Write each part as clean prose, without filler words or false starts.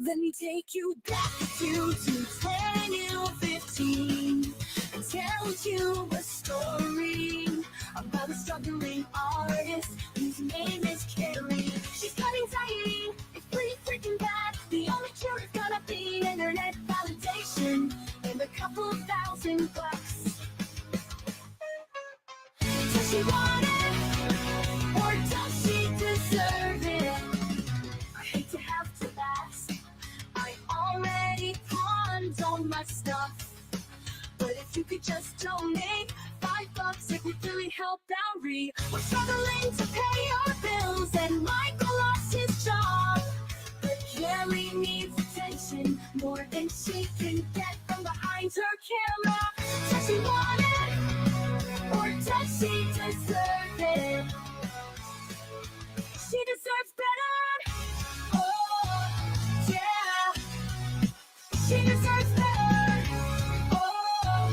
Let me take you back to 2015 and tell you a story about a struggling artist whose name is Carrie. She's got anxiety, it's pretty freaking bad. The only cure is gonna be internet validation and a couple $1,000. Does she want it, or does she deserve it? I hate to have to ask, I already pawned all my stuff. But if you could just donate $5, it would really help out. We're struggling to pay our bills, and Michael lost his job. But Carrie needs attention more than she can get from behind her camera. Does she want it, or does she deserve it? She deserves better. Oh, yeah. She deserves better. Oh,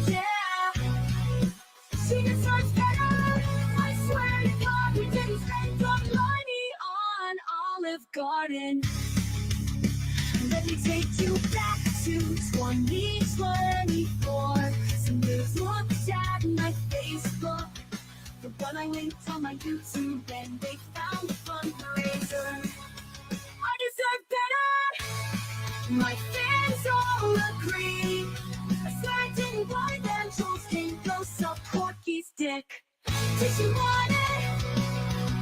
yeah. She deserves better. I swear to God, we didn't spend our money on Olive Garden. Let me take you back to 2024. Some news looked at my Facebook, but when I linked on my YouTube and they found a fundraiser. I deserve better. My fans all agree. I swear I didn't buy them. Trolls can go suck Porky's dick. Did she want it,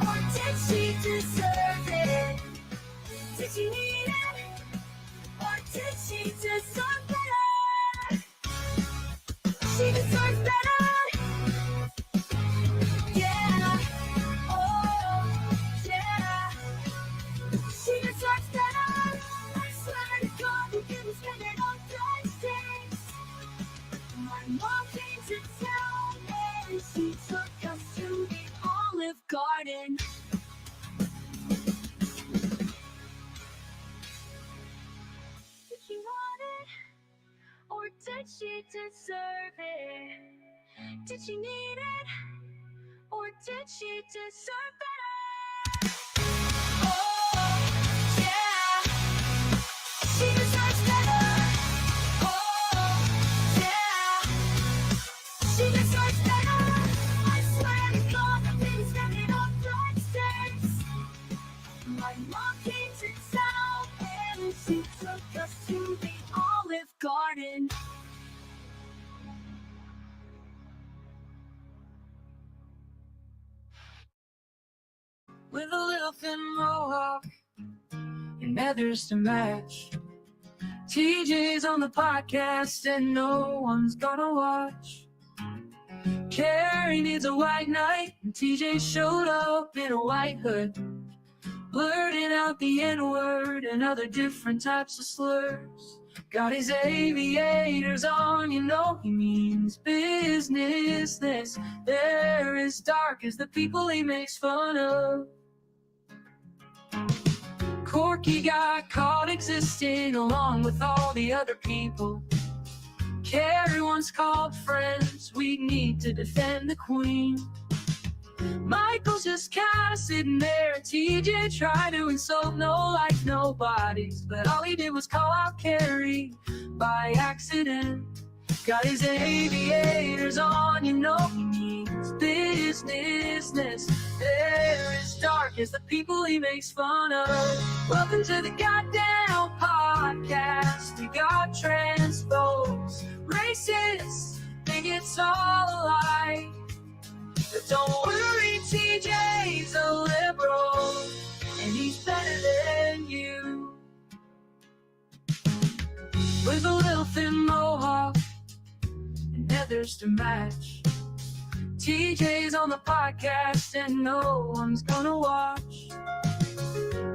or did she deserve it? Did she need it, or did she deserve better? She deserves better. Yeah. Oh, yeah. She deserves better. I swear to God, we didn't spend it on Thursdays. My mom came to town and she took us to the Olive Garden. Did she want it, or did she deserve it? Did she need it, or did she deserve better? Oh, yeah. She deserves better. Oh, yeah. She deserves better. I swear to God, I didn't spend it on Thursdays. My mom came to town and she took us to the Olive Garden. With a little thin mohawk and feathers to match. TJ's on the podcast and no one's gonna watch. Carrie needs a white knight and TJ showed up in a white hood, blurting out the N-word and other different types of slurs. Got his aviators on, you know he means business. This they're as dark as the people he makes fun of. Corky got caught existing along with all the other people. Carrie once called friends, we need to defend the queen. Michael's just kinda sitting there, and TJ tried to insult no life, nobodies, but all he did was call out Carrie by accident. Got his aviators on, you know he means business. They're as dark as the people he makes fun of. Welcome to the goddamn podcast. We got transphobes, racists, think it's all alike. But don't worry, TJ's a liberal, and he's better than you. With a little thin mohawk and feathers to match. TJ's on the podcast and no one's gonna watch.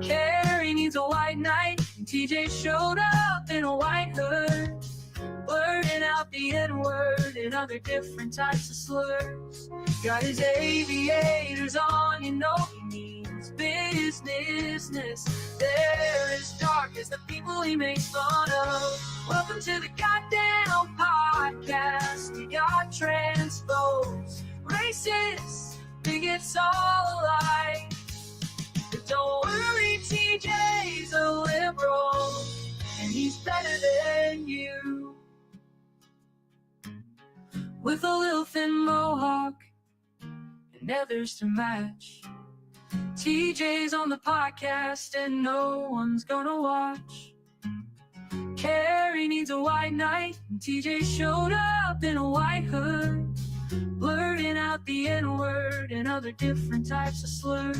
Carrie needs a white knight and TJ showed up in a white hood, blurting out the N-word and other different types of slurs. Got his aviators on, you know he means business. They're as dark as the people he makes fun of. Welcome to the goddamn podcast. We got transphobes, racists, think it's all alike. But don't worry, TJ's a liberal, with a little thin mohawk and others to match. TJ's on the podcast and no one's gonna watch. Carrie needs a white knight and TJ showed up in a white hood, blurting out the N-word and other different types of slurs.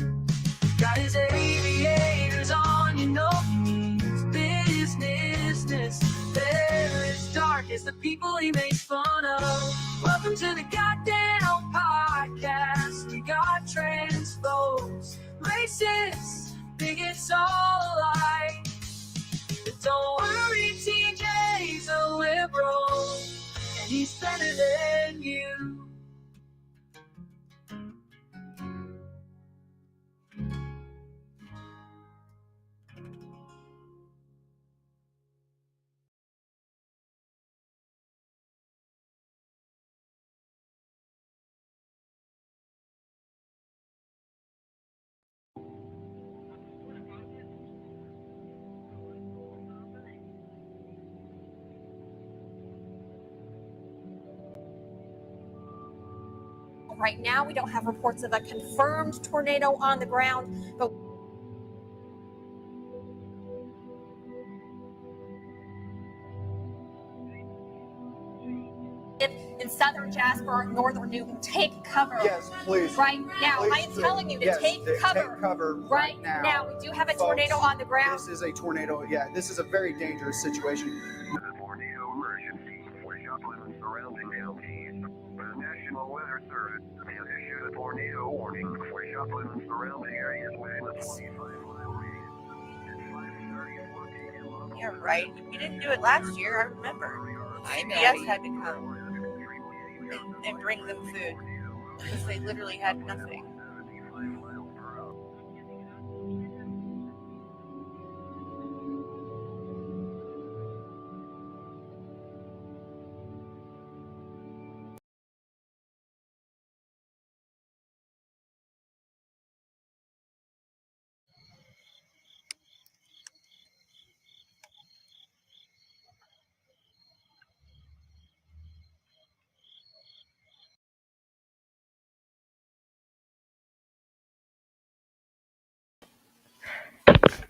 Got his aviators on, you know he means business. They're as dark as the people he makes fun of. Welcome to the goddamn podcast. We got transphobes, racists, bigots all alike. But don't worry, TJ's a liberal, and he's better than you. Right now, we don't have reports of a confirmed tornado on the ground, but in southern Jasper, northern Newton, take cover. Yes, please. Right now, Please I am do. telling you to Yes, take cover. Take cover Right now. We do have a Folks, tornado on the ground. This is a tornado. Yeah, this is a very dangerous situation. The tornado emergency for Joplin and surrounding counties. The National Weather Service has issued a tornado warning for Joplin and surrounding areas within a 25-mile radius. At 5:34 p.m. You're right. We didn't do it last year, I remember. CBS had to come and bring them food because they literally had nothing.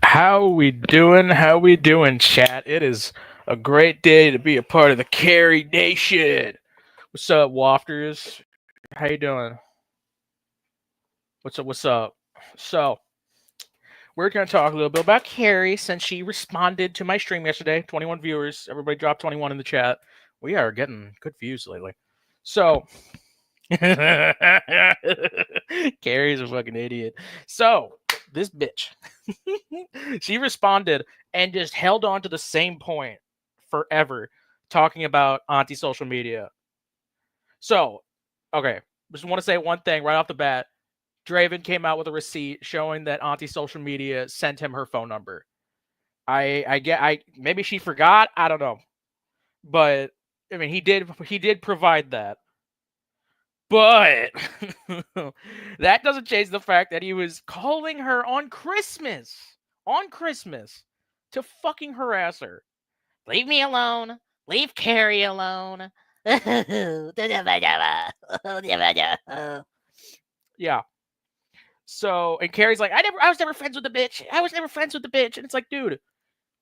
How we doing? How we doing, chat? It is a great day to be a part of the Carrie Nation. What's up, Wafters? How you doing? What's up? What's up? So, we're going to talk a little bit about Carrie since she responded to my stream yesterday. 21 viewers. Everybody dropped 21 in the chat. We are getting good views lately. So, Carrie's a fucking idiot. So, this bitch, she responded and just held on to the same point forever, talking about anti-social media. So, okay, just want to say one thing right off the bat. Draven came out with a receipt showing that anti-social media sent him her phone number. I maybe she forgot, I don't know. But I mean, he did provide that. But that doesn't change the fact that he was calling her on Christmas to fucking harass her. Leave me alone. Leave Carrie alone. Yeah. So, and Carrie's like, I was never friends with the bitch. And it's like, dude,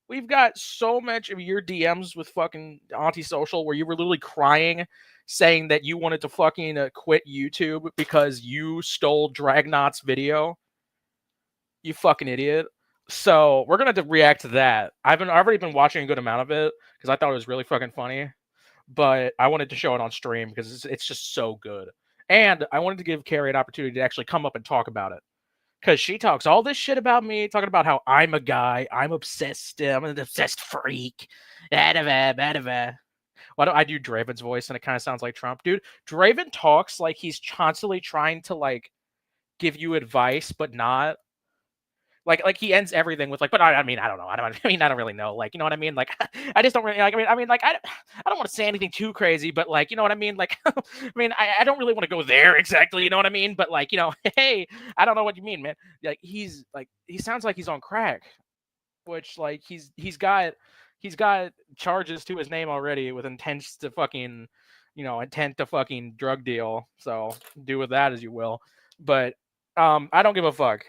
we've got so much of your DMs with fucking antisocial where you were literally crying, saying that you wanted to fucking quit YouTube because you stole Dragnot's video. You fucking idiot. So we're gonna have to react to that. I've already been watching a good amount of it because I thought it was really fucking funny, but I wanted to show it on stream because it's just so good. And I wanted to give Carrie an opportunity to actually come up and talk about it. Because she talks all this shit about me, talking about how I'm a guy, I'm obsessed, I'm an obsessed freak. Why don't I do Draven's voice and it kind of sounds like Trump? Dude, Draven talks like he's constantly trying to, like, give you advice, but not. Like he ends everything with, like, but I mean, I don't know. I don't really know. Like, you know what I mean? Like, I just don't really, like, I don't want to say anything too crazy, but, like, you know what I mean? Like, I don't really want to go there exactly, you know what I mean? But, like, you know, hey, I don't know what you mean, man. Like, he sounds like he's on crack, which, like, he's got charges to his name already with intents to fucking intent to fucking drug deal. So do with that as you will. But I don't give a fuck.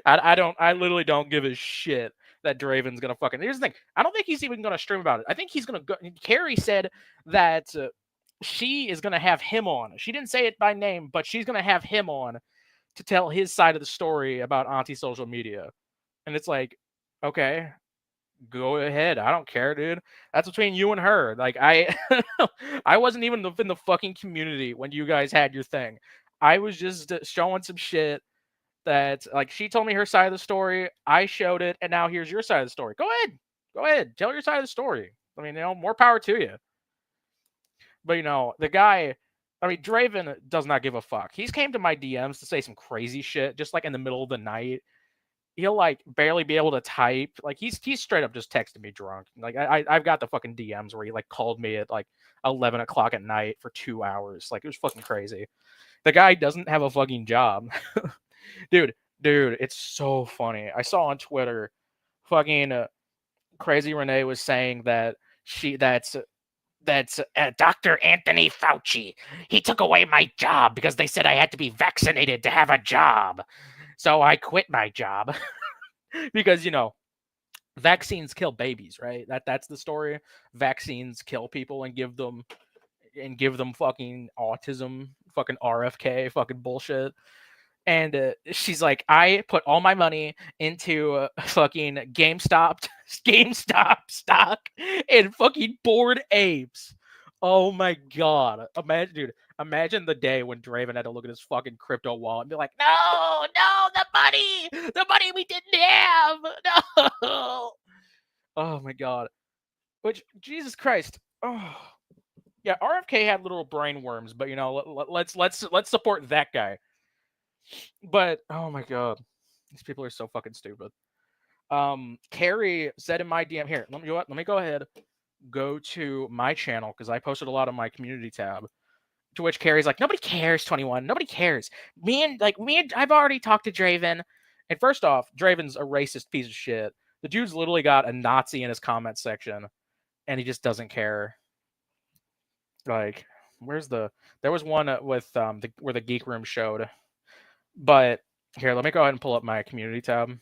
I literally don't give a shit that Draven's gonna fucking. Here's the thing. I don't think he's even gonna stream about it. I think he's gonna go. Carrie said that she is gonna have him on. She didn't say it by name, but she's gonna have him on to tell his side of the story about anti-social media. And it's like, okay, go ahead. I don't care, dude. That's between you and her. Like I wasn't even in the fucking community when you guys had your thing. I was just showing some shit that, like, she told me her side of the story. I showed it, and now here's your side of the story. Go ahead. Tell your side of the story. I mean, more power to you. But the guy, I mean, Draven does not give a fuck. He's came to my DMs to say some crazy shit, just like in the middle of the night. He'll like barely be able to type. Like he's straight up just texting me drunk. Like I've got the fucking DMs where he like called me at like 11 o'clock at night for 2 hours. Like it was fucking crazy. The guy doesn't have a fucking job. dude, it's so funny. I saw on Twitter, fucking Crazy Renee was saying that that's Dr. Anthony Fauci. He took away my job because they said I had to be vaccinated to have a job. So I quit my job because, vaccines kill babies, right? That's the story. Vaccines kill people and give them fucking autism, fucking RFK, fucking bullshit. And she's like, I put all my money into fucking GameStop stock and fucking Bored Apes. Oh my god. Imagine the day when Draven had to look at his fucking crypto wallet and be like, no, the money we didn't have. No. Oh my god. Which, Jesus Christ. Oh. Yeah, RFK had little brain worms, but let's support that guy. But oh my god, these people are so fucking stupid. Carrie said in my DM here. Let me go ahead, go to my channel because I posted a lot on my community tab. To which Carrie's like, nobody cares, 21. Nobody cares. I've already talked to Draven. And first off, Draven's a racist piece of shit. The dude's literally got a Nazi in his comment section, and he just doesn't care. Like, there was one with where the Geek Room showed. But here, let me go ahead and pull up my community tab.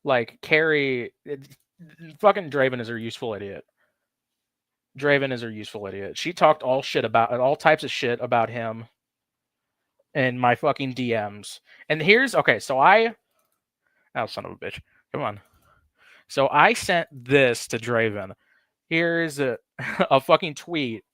Like, Carrie, fucking Draven is a useful idiot. She talked all types of shit about him in my fucking DMs. And here's, okay, so oh, son of a bitch. Come on. So I sent this to Draven. Here's a fucking tweet.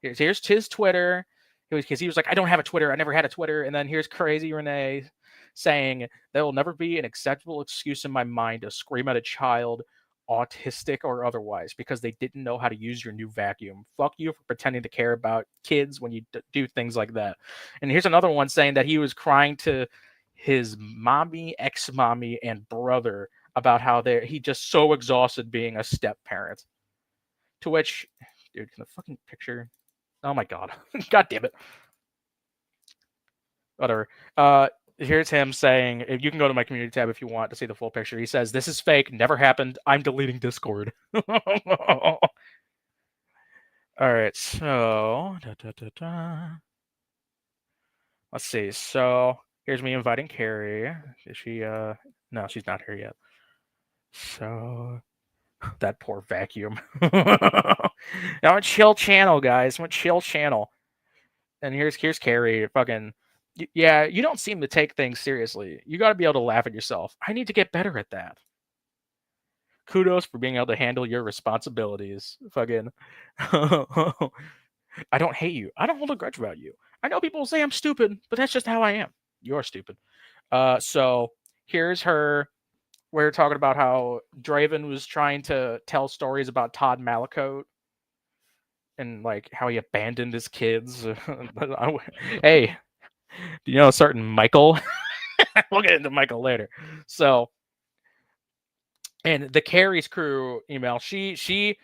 Here's his Twitter. Because he was like, I don't have a Twitter. I never had a Twitter. And then here's Crazy Renee saying, there will never be an acceptable excuse in my mind to scream at a child, autistic or otherwise, because they didn't know how to use your new vacuum. Fuck you for pretending to care about kids when you do things like that. And here's another one saying that he was crying to his mommy, ex-mommy, and brother about how he just so exhausted being a step parent. To which, dude, can the fucking picture... Oh my god. God damn it. Whatever. Here's him saying, if you can go to my community tab if you want to see the full picture. He says, this is fake, never happened, I'm deleting Discord. Alright, so... Let's see. So, here's me inviting Carrie. Is she, no, she's not here yet. So... That poor vacuum. Now a chill channel, guys. I'm a chill channel. And here's Carrie. Fucking, yeah, you don't seem to take things seriously. You got to be able to laugh at yourself. I need to get better at that. Kudos for being able to handle your responsibilities. Fucking, I don't hate you. I don't hold a grudge about you. I know people will say I'm stupid, but that's just how I am. You're stupid. So here's her. We're talking about how Draven was trying to tell stories about Todd Malicote and like how he abandoned his kids. Hey, do you know a certain Michael? We'll get into Michael later. So, and the Carrie's Crew email, she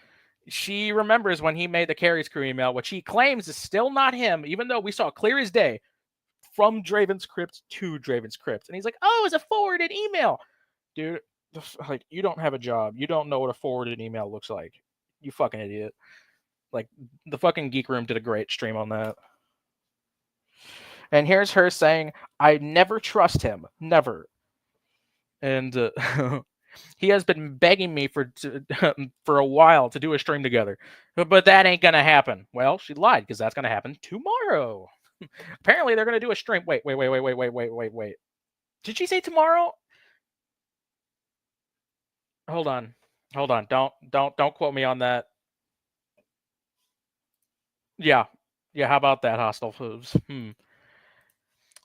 remembers when he made the Carrie's Crew email, which he claims is still not him, even though we saw clear as day from Draven's Crypt to Draven's Crypt. And he's like, oh, it's a forwarded email. Dude, like, you don't have a job. You don't know what a forwarded email looks like. You fucking idiot. Like, the fucking Geek Room did a great stream on that. And here's her saying, I never trust him. Never. And he has been begging me for a while to do a stream together. But that ain't going to happen. Well, she lied, because that's going to happen tomorrow. Apparently, they're going to do a stream. Wait. Did she say tomorrow? Hold on. Don't quote me on that. Yeah. How about that, Hostile Foods?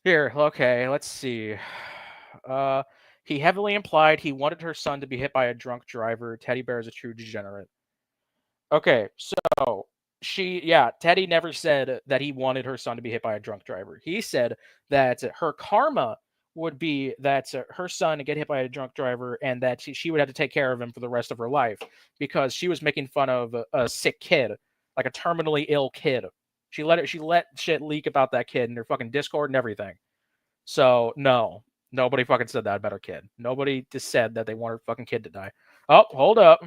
Here, okay, let's see. He heavily implied he wanted her son to be hit by a drunk driver. Teddy Bear is a true degenerate. Okay, so Teddy never said that he wanted her son to be hit by a drunk driver. He said that her karma would be that her son get hit by a drunk driver, and that she would have to take care of him for the rest of her life, because she was making fun of a sick kid, like a terminally ill kid. She let shit leak about that kid in their fucking Discord and everything. So no, nobody fucking said that about her kid. Nobody just said that they want her fucking kid to die. Oh, hold up.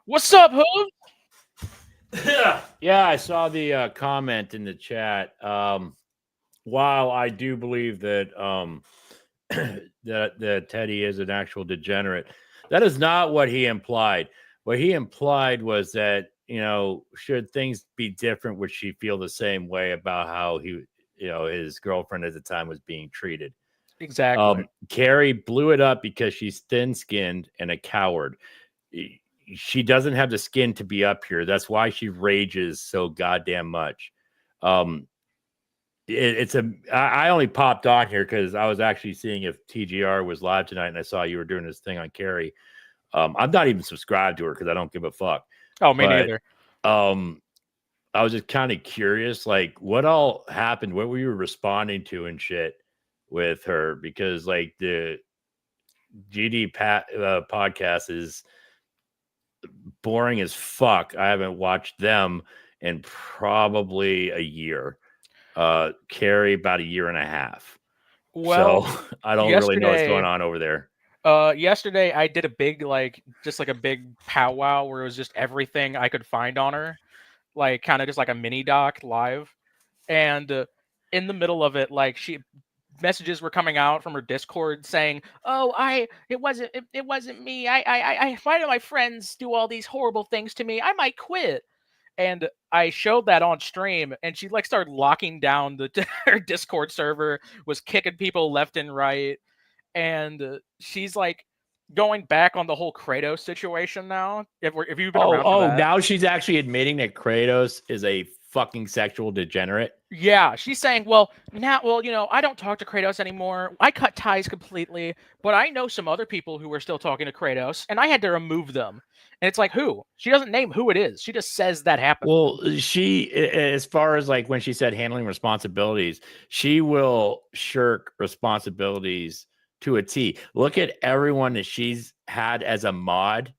What's up, Hoove? Yeah, I saw the comment in the chat. While I do believe that that Teddy is an actual degenerate, that is not what he implied. What he implied was that, should things be different, would she feel the same way about how his girlfriend at the time was being treated? Exactly. Carrie blew it up because she's thin-skinned and a coward. She doesn't have the skin to be up here. That's why she rages so goddamn much. I only popped on here because I was actually seeing if TGR was live tonight, and I saw you were doing this thing on Carrie. I'm not even subscribed to her because I don't give a fuck. Oh, me neither. I was just kind of curious, like, what all happened? What were you responding to and shit with her? Because, like, the GD podcast is boring as fuck. I haven't watched them in probably a year. Carrie, about a year and a half. Well, so I don't really know what's going on over there. Yesterday I did a big, just a big powwow where it was just everything I could find on her, like kind of just like a mini doc live. And in the middle of it, like, messages were coming out from her Discord saying, "Oh, it wasn't me. Why do my friends do all these horrible things to me? I might quit." And I showed that on stream, and she started locking down her Discord server, was kicking people left and right. And she's going back on the whole Kratos situation now. If you've been around for that. Now she's actually admitting that Kratos is a fucking sexual degenerate. Yeah, she's saying, I don't talk to Kratos anymore. I cut ties completely, but I know some other people who are still talking to Kratos, and I had to remove them. And it's like, who? She doesn't name who it is. She just says that happened. Well, she, as far as when she said handling responsibilities, she will shirk responsibilities to a T. Look at everyone that she's had as a mod,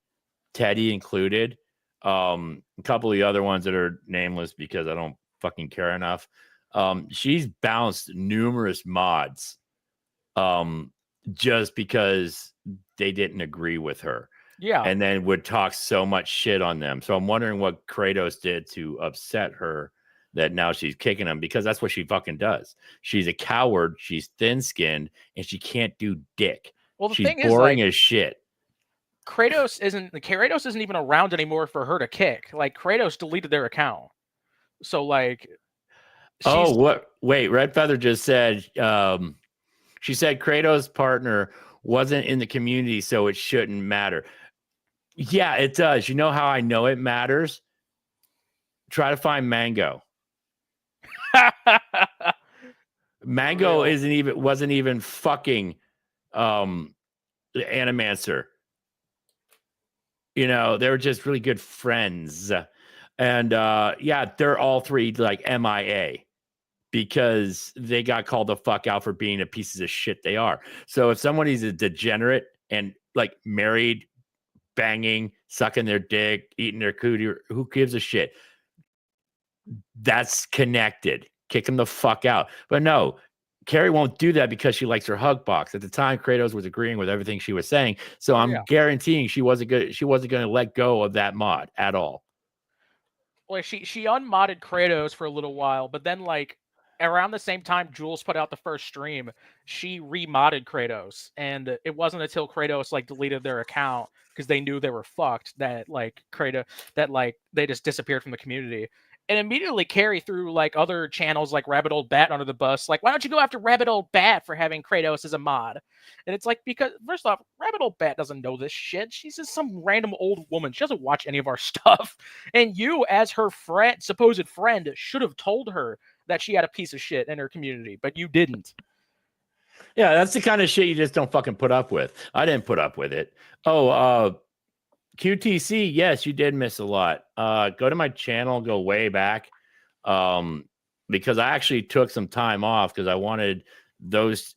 Teddy included. A couple of the other ones that are nameless because I don't fucking care enough. She's bounced numerous mods just because they didn't agree with her. Yeah. And then would talk so much shit on them. So I'm wondering what Kratos did to upset her that now she's kicking him, because that's what she fucking does. She's a coward. She's thin-skinned and she can't do dick. Well, the she's thing boring is, as shit. Kratos isn't even around anymore for her to kick. Like, Kratos deleted their account. So what? Wait, Red Feather just said, she said Kratos' partner wasn't in the community, so it shouldn't matter. Yeah, it does. You know how I know it matters? Try to find Mango. Mango wasn't even fucking Animancer. They were just really good friends. And they're all three MIA because they got called the fuck out for being the pieces of shit they are. So if somebody's a degenerate and married, banging, sucking their dick, eating their cootie, who gives a shit? That's connected. Kick them the fuck out. But no, Carrie won't do that because she likes her hug box. At the time, Kratos was agreeing with everything she was saying. So I'm guaranteeing she wasn't going to let go of that mod at all. Well, she unmodded Kratos for a little while, but then like around the same time Jules put out the first stream, she remodded Kratos, and it wasn't until Kratos like deleted their account because they knew they were fucked that like they just disappeared from the community. And immediately Carrie threw like other channels like Rabbit Old Bat under the bus. Like, why don't you go after Rabbit Old Bat for having Kratos as a mod? And it's like, because first off, Rabbit Old Bat doesn't know this shit. She's just some random old woman. She doesn't watch any of our stuff. And you, as her friend, supposed friend, should have told her that she had a piece of shit in her community, but you didn't. Yeah, that's the kind of shit you just don't fucking put up with. I didn't put up with it. QTC, yes, you did miss a lot. Go to my channel, go way back, because I actually took some time off because I wanted those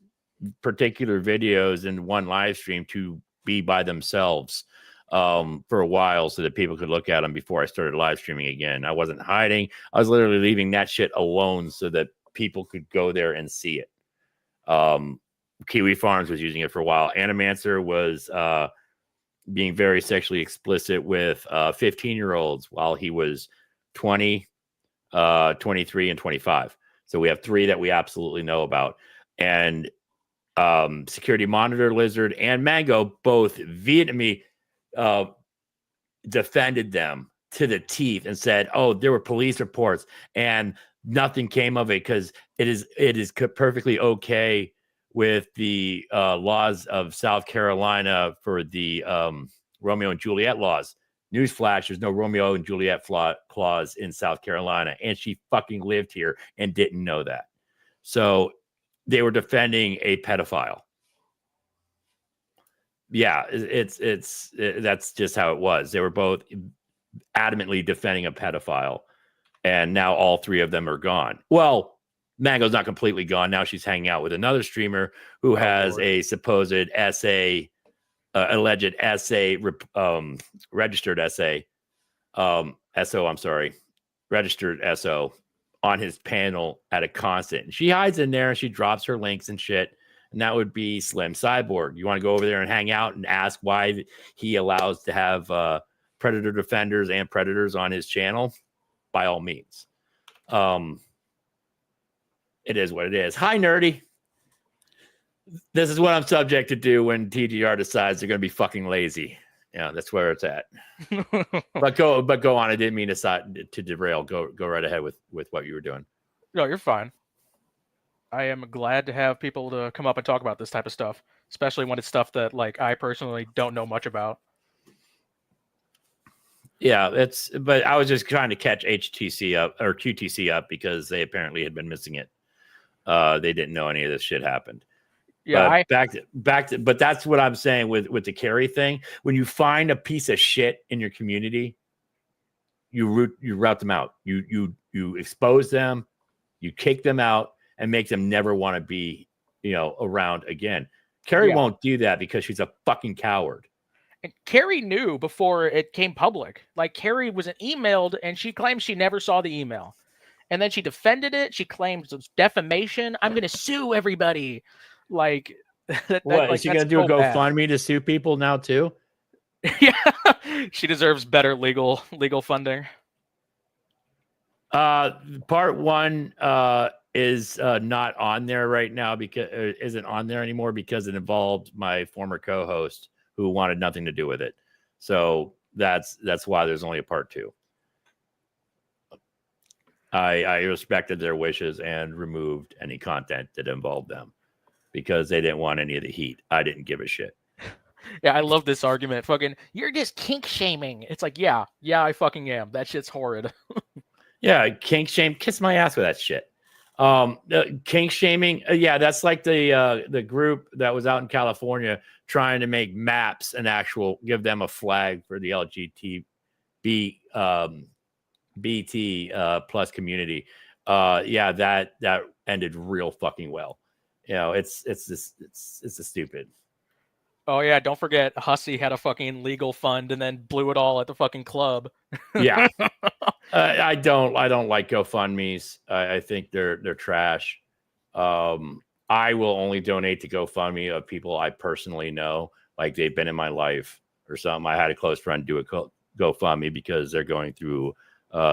particular videos in one live stream to be by themselves for a while so that people could look at them before I started live streaming again. I wasn't hiding. I was literally leaving that shit alone so that people could go there and see it. Kiwi Farms was using it for a while. Animancer was being very sexually explicit with 15-year-olds while he was 20, 23, and 25. So we have 3 that we absolutely know about. And Security Monitor, Lizard, and Mango both vehemently defended them to the teeth and said, oh, there were police reports and nothing came of it because it is perfectly okay with the laws of South Carolina for the Romeo and Juliet laws. Newsflash, there's no Romeo and Juliet clause in South Carolina. And she fucking lived here and didn't know that. So they were defending a pedophile. Yeah, that's just how it was. They were both adamantly defending a pedophile. And now all 3 of them are gone. Well, Mango's not completely gone. Now she's hanging out with another streamer who has a supposed essay, alleged essay, registered essay, registered SO on his panel at a constant. And she hides in there and she drops her links and shit. And that would be Slim Cyborg. You want to go over there and hang out and ask why he allows to have predator defenders and predators on his channel? By all means. It is what it is. Hi, Nerdy. This is what I'm subject to do when TGR decides they're going to be fucking lazy. Yeah, that's where it's at. but go on. I didn't mean to derail. Go right ahead with what you were doing. No, you're fine. I am glad to have people to come up and talk about this type of stuff, especially when it's stuff that like I personally don't know much about. Yeah, but I was just trying to catch HTC up or QTC up because they apparently had been missing it. They didn't know any of this shit happened. Yeah, but that's what I'm saying with the Carrie thing. When you find a piece of shit in your community, you route them out. You expose them, you kick them out, and make them never want to be around again. Carrie won't do that because she's a fucking coward. And Carrie knew before it came public. Like Carrie was emailed, and she claimed she never saw the email. And then she defended it. She claimed it was defamation. I'm going to sue everybody. Like, is she going to do a GoFundMe to sue people now too? Yeah, she deserves better legal funding. Part 1 is not on there right now because isn't on there anymore because it involved my former co-host who wanted nothing to do with it. So that's why there's only a part 2. I respected their wishes and removed any content that involved them because they didn't want any of the heat. I didn't give a shit. Yeah, I love this argument. Fucking, you're just kink shaming. It's like, yeah, I fucking am. That shit's horrid. Yeah, kink shame. Kiss my ass with that shit. Kink shaming. Yeah, that's like the group that was out in California trying to make maps and give them a flag for the LGBT BT plus community. Yeah, that ended real fucking well. It's a stupid. Oh yeah, don't forget Hussey had a fucking legal fund and then blew it all at the fucking club. Yeah. I don't like GoFundMes. I think they're trash. I will only donate to GoFundMe of people I personally know, like they've been in my life or something. I had a close friend do a GoFundMe because they're going through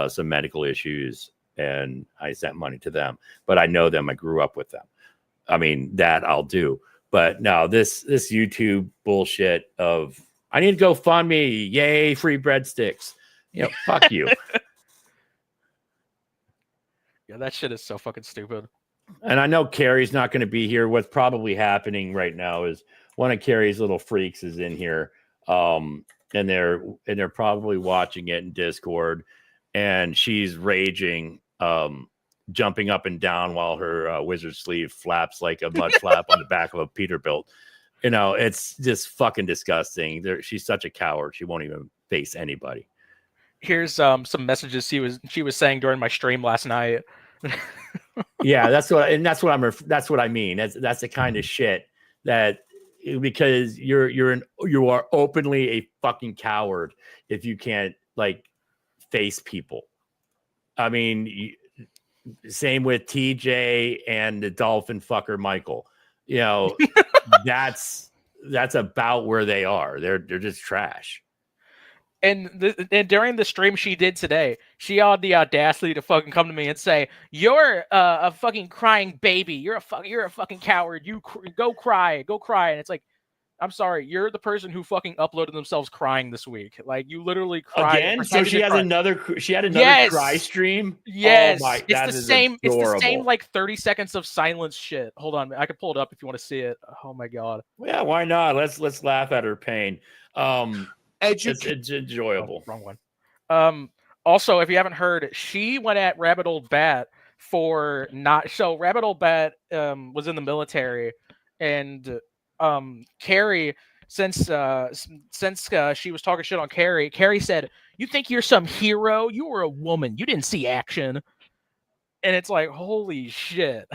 some medical issues, and I sent money to them. But I know them. I grew up with them. I mean, that I'll do. But no, this YouTube bullshit of I need to GoFundMe, yay, free breadsticks. You know, fuck you. Yeah, that shit is so fucking stupid. And I know Carrie's not going to be here. What's probably happening right now is one of Carrie's little freaks is in here, and they're probably watching it in Discord, and she's raging, jumping up and down while her wizard sleeve flaps like a mud flap on the back of a Peterbilt. You know, it's just fucking disgusting. She's such a coward. She won't even face anybody. Here's some messages she was saying during my stream last night. Yeah, that's what I mean. That's the kind of shit that, because you are openly a fucking coward if you can't like face people. I mean, same with TJ and the dolphin fucker Michael. You know, that's about where they are. They're just trash. And during the stream she did today, she had the audacity to fucking come to me and say, "You're a fucking crying baby. You're a fucking coward. You go cry." And it's like, I'm sorry, you're the person who fucking uploaded themselves crying this week. Like, you literally cried again. So she had another cry stream. Yes, oh my, it's the same. It's the same like 30 seconds of silence shit. Hold on, I can pull it up if you want to see it. Oh my god. Yeah, why not? Let's laugh at her pain. It's enjoyable. Oh, wrong one. Also, if you haven't heard, she went at Rabbit Old Bat for not. So Rabbit Old Bat was in the military, and Carrie, since she was talking shit on Carrie said, "You think you're some hero? You were a woman. You didn't see action." And it's like, holy shit.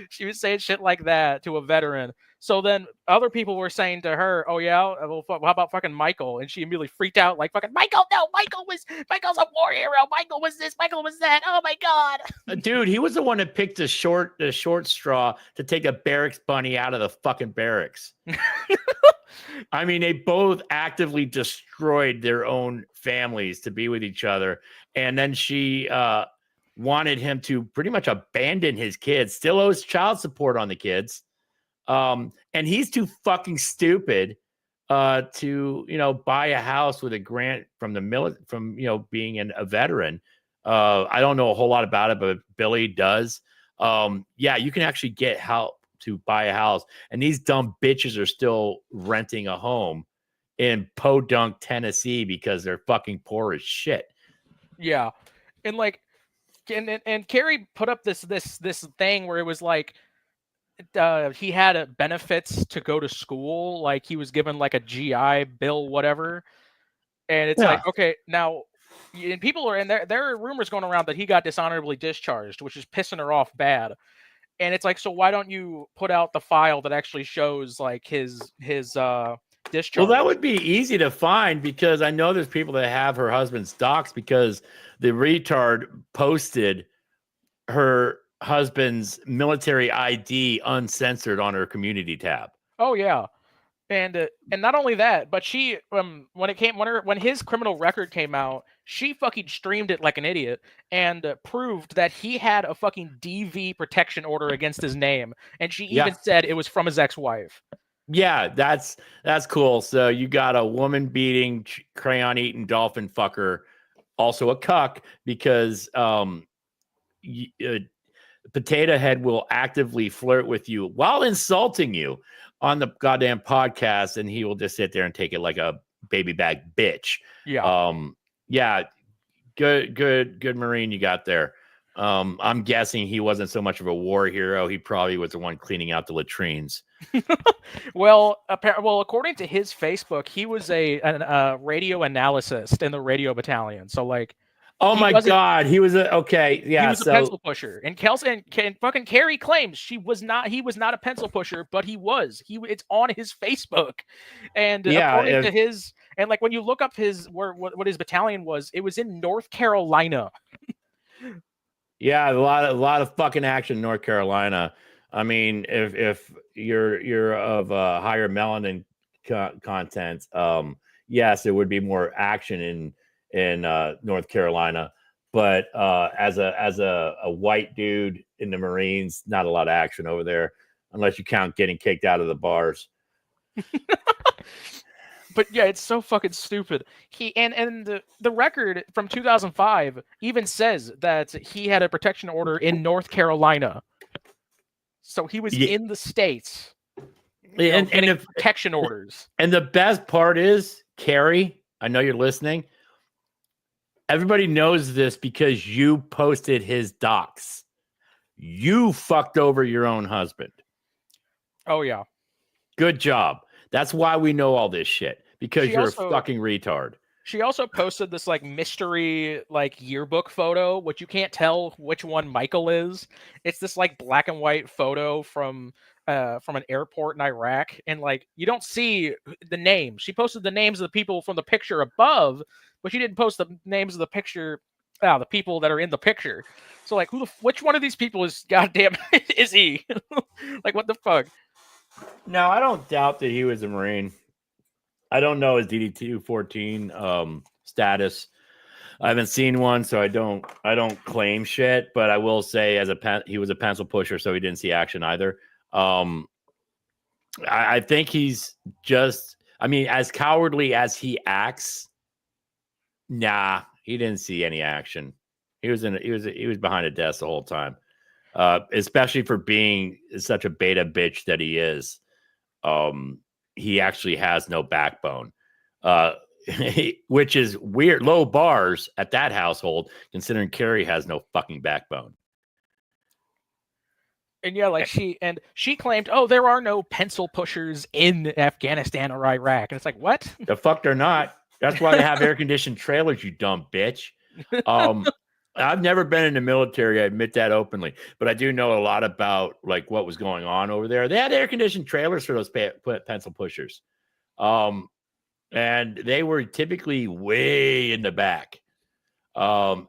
She was saying shit like that to a veteran. So then other people were saying to her, "Oh yeah, well, how about fucking Michael?" And she immediately freaked out, like, "Fucking Michael! No, Michael's a war hero. Michael was this. Michael was that. Oh my god!" Dude, he was the one that picked the short straw to take a barracks bunny out of the fucking barracks. I mean, they both actively destroyed their own families to be with each other, and then she wanted him to pretty much abandon his kids. Still owes child support on the kids. And he's too fucking stupid to, buy a house with a grant from the being a veteran. I don't know a whole lot about it, but Billy does. Yeah, you can actually get help to buy a house, and these dumb bitches are still renting a home in Podunk, Tennessee, because they're fucking poor as shit. Yeah, and like, and Carrie put up this thing where it was like, he had benefits to go to school, like he was given like a GI Bill, whatever. And it's like, okay, now, and people are, and there are rumors going around that he got dishonorably discharged, which is pissing her off bad. And it's like, so why don't you put out the file that actually shows like his discharge? Well, that would be easy to find, because I know there's people that have her husband's docs, because the retard posted her husband's military ID uncensored on her community tab. Oh yeah. And not only that, but she when his criminal record came out, she fucking streamed it like an idiot and proved that he had a fucking DV protection order against his name, and she even said it was from his ex-wife. Yeah, that's cool. So you got a woman beating, crayon eating dolphin fucker, also a cuck, because Potato Head will actively flirt with you while insulting you on the goddamn podcast, and he will just sit there and take it like a baby bag bitch. Yeah. Yeah. Good Marine you got there. I'm guessing he wasn't so much of a war hero. He probably was the one cleaning out the latrines. Well, according to his Facebook, he was a radio analyst in the radio battalion. So like, oh my god, he was okay. Yeah, he was a pencil pusher. And Kelsey and fucking Carrie claims he was not a pencil pusher, but he was. It's on his Facebook. And according to his, and like when you look up what his battalion was, it was in North Carolina. Yeah, a lot of fucking action in North Carolina. I mean, if you're of higher melanin content, yes, there would be more action in North Carolina. But as a white dude in the Marines, not a lot of action over there, unless you count getting kicked out of the bars. But yeah, it's so fucking stupid. He and the record from 2005 even says that he had a protection order in North Carolina. So he was in the States, getting protection orders. And the best part is, Carrie, I know you're listening. Everybody knows this because you posted his docs. You fucked over your own husband. Oh, yeah. Good job. That's why we know all this shit, because you're a fucking retard. She also posted this like mystery like yearbook photo, which you can't tell which one Michael is. It's this like black and white photo from an airport in Iraq, and like you don't see the names. She posted the names of the people from the picture above, but she didn't post the names of the picture. The people that are in the picture. So like, which one of these people is goddamn is he? Like, what the fuck? No, I don't doubt that he was a Marine. I don't know his DD-214 status. I haven't seen one, so I don't claim shit. But I will say, he was a pencil pusher, so he didn't see action either. I think he's just. I mean, as cowardly as he acts, nah, he didn't see any action. He was behind a desk the whole time, especially for being such a beta bitch that he is. He actually has no backbone, which is weird. Low bars at that household, considering Carrie has no fucking backbone. And yeah, like she claimed, oh, there are no pencil pushers in Afghanistan or Iraq. And it's like, what? The fuck they're not. That's why they have air-conditioned trailers, you dumb bitch. I've never been in the military, I admit that openly, but I do know a lot about like what was going on over there. They had air-conditioned trailers for those pencil pushers. And they were typically way in the back. And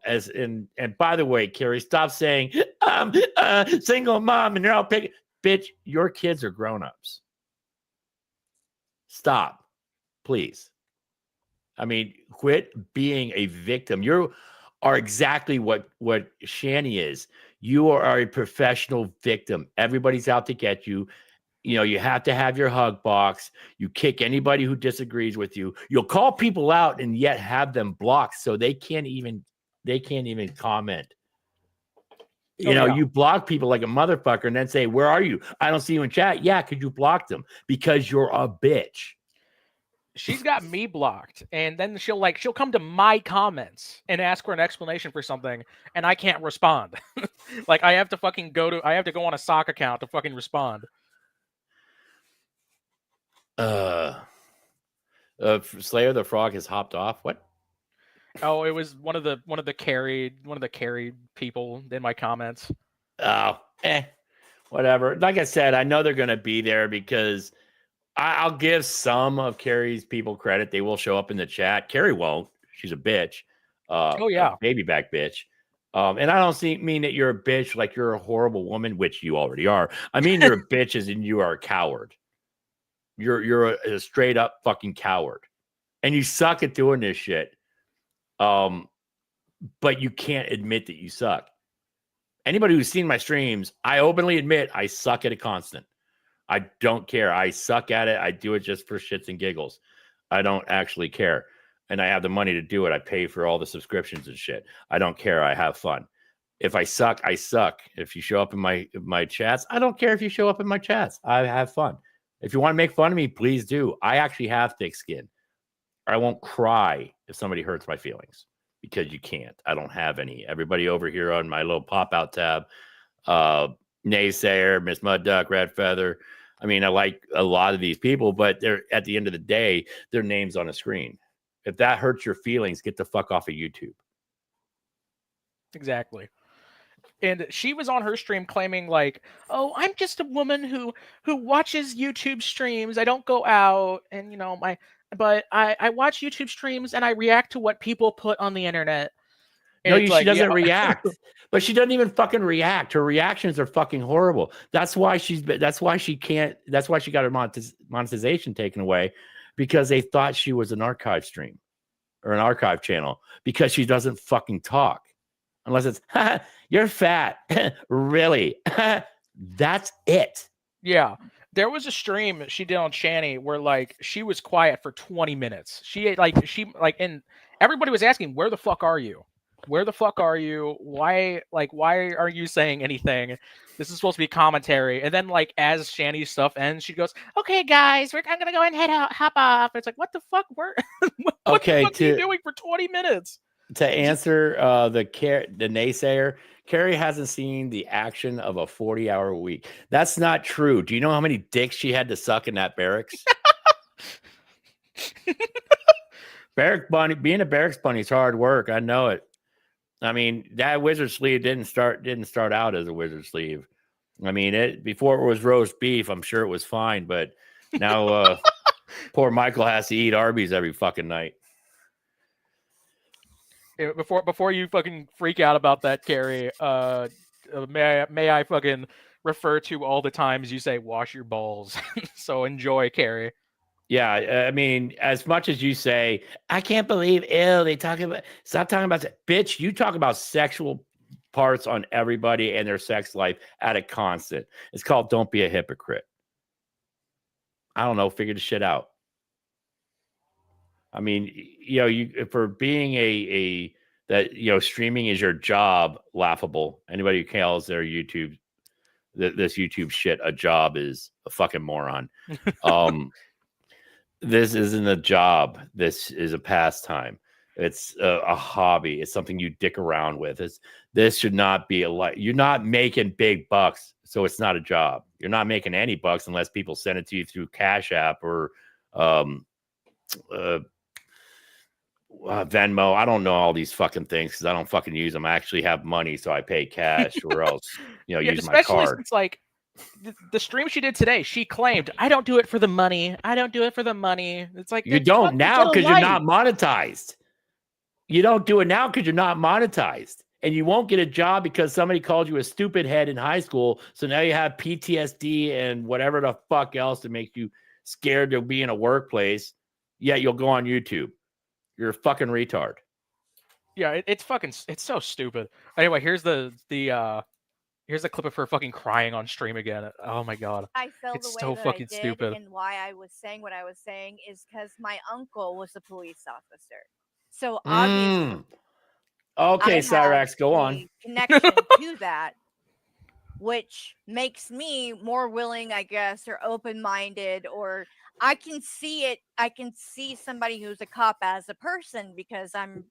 by the way, Carrie, stop saying I'm a single mom and they're all picking. Bitch, your kids are grown-ups. Stop, please. I mean, quit being a victim. You are exactly what Shani is. You are a professional victim. Everybody's out to get you. You know, you have to have your hug box. You kick anybody who disagrees with you. You'll call people out and yet have them blocked so they can't even comment. You block people like a motherfucker and then say, "Where are you? I don't see you in chat." Yeah, because you blocked them because you're a bitch. She's got me blocked, and then she'll come to my comments and ask for an explanation for something, and I can't respond. Like I have to go on a sock account to fucking respond. Slayer the Frog has hopped off. What? Oh, it was one of the Carrie people in my comments. Oh, whatever. Like I said, I know they're gonna be there because I'll give some of Carrie's people credit. They will show up in the chat. Carrie won't. She's a bitch. Oh yeah, baby back bitch. And I don't mean that you're a bitch like you're a horrible woman, which you already are. I mean you're a bitch as in you are a coward. You're a straight up fucking coward, and you suck at doing this shit. But you can't admit that you suck. Anybody who's seen my streams, I openly admit I suck at a constant. I don't care. I suck at it. I do it just for shits and giggles. I don't actually care. And I have the money to do it. I pay for all the subscriptions and shit. I don't care. I have fun. If I suck, I suck. If you show up in my chats, I don't care if you show up in my chats. I have fun. If you want to make fun of me, please do. I actually have thick skin. I won't cry if somebody hurts my feelings because you can't. I don't have any. Everybody over here on my little pop-out tab, Naysayer, Miss Mud Duck, Red Feather. I mean, I like a lot of these people, but they're at the end of the day, their names on a screen. If that hurts your feelings, get the fuck off of YouTube. Exactly. And she was on her stream claiming like, "Oh, I'm just a woman who watches YouTube streams. I don't go out, and but I watch YouTube streams and I react to what people put on the internet." No, it's she like, doesn't yeah. react. But she doesn't even fucking react. Her reactions are fucking horrible. That's why she can't. That's why she got her monetization taken away, because they thought she was an archive stream or an archive channel, because she doesn't fucking talk unless it's you're fat. Really? That's it. Yeah. There was a stream she did on Shanny where like she was quiet for 20 minutes. And everybody was asking, where the fuck are you? Where the fuck are you? Why are you saying anything? This is supposed to be commentary. And then like as Shanny's stuff ends, she goes, "Okay, guys, I'm gonna go ahead and hop off." It's like, what the fuck? What Okay, the fuck are you doing for 20 minutes? To answer the naysayer, Carrie hasn't seen the action of a 40-hour week. That's not true. Do you know how many dicks she had to suck in that barracks? Barrack bunny, being a barracks bunny is hard work. I know it. I mean, that wizard sleeve didn't start out as a wizard sleeve. I mean, before it was roast beef, I'm sure it was fine, but now poor Michael has to eat Arby's every fucking night. Before you fucking freak out about that, Carrie, may I fucking refer to all the times you say wash your balls. So enjoy, Carrie. Yeah, I mean, as much as you say, I can't believe, they talking about, stop talking about that. Bitch, you talk about sexual parts on everybody and their sex life at a constant. It's called don't be a hypocrite. I don't know, figure the shit out. I mean, for being streaming is your job, laughable. Anybody who calls their YouTube, this YouTube shit a job is a fucking moron. This isn't a job. This is a pastime. It's a hobby. It's something you dick around with. This should not be you're not making big bucks, so it's not a job. You're not making any bucks unless people send it to you through Cash App or Venmo. I don't know all these fucking things because I don't fucking use them. I actually have money, so I pay cash or else, use my card. Since like the stream she did today, she claimed, "I don't do it for the money. I don't do it for the money." It's like, you don't now because you're not monetized. You don't do it now because you're not monetized. And you won't get a job because somebody called you a stupid head in high school. So now you have PTSD and whatever the fuck else that makes you scared to be in a workplace. Yet you'll go on YouTube. You're a fucking retard. Yeah, it's so stupid. Anyway, here's the clip of her fucking crying on stream again. Oh my god. I felt it's the way so that fucking I did, stupid. and why I was saying what I was saying is because my uncle was a police officer. So obviously, okay, Cyrax, go on. Connection to that, which makes me more willing, I guess, or open-minded, or I can see it. I can see somebody who's a cop as a person because I'm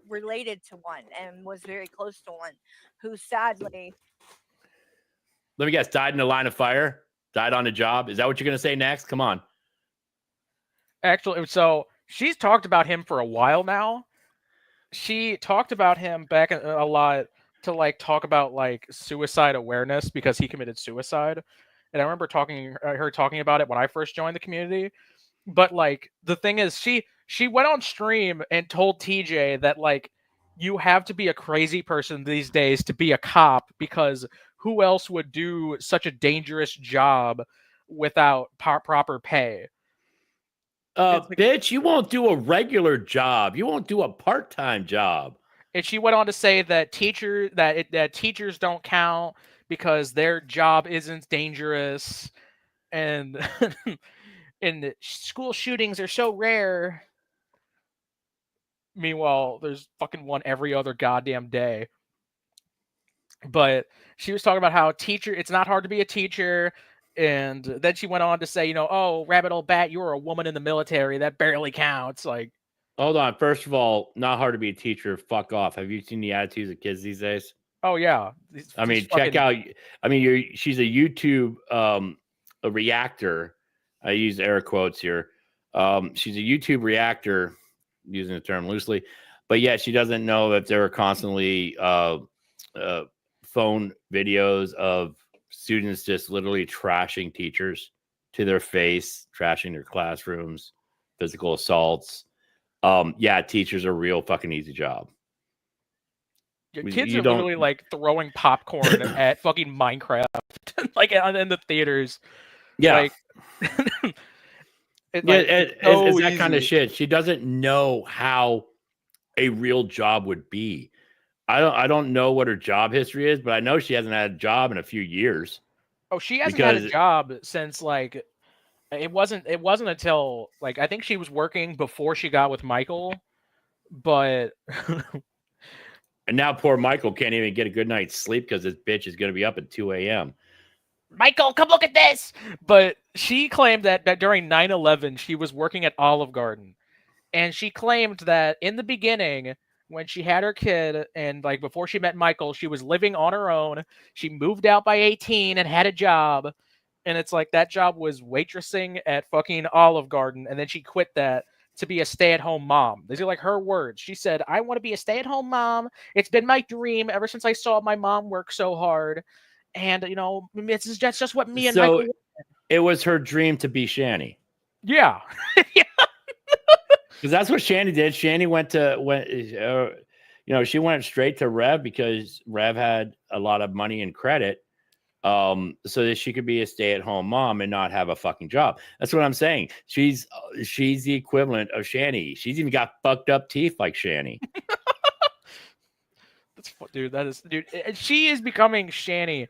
related to one and was very close to one who sadly. Let me guess, died in a line of fire? Died on a job? Is that what you're going to say next? Come on. Actually, so she's talked about him for a while now. She talked about him back a lot to like talk about like suicide awareness because he committed suicide. And I remember her talking about it when I first joined the community. But like the thing is, she went on stream and told TJ that like you have to be a crazy person these days to be a cop because who else would do such a dangerous job without proper pay? Bitch, you won't do a regular job. You won't do a part-time job. And she went on to say that teachers don't count because their job isn't dangerous, and and school shootings are so rare. Meanwhile, there's fucking one every other goddamn day. But she was talking about how it's not hard to be a teacher. And then she went on to say, oh, rabbit old bat, you were a woman in the military. That barely counts. Like, hold on. First of all, not hard to be a teacher. Fuck off. Have you seen the attitudes of kids these days? Oh, yeah. I mean, check out. I mean, she's a YouTube a reactor. I use air quotes here. She's a YouTube reactor, using the term loosely. But yeah, she doesn't know that there are constantly phone videos of students just literally trashing teachers to their face, trashing their classrooms, physical assaults. Yeah, teachers are a real fucking easy job. Kids You are don't. literally like throwing popcorn at fucking Minecraft, like in the theaters. Yeah. Like, It's so that kind of easy. shit. She doesn't know how a real job would be. I don't know what her job history is, but I know she hasn't had a job in a few years. Oh, she hasn't had a job since like it wasn't until like I think she was working before she got with Michael, but and now poor Michael can't even get a good night's sleep because this bitch is going to be up at 2 a.m. Michael, come look at this. But she claimed that during 9/11 she was working at Olive Garden, and she claimed that in the beginning, when she had her kid and like before she met Michael, she was living on her own. She moved out by 18 and had a job. And it's like that job was waitressing at fucking Olive Garden. And then she quit that to be a stay-at-home mom. These are like her words. She said, I want to be a stay-at-home mom. It's been my dream ever since I saw my mom work so hard. And, you know, it's just what me and Michael wanted. It was her dream to be Shani. Yeah. Because that's what Shani did. Shani she went straight to Rev because Rev had a lot of money and credit, so that she could be a stay-at-home mom and not have a fucking job. That's what I'm saying. She's the equivalent of Shani. She's even got fucked up teeth like Shani. Dude. She is becoming Shani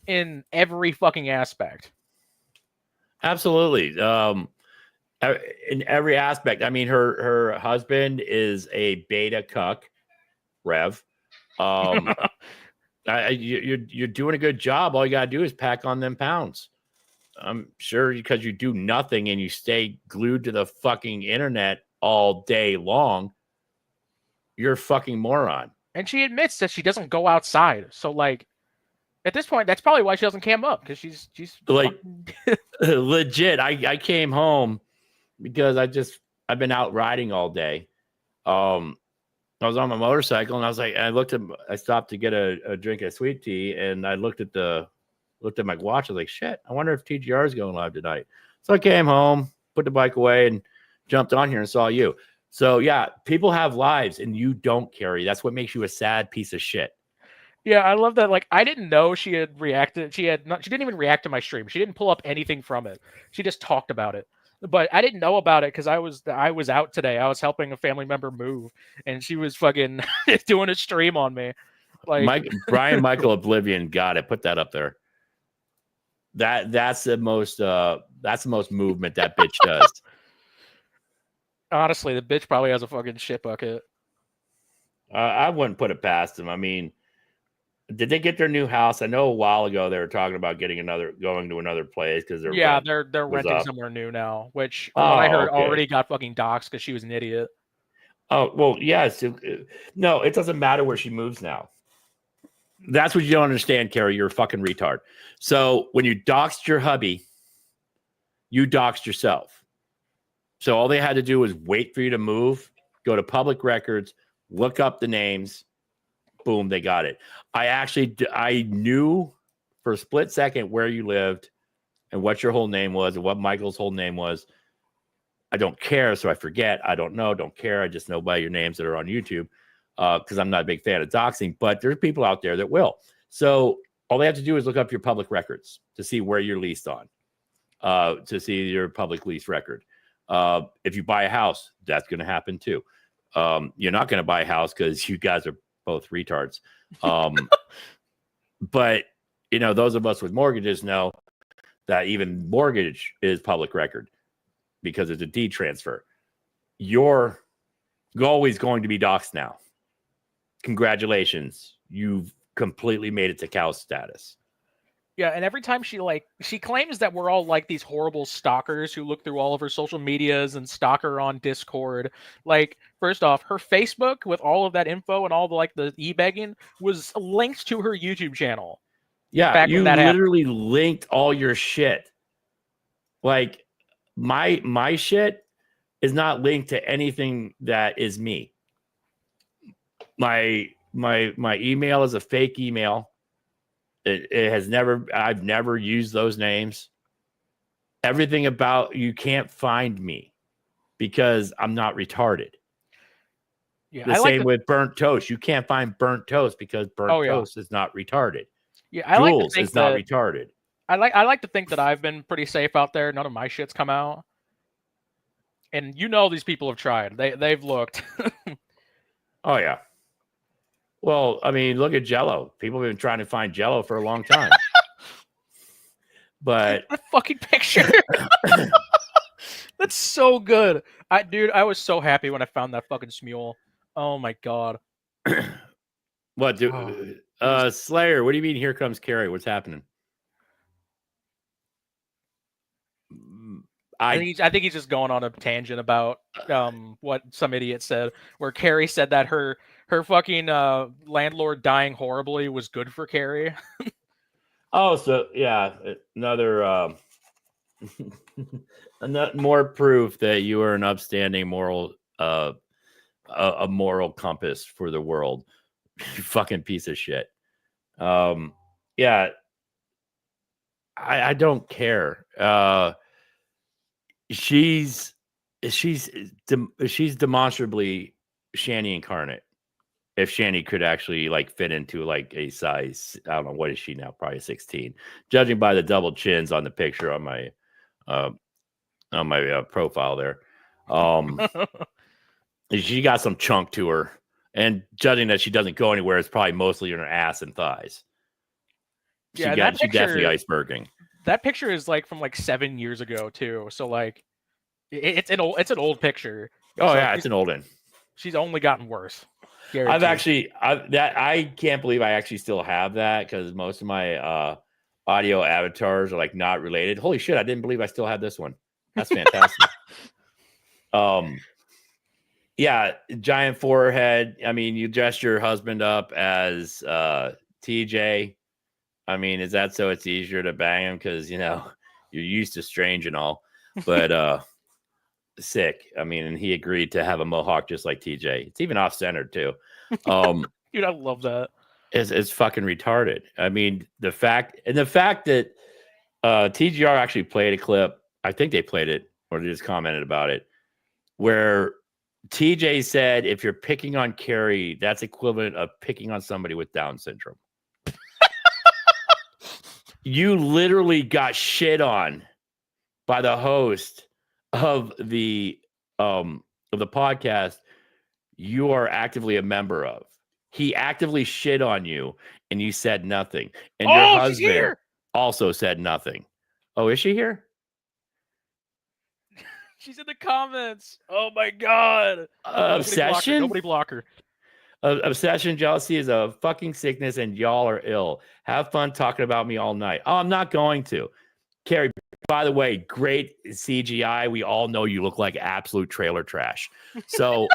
in every fucking aspect. Absolutely. In every aspect. I mean, her husband is a beta cuck, Rev. You're doing a good job. All you gotta do is pack on them pounds. I'm sure because you do nothing and you stay glued to the fucking internet all day long, you're a fucking moron. And she admits that she doesn't go outside. So like at this point, that's probably why she doesn't cam up, because she's like legit. I came home because I've been out riding all day. I was on my motorcycle and I was like, I stopped to get a drink of sweet tea and I looked at my watch. I was like, shit, I wonder if TGR is going live tonight. So I came home, put the bike away and jumped on here and saw you. So yeah, people have lives and you don't, Carrie. That's what makes you a sad piece of shit. Yeah, I love that. Like, I didn't know she had reacted. She didn't even react to my stream. She didn't pull up anything from it. She just talked about it. But I didn't know about it because I was out today. I was helping a family member move, and she was fucking doing a stream on me. Like Brian Michael Oblivion, got it. Put that up there. That's the most movement that bitch does. Honestly, the bitch probably has a fucking shit bucket. I wouldn't put it past him. I mean, did they get their new house? I know a while ago they were talking about going to another place because they're renting somewhere new now, which I heard already got fucking doxxed because she was an idiot. Oh well, yes. No, it doesn't matter where she moves now. That's what you don't understand, Carrie. You're a fucking retard. So when you doxed your hubby, you doxed yourself. So all they had to do was wait for you to move, go to public records, look up the names. Boom, they got it. I knew for a split second where you lived and what your whole name was and what Michael's whole name was. I don't care, so I forget. I don't know, don't care. I just know by your names that are on YouTube because I'm not a big fan of doxing, but there's people out there that will. So all they have to do is look up your public records to see where you're leased on, to see your public lease record. If you buy a house, that's going to happen too. You're not going to buy a house because you guys are both retards. But, those of us with mortgages know that even mortgage is public record because it's a deed transfer. You're always going to be doxxed now. Congratulations. You've completely made it to cow status. Yeah, and every time she claims that we're all like these horrible stalkers who look through all of her social medias and stalk her on Discord. Like, first off, her Facebook with all of that info and all the e-begging was linked to her YouTube channel. Yeah, you literally linked all your shit. Like, my shit is not linked to anything that is me. My email is a fake email. I've never used those names. Everything about you can't find me because I'm not retarded. Yeah, The same with burnt toast. You can't find burnt toast because burnt toast is not retarded. Yeah, I like to Jules think is not that retarded. I like to think that I've been pretty safe out there. None of my shit's come out. And these people have tried. They've looked. Oh yeah. Well, I mean, look at Jello. People have been trying to find Jello for a long time. But that fucking picture. That's so good. I was so happy when I found that fucking smule. Oh my god. What Slayer, what do you mean here comes Carrie? What's happening? I think he's just going on a tangent about what some idiot said, where Carrie said that her fucking landlord dying horribly was good for Carrie. Oh, so yeah, another more proof that you are an upstanding moral a moral compass for the world. You fucking piece of shit. Yeah, I don't care. She's demonstrably Shani incarnate. If Shani could actually like fit into like a size, I don't know, what is she now? Probably 16, judging by the double chins on the picture on my profile there. She got some chunk to her, and judging that she doesn't go anywhere, it's probably mostly in her ass and thighs. She definitely iceberging. That picture is like from like 7 years ago too. So like, it's an old picture. Oh yeah, it's an old one. She's only gotten worse. Guaranteed. I can't believe I actually still have that because most of my audio avatars are like not related. Holy shit, I didn't believe I still had this one. That's fantastic. Yeah, giant forehead. I mean, you dressed your husband up as TJ. I mean, is that so it's easier to bang him because you're used to strange and all, but sick. I mean, and he agreed to have a mohawk just like TJ. It's even off-centered too. Dude, I love that. It's fucking retarded. I mean, the fact that TGR actually played a clip. I think they played it or they just commented about it, where TJ said, "If you're picking on Carrie, that's equivalent of picking on somebody with Down syndrome." You literally got shit on by the host of the podcast you are actively a member of. He actively shit on you and you said nothing. And your husband also said nothing. Oh, is she here? She's in the comments. Oh my god. Obsession? Nobody block her. Obsession, jealousy is a fucking sickness and y'all are ill. Have fun talking about me all night. Oh, I'm not going to. Carrie, by the way, great CGI. We all know you look like absolute trailer trash. So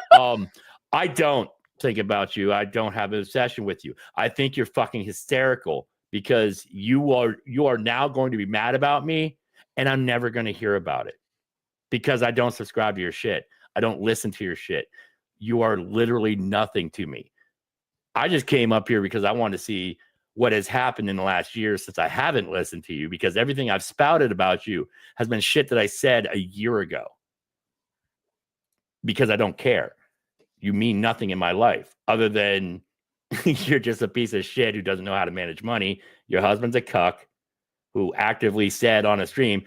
I don't think about you. I don't have an obsession with you. I think you're fucking hysterical because you are now going to be mad about me and I'm never going to hear about it because I don't subscribe to your shit. I don't listen to your shit. You are literally nothing to me. I just came up here because I wanted to see what has happened in the last year since I haven't listened to you, because everything I've spouted about you has been shit that I said a year ago because I don't care. You mean nothing in my life other than you're just a piece of shit who doesn't know how to manage money. Your husband's a cuck who actively said on a stream,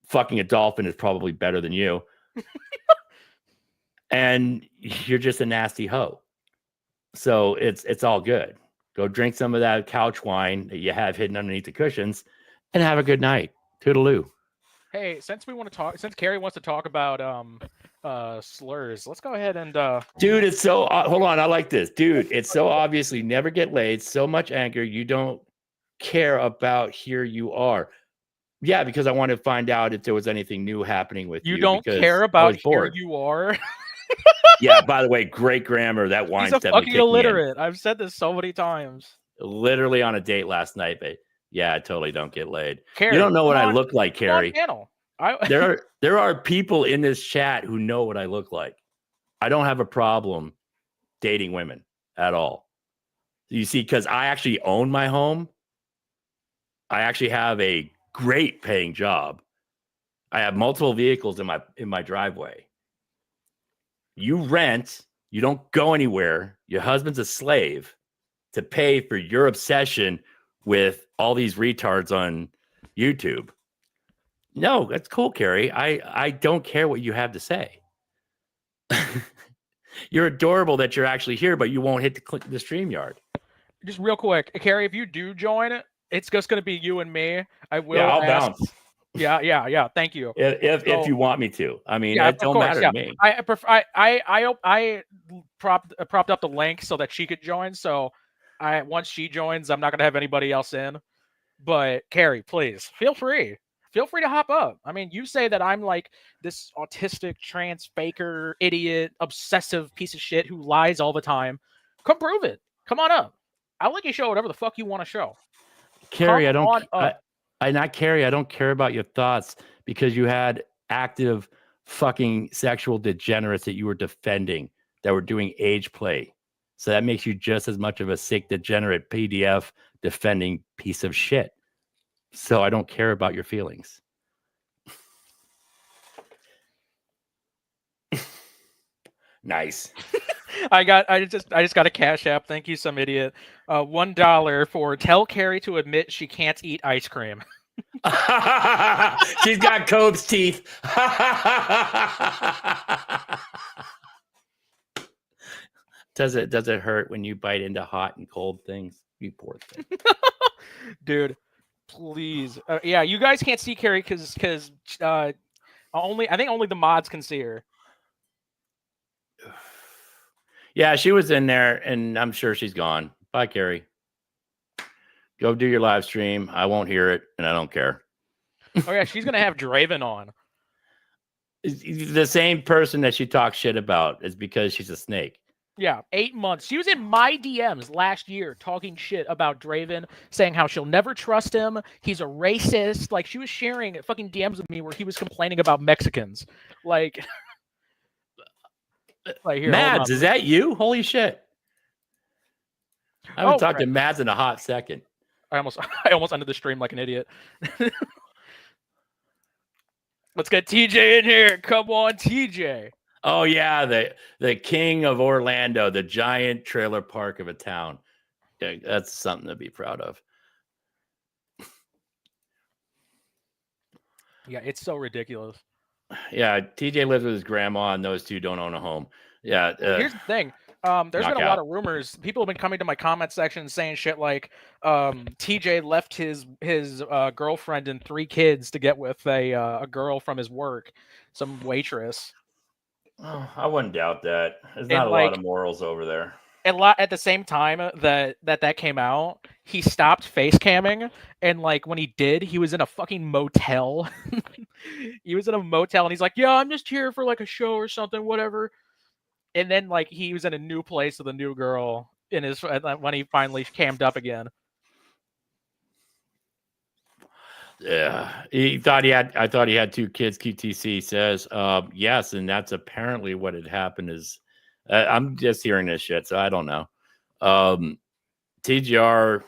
fucking a dolphin is probably better than you. And you're just a nasty hoe. So it's all good. Go drink some of that couch wine that you have hidden underneath the cushions and have a good night. Toodaloo. Hey, since Carrie wants to talk about slurs, let's go ahead and dude, it's so hold on, I like this. Dude, it's so obviously never get laid, so much anger, you don't care about here you are. Yeah, because I wanted to find out if there was anything new happening with you. You don't care about here you are. Yeah, by the way, great grammar. That wine's He's a fucking illiterate. I've said this so many times. Literally on a date last night, but yeah, I totally don't get laid. Carrie, you don't know what I look like, Carrie. There are people in this chat who know what I look like. I don't have a problem dating women at all. You see, because I actually own my home. I actually have a great paying job. I have multiple vehicles in my driveway. You rent, You don't go anywhere. Your husband's a slave to pay for your obsession with all these retards on YouTube. No, that's cool, Carrie. I don't care what you have to say. You're adorable that you're actually here, but you won't hit the StreamYard. Just real quick, Carrie, if you do join it, it's just going to be you and me. I will. Yeah, I'll bounce. Yeah. Thank you. If you want me to, I mean, yeah, it don't matter to me. I propped up the link so that she could join. So once she joins, I'm not going to have anybody else in. But Carrie, please feel free to hop up. I mean, you say that I'm like this autistic, trans faker, idiot, obsessive piece of shit who lies all the time. Come prove it. Come on up. I'll let you show whatever the fuck you want to show. Carrie, I don't care about your thoughts because you had active fucking sexual degenerates that you were defending that were doing age play. So that makes you just as much of a sick, degenerate PDF defending piece of shit. So I don't care about your feelings. Nice. I just got a Cash App. Thank you, some idiot. $1 for tell Carrie to admit she can't eat ice cream. She's got Cope's teeth. Does it hurt when you bite into hot and cold things? You poor thing. Dude, please. Yeah, you guys can't see Carrie because I think only the mods can see her. Yeah, she was in there, and I'm sure she's gone. Bye, Carrie. Go do your live stream. I won't hear it, and I don't care. Oh, yeah, she's going to have Draven on. The same person that she talks shit about is because she's a snake. Yeah, 8 months. She was in my DMs last year talking shit about Draven, saying how she'll never trust him. He's a racist. Like, she was sharing fucking DMs with me where he was complaining about Mexicans. Like... here, Mads, is that you? Holy shit. I haven't talked to Mads in a hot second. I almost ended the stream like an idiot. Let's get TJ in here. Come on, TJ. Oh, yeah, the king of Orlando, the giant trailer park of a town. Yeah, that's something to be proud of. Yeah, it's so ridiculous. Yeah, TJ lives with his grandma, and those two don't own a home. Yeah. Here's the thing. There's been a lot of rumors. People have been coming to my comment section saying shit like TJ left his girlfriend and 3 kids to get with a girl from his work, some waitress. Oh, I wouldn't doubt that. There's not a lot of morals over there. At the same time that came out, he stopped face camming, and like when he did, he was in a fucking motel. He was in a motel, and he's like, "Yeah, I'm just here for like a show or something, whatever." And then like he was in a new place with a new girl when he finally cammed up again. Yeah, I thought he had 2 kids. QTC says, yes, and that's apparently what had happened. Is I'm just hearing this shit, so I don't know. TGR,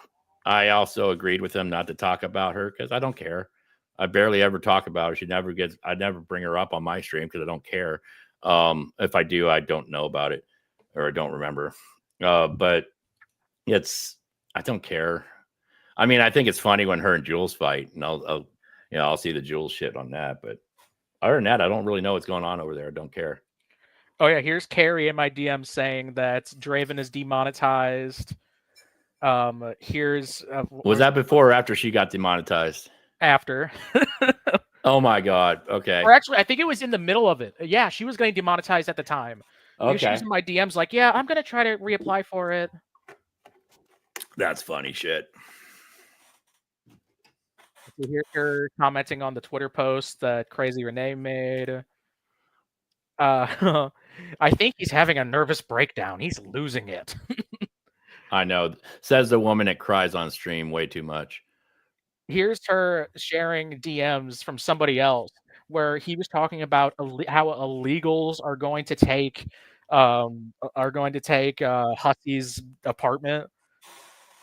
I also agreed with him not to talk about her because I don't care. I barely ever talk about her. I never bring her up on my stream because I don't care. If I do, I don't know about it or I don't remember. But I don't care. I mean, I think it's funny when her and Jules fight, and I'll see the Jules shit on that. But other than that, I don't really know what's going on over there. I don't care. Oh yeah, here's Carrie in my DM saying that Draven is demonetized. Was that before or after she got demonetized? After. Oh my god. Okay. Or actually, I think it was in the middle of it. Yeah, she was getting demonetized at the time. Okay. She was in my DMs like, yeah, I'm gonna try to reapply for it. That's funny shit. You hear her commenting on the Twitter post that Crazy Renee made. I think he's having a nervous breakdown. He's losing it. I know. Says the woman that cries on stream way too much. Here's her sharing DMs from somebody else where he was talking about how illegals are going to take Hussey's apartment.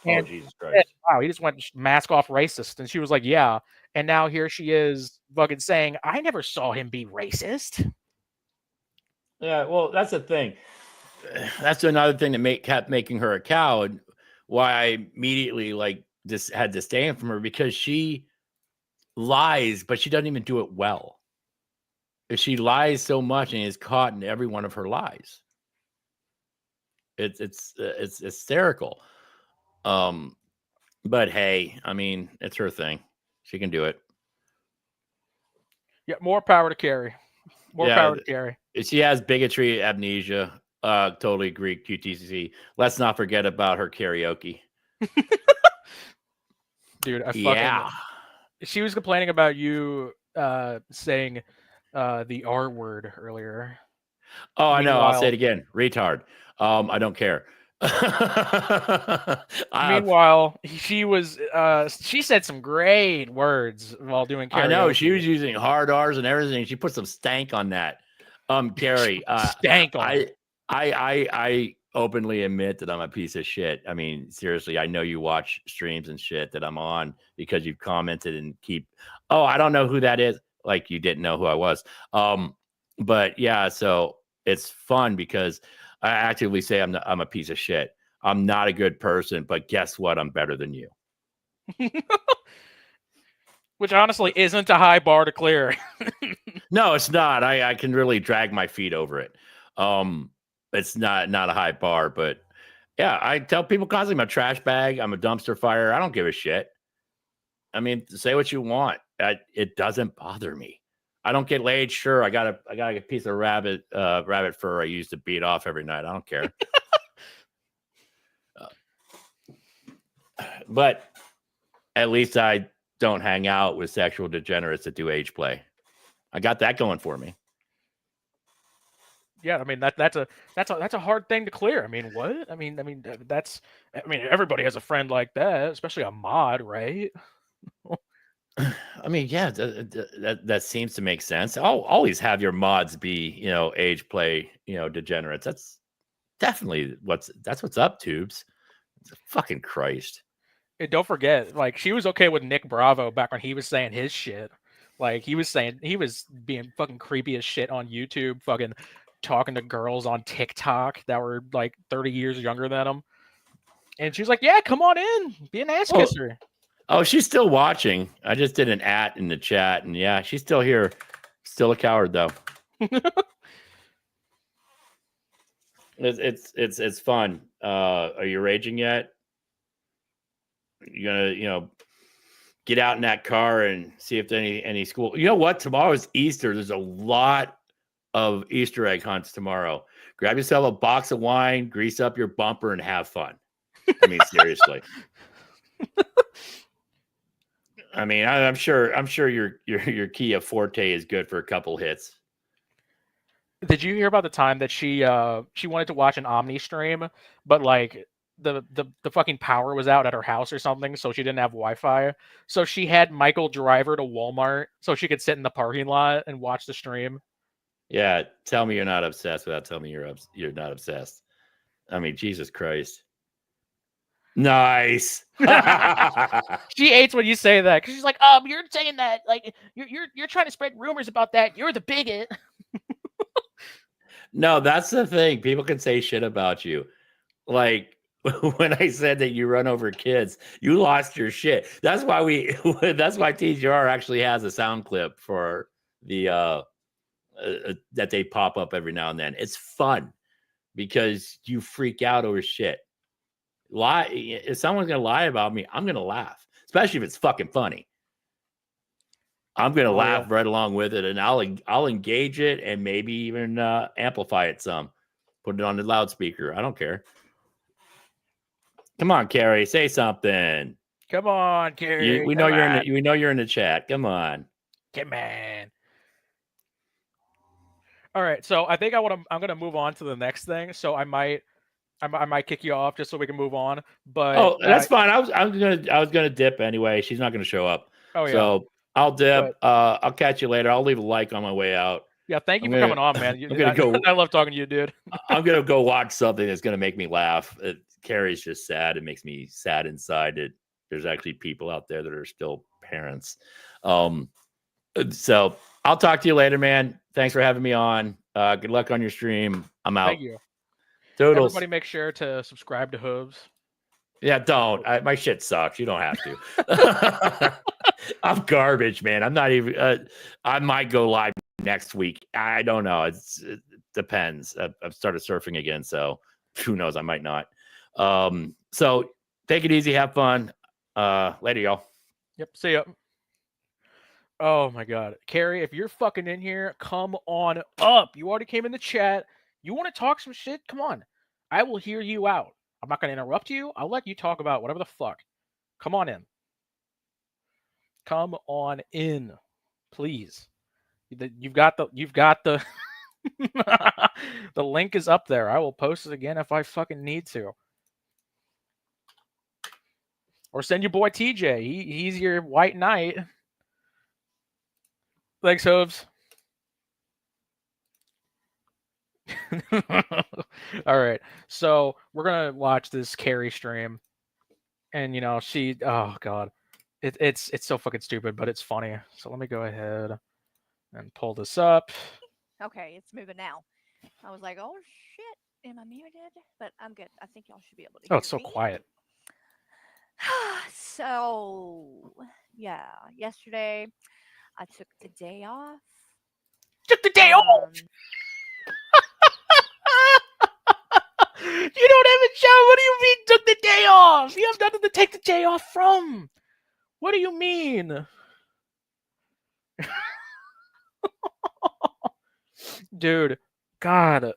And Jesus Christ. Wow, he just went mask off racist. And she was like, yeah. And now here she is fucking saying, I never saw him be racist. Yeah, well, that's the thing. that's another thing that kept making her a coward. Why I immediately like just had disdain from her, because she lies, but she doesn't even do it well. She lies so much and is caught in every one of her lies. It's hysterical. But hey, I mean, it's her thing. She can do it. Yeah, more power to Carrie. More power to Carrie. She has bigotry, amnesia. Totally agree, QTCC. Let's not forget about her karaoke. Dude, Yeah. She was complaining about you saying the R word earlier. Oh, I know. I'll say it again. Retard. I don't care. Meanwhile, she said some great words while doing karaoke. I know she was using hard R's and everything. She put some stank on that. Carrie, stank on I openly admit that I'm a piece of shit. I mean, seriously, I know you watch streams and shit that I'm on because you've commented and I don't know who that is. Like you didn't know who I was. But yeah, so it's fun because I actively say I'm a piece of shit. I'm not a good person, but guess what? I'm better than you. Which honestly isn't a high bar to clear. No, it's not. I can really drag my feet over it. It's not a high bar, but yeah, I tell people constantly I'm a trash bag. I'm a dumpster fire. I don't give a shit. I mean, say what you want. It doesn't bother me. I don't get laid. Sure, I got a piece of rabbit fur I used to beat off every night. I don't care. But at least I don't hang out with sexual degenerates that do age play. I got that going for me. Yeah, I mean that's a hard thing to clear. I mean, what? I mean everybody has a friend like that, especially a mod, right? I mean, yeah, that seems to make sense. I'll always have your mods be, age play, degenerates. That's definitely what's up, tubes. Fucking Christ. And don't forget, like, she was okay with Nick Bravo back when he was saying his shit. Like, he was being fucking creepy as shit on YouTube, fucking talking to girls on TikTok that were like 30 years younger than him. And she was like, yeah, come on in, be an ass kisser. Oh, she's still watching. I just did an @ in the chat, and yeah, she's still here. Still a coward though. It's fun. Are you raging yet? You're gonna, get out in that car and see if there's any school. You know what? Tomorrow is Easter. There's a lot of Easter egg hunts tomorrow. Grab yourself a box of wine, grease up your bumper, and have fun. I mean, seriously. I mean, I'm sure your Kia Forte is good for a couple hits. Did you hear about the time that she wanted to watch an Omni stream, but like the fucking power was out at her house or something, so she didn't have Wi-Fi. So she had Michael drive her to Walmart so she could sit in the parking lot and watch the stream. Yeah, tell me you're not obsessed without telling me you're not obsessed. I mean, Jesus Christ. Nice. She hates when you say that because she's like, you're saying that like you're trying to spread rumors about that. You're the bigot. No, that's the thing. People can say shit about you. Like when I said that you run over kids, you lost your shit. That's why that's why TGR actually has a sound clip for the that they pop up every now and then. It's fun because you freak out over shit. Lie. If someone's gonna lie about me, I'm gonna laugh, especially if it's fucking funny. I'm gonna laugh right along with it, and I'll engage it and maybe even amplify it some. Put it on the loudspeaker. I don't care. Come on, Carrie, say something. Come on, Carrie. We know you're in the chat. Come on. Come on. All right, so I think I'm gonna move on to the next thing. So I might kick you off just so we can move on. But that's fine. I was gonna dip anyway. She's not gonna show up. Oh yeah. So I'll dip. I'll catch you later. I'll leave a like on my way out. Yeah, thank you for coming on, man. I love talking to you, dude. I'm gonna go watch something that's gonna make me laugh. Carrie's just sad. It makes me sad inside that there's actually people out there that are still parents. So I'll talk to you later, man. Thanks for having me on. Good luck on your stream. I'm out. Thank you. Toodles. Everybody make sure to subscribe to Hooves. Yeah, don't. My shit sucks. You don't have to. I'm garbage, man. I'm not even. I might go live next week. I don't know. It depends. I've started surfing again, so who knows? I might not. So take it easy. Have fun. Later, y'all. Yep. See ya. Oh my God, Carrie, if you're fucking in here, come on up. You already came in the chat. You want to talk some shit? Come on. I will hear you out. I'm not going to interrupt you. I'll let you talk about whatever the fuck. Come on in. Come on in, please. You've got the the link is up there. I will post it again if I fucking need to. Or send your boy TJ. He's your white knight. Thanks, Hooves. All right, so we're gonna watch this Carrie stream, and she, oh God, it's so fucking stupid, but it's funny. So let me go ahead and pull this up. Okay, it's moving now. I was like, oh shit, am I muted? But I'm good. I think y'all should be able to hear Oh, it's so me. quiet. So, yeah, yesterday I took the day off. Took the day off. You don't have a job. What do you mean took the day off? You have nothing to take the day off from. What do you mean? Dude, God.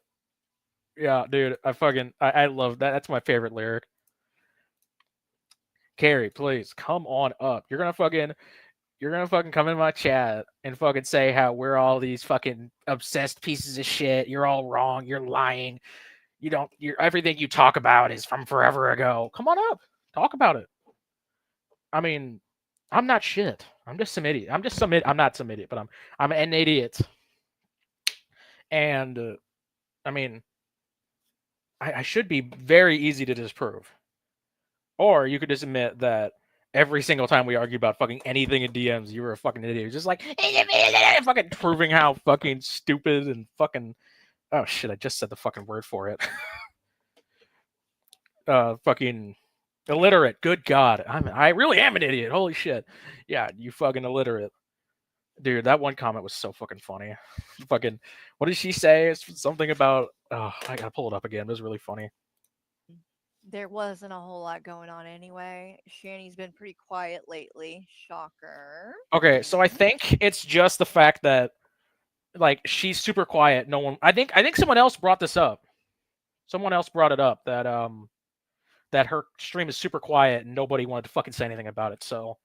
Yeah, dude, I love that. That's my favorite lyric. Carrie, please come on up. You're gonna fucking come in my chat and fucking say how we're all these fucking obsessed pieces of shit. You're all wrong. You're lying. Everything you talk about is from forever ago. Come on up. Talk about it. I mean, I'm not shit. I'm just some idiot. I'm not some idiot, but I'm an idiot. And I mean, I should be very easy to disprove. Or you could just admit that every single time we argue about fucking anything in DMs, you were a fucking idiot. Just like fucking proving how fucking stupid and fucking, oh shit, I just said the fucking word for it. Fucking illiterate. Good God. I really am an idiot. Holy shit. Yeah, you fucking illiterate. Dude, that one comment was so fucking funny. Fucking, what did she say? It's something about, oh, I gotta pull it up again. It was really funny. There wasn't a whole lot going on anyway. Shani's been pretty quiet lately. Shocker. Okay, so I think it's just the fact that, like, she's super quiet. No one. I think someone else brought this up. Someone else brought it up that that her stream is super quiet and nobody wanted to fucking say anything about it. So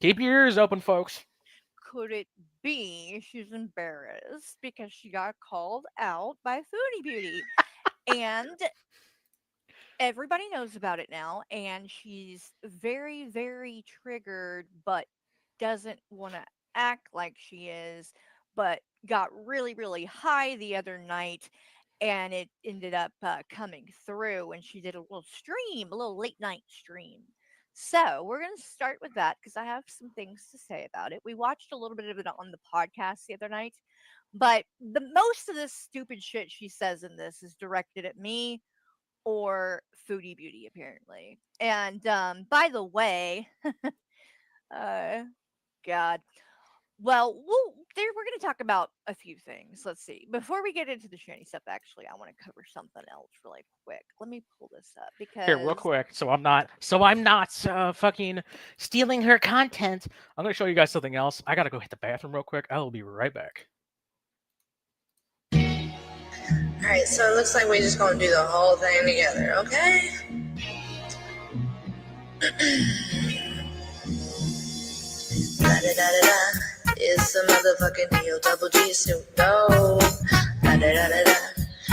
keep your ears open, folks. Could it be she's embarrassed because she got called out by Foodie Beauty? And everybody knows about it now, and she's very, very triggered, but doesn't want to act like she is, but got really, really high the other night, and it ended up coming through, and she did a little late night stream. So we're going to start with that because I have some things to say about it. We watched a little bit of it on the podcast the other night, but the most of this stupid shit she says in this is directed at me or Foodie Beauty, apparently. And by the way, God. Well, we're going to talk about a few things. Let's see. Before we get into the shiny stuff, actually, I want to cover something else really quick. Let me pull this up because Here, real quick. So I'm not fucking stealing her content. I'm going to show you guys something else. I got to go hit the bathroom real quick. I will be right back. All right, so it looks like we're just gonna do the whole thing together, okay? Da-da-da-da-da, it's a motherfucking D-O-double-G Snoop Dogg. Da-da-da-da-da,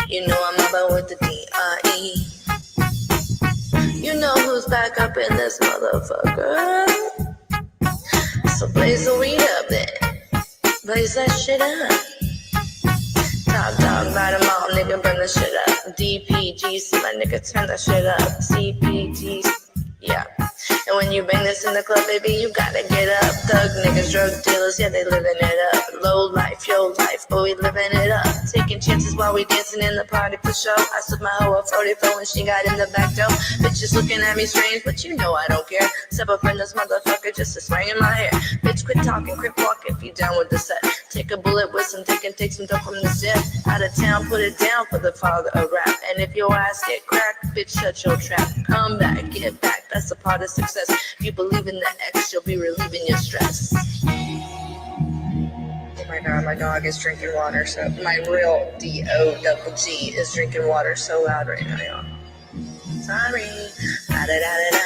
you know I'm about with the D-R-E. You know who's back up in this motherfucker. So blaze the weed up then. Blaze that shit up. Top dog, bottom all, nigga, burn the shit up. DPGC, my nigga, turn that shit up. CPG, yeah. And when you bang this in the club, baby, you gotta get up. Thug niggas, drug dealers, yeah, they living it up. Low life, yo life, but we living it up. Taking chances bitches while we dancing in the party for show. I slid my hoe a 44 when she got in the back door. Bitches looking at me strange, but you know I don't care. Step up in this motherfucker just to swing in my hair. Bitch, quit talking, quit walking, if you down with the set. Take a bullet with some dick and take some dope from the set. Out of town, put it down for the father of rap. And if your ass get cracked, bitch, shut your trap. Come back, get back, that's a part of success. If you believe in the X, you'll be relieving your stress. Oh my god, my dog is drinking water, so my real D-O-double-G is drinking water so loud right now, y'all. Sorry. Da-da-da-da-da.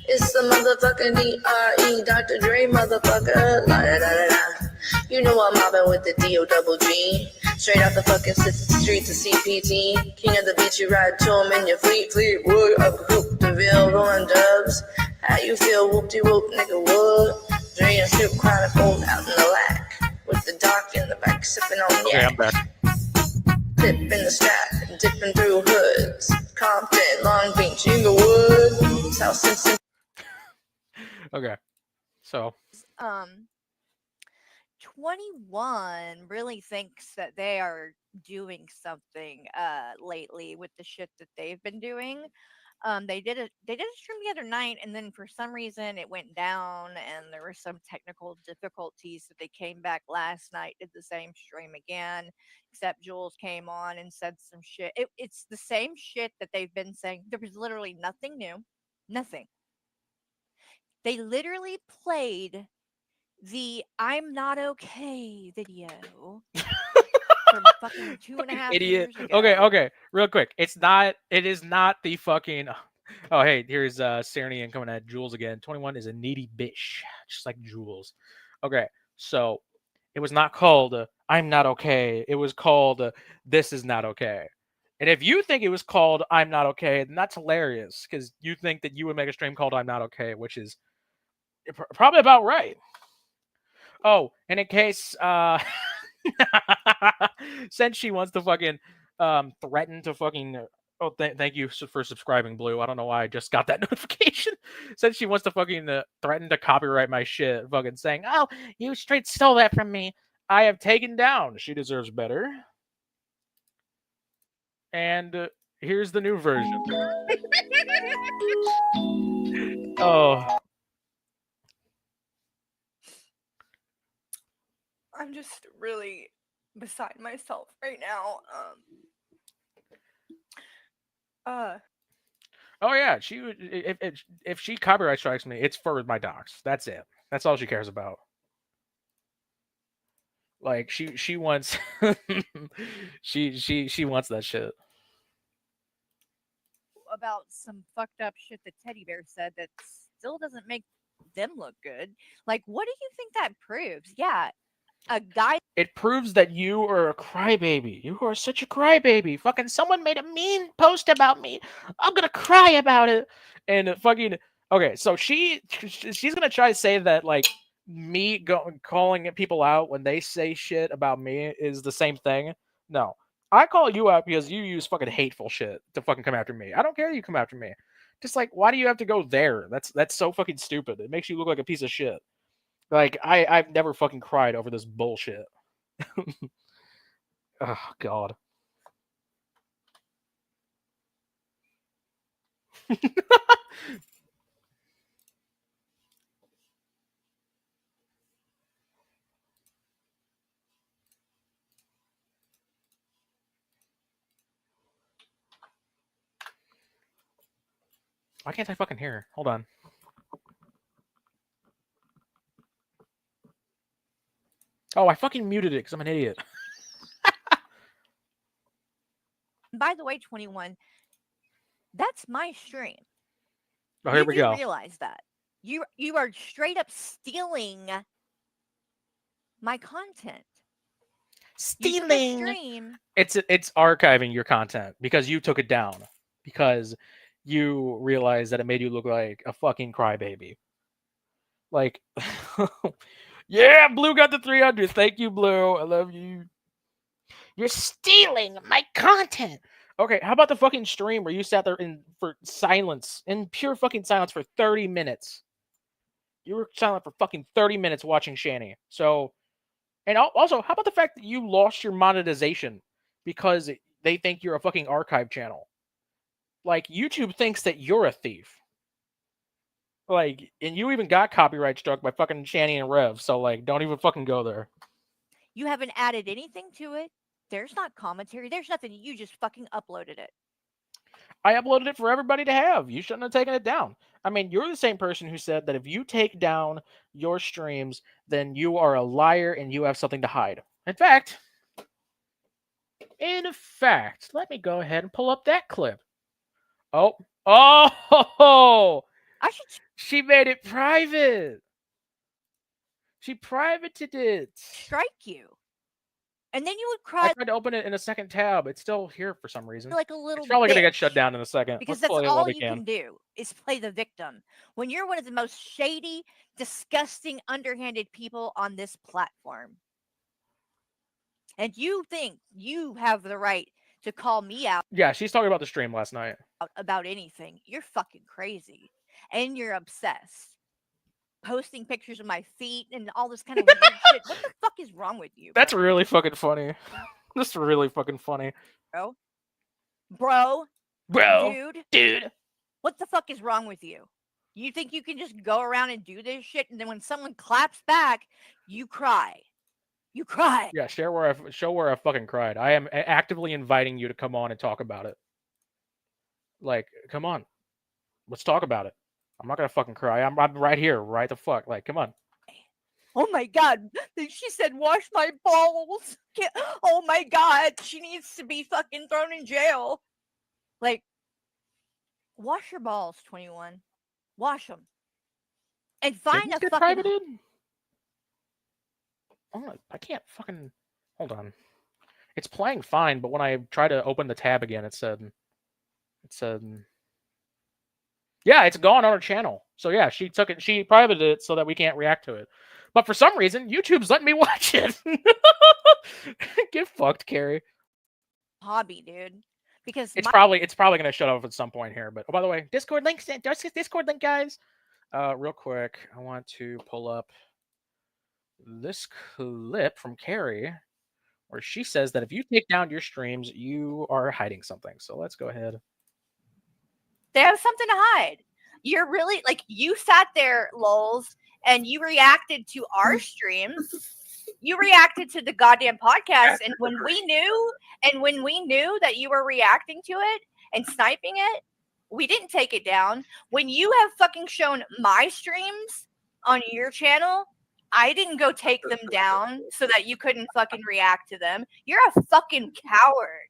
It's the motherfucking D-R-E, Dr. Dre, motherfucker. La-da-da-da-da. You know I'm mobbing with the D-O-double-G. Straight off the fucking streets of CPT. King of the beach, you ride to him in your Fleetwood. Up Hoop DeVille, rolling dubs. How you feel, whoop-de-whoop, nigga, wood? Dre and Snoop Chronicles out in the lack. With the doc in the back, sipping on yak. Okay, I'm back. Clipping the strap, dipping through hoods. Compton, Long Beach, Inglewood, South Cincinnati. Okay, so 21 really thinks that they are doing something lately with the shit that they've been doing. They did a stream the other night, and then for some reason it went down, and there were some technical difficulties that they came back last night, did the same stream again, except Jules came on and said some shit. It's the same shit that they've been saying. There was literally nothing new, nothing. They literally played the "I'm Not Okay" video from fucking 2.5 Idiot. years ago. Okay, real quick. It is not the fucking. Oh, hey, here's Serenian coming at Jules again. 21 is a needy bitch, just like Jules. Okay, so it was not called "I'm Not Okay." It was called "This Is Not Okay." And if you think it was called "I'm Not Okay," then that's hilarious, because you think that you would make a stream called "I'm Not Okay," which is probably about right. Oh, and in case since she wants to fucking threaten to fucking thank you for subscribing, Blue. I don't know why I just got that notification. Since she wants to fucking threaten to copyright my shit, fucking saying, "Oh, you straight stole that from me," I have taken down. She deserves better. And here's the new version. Oh. I'm just really beside myself right now. Oh yeah, she would if she copyright strikes me, it's for my docs. That's it. That's all she cares about. Like she wants she wants that shit. About some fucked up shit that Teddy Bear said that still doesn't make them look good. Like, what do you think that proves? Yeah, a guy. It proves that you are a crybaby. You are such a crybaby. Fucking someone made a mean post about me. I'm gonna cry about it. And fucking okay, so she's gonna try to say that like me calling people out when they say shit about me is the same thing. No, I call you out because you use fucking hateful shit to fucking come after me. I don't care that you come after me. Just like, why do you have to go there? That's so fucking stupid. It makes you look like a piece of shit. Like I've never fucking cried over this bullshit. Oh God. Why can't I fucking hear? Hold on. Oh, I fucking muted it because I'm an idiot. By the way, 21, that's my stream. Oh, here we go. You realize that you are straight up stealing my content. Stealing. Stream. It's archiving your content because you took it down because you realized that it made you look like a fucking crybaby. Like, yeah, Blue got the 300. Thank you, Blue. I love you. You're stealing my content. Okay, how about the fucking stream where you sat there for silence, in pure fucking silence for 30 minutes? You were silent for fucking 30 minutes watching Shani. So, and also, how about the fact that you lost your monetization because they think you're a fucking archive channel. Like, YouTube thinks that you're a thief. Like, and you even got copyright struck by fucking Shani and Rev, so, like, don't even fucking go there. You haven't added anything to it. There's not commentary. There's nothing. You just fucking uploaded it. I uploaded it for everybody to have. You shouldn't have taken it down. I mean, you're the same person who said that if you take down your streams, then you are a liar and you have something to hide. In fact, let me go ahead and pull up that clip. Oh, I should she made it private. She privated it. strike you. And then you would I cry tried to open it in a second tab. It's still here for some reason. like a little It's probably going to get bitch. shut down in a second. Because Let's that's play it while all we you can do is play the victim. When you're one of the most shady, disgusting, underhanded people on this platform. And you think you have the right to call me out Yeah, she's talking about the stream last night. about anything. You're fucking crazy. And you're obsessed. Posting pictures of my feet and all this kind of weird shit. What the fuck is wrong with you? That's really fucking funny. That's really fucking funny. Bro, Bro, dude. what the fuck is wrong with you? You think you can just go around and do this shit, and then when someone claps back, you cry. You cry. Yeah, show where I fucking cried. I am actively inviting you to come on and talk about it. Like, come on. Let's talk about it. I'm not gonna fucking cry. I'm right here, right the fuck. Like, come on. Oh my god. She said, wash my balls. Oh my god. She needs to be fucking thrown in jail. Like, wash your balls, 21. Wash them. And find Did this a get fucking... privated? Oh, I can't fucking... Hold on. It's playing fine, but when I try to open the tab again, it said... Yeah, it's gone on her channel. So yeah, she took it, she privated it so that we can't react to it. But for some reason, YouTube's letting me watch it. Get fucked, Carrie. hobby, dude. Because It's probably gonna shut off at some point here. But oh, by the way, Discord link, guys. Real quick, I want to pull up this clip from Carrie where she says that if you take down your streams, you are hiding something. So let's go ahead. they have something to hide. You're really like, you sat there, lols, and you reacted to our streams. You reacted to the goddamn podcast, and when we knew that you were reacting to it and sniping it, we didn't take it down. When you have fucking shown my streams on your channel, I didn't go take them down so that you couldn't fucking react to them. You're a fucking coward.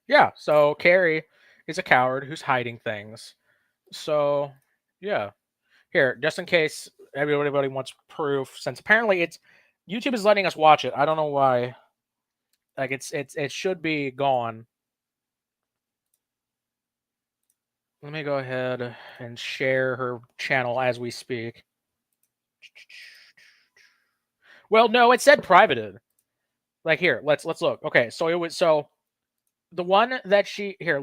Yeah, so Carrie is a coward who's hiding things. So, yeah. Here, just in case everybody wants proof, since apparently YouTube is letting us watch it. I don't know why. Like it should be gone. Let me go ahead and share her channel as we speak. Well, no, it said privated. Like here, let's look. Okay, so the one that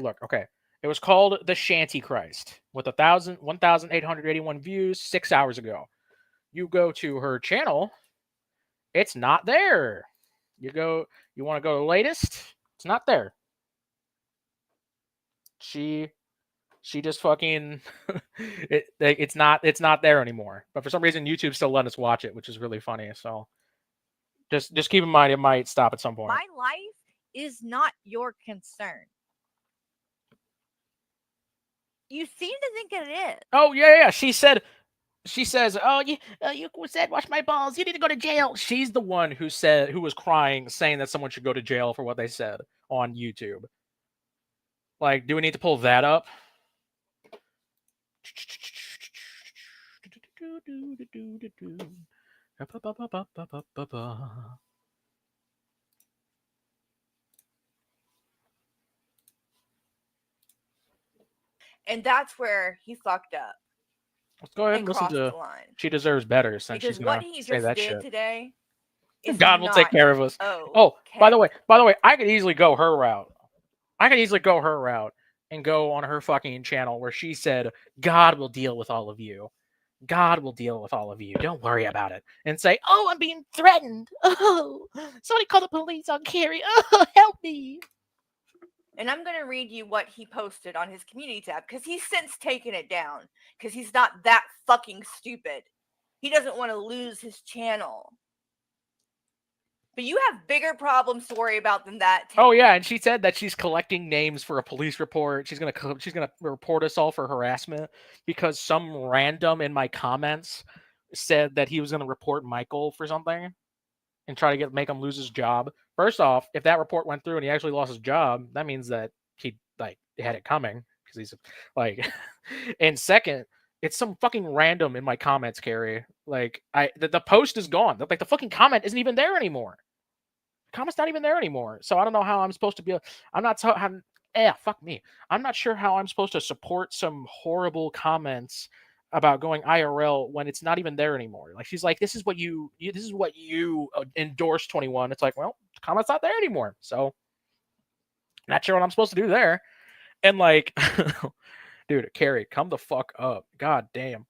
look, okay. It was called The Shanty Christ with 1,881 views 6 hours ago. You go to her channel, it's not there. You want to go to latest? It's not there. She just fucking it's not there anymore. But for some reason YouTube's still letting us watch it, which is really funny. So just keep in mind it might stop at some point. My life is not your concern. You seem to think it is. Oh yeah. She says, "Oh, you said wash my balls. You need to go to jail." She's the one who was crying, saying that someone should go to jail for what they said on YouTube. Like, do we need to pull that up? And that's where he fucked up. Let's go ahead and listen crossed to the line. She Deserves Better, since Because she's what gonna he say just that did shit. today is God will take not care of us. okay. By the way, I could easily go her route. And go on her fucking channel where she said, God will deal with all of you. God will deal with all of you. Don't worry about it. And say, oh, I'm being threatened. Oh, somebody call the police on Carrie. Oh, help me. And I'm going to read you what he posted on his community tab because he's since taken it down because he's not that fucking stupid. He doesn't want to lose his channel. But you have bigger problems to worry about than that. Oh yeah, and she said that she's collecting names for a police report. She's gonna report us all for harassment because some random in my comments said that he was gonna report Michael for something and try to make him lose his job. First off, if that report went through and he actually lost his job, that means that he had it coming because he's like. And second, it's some fucking random in my comments, Carrie. Like the post is gone. Like the fucking comment isn't even there anymore. Comment's not even there anymore. So I don't know how I'm supposed to be. I'm not. Fuck me. I'm not sure how I'm supposed to support some horrible comments about going IRL when it's not even there anymore. Like she's like, this is what you endorsed 21. It's like, well, the comment's not there anymore. So not sure what I'm supposed to do there. And like, dude, Carrie, come the fuck up. God damn.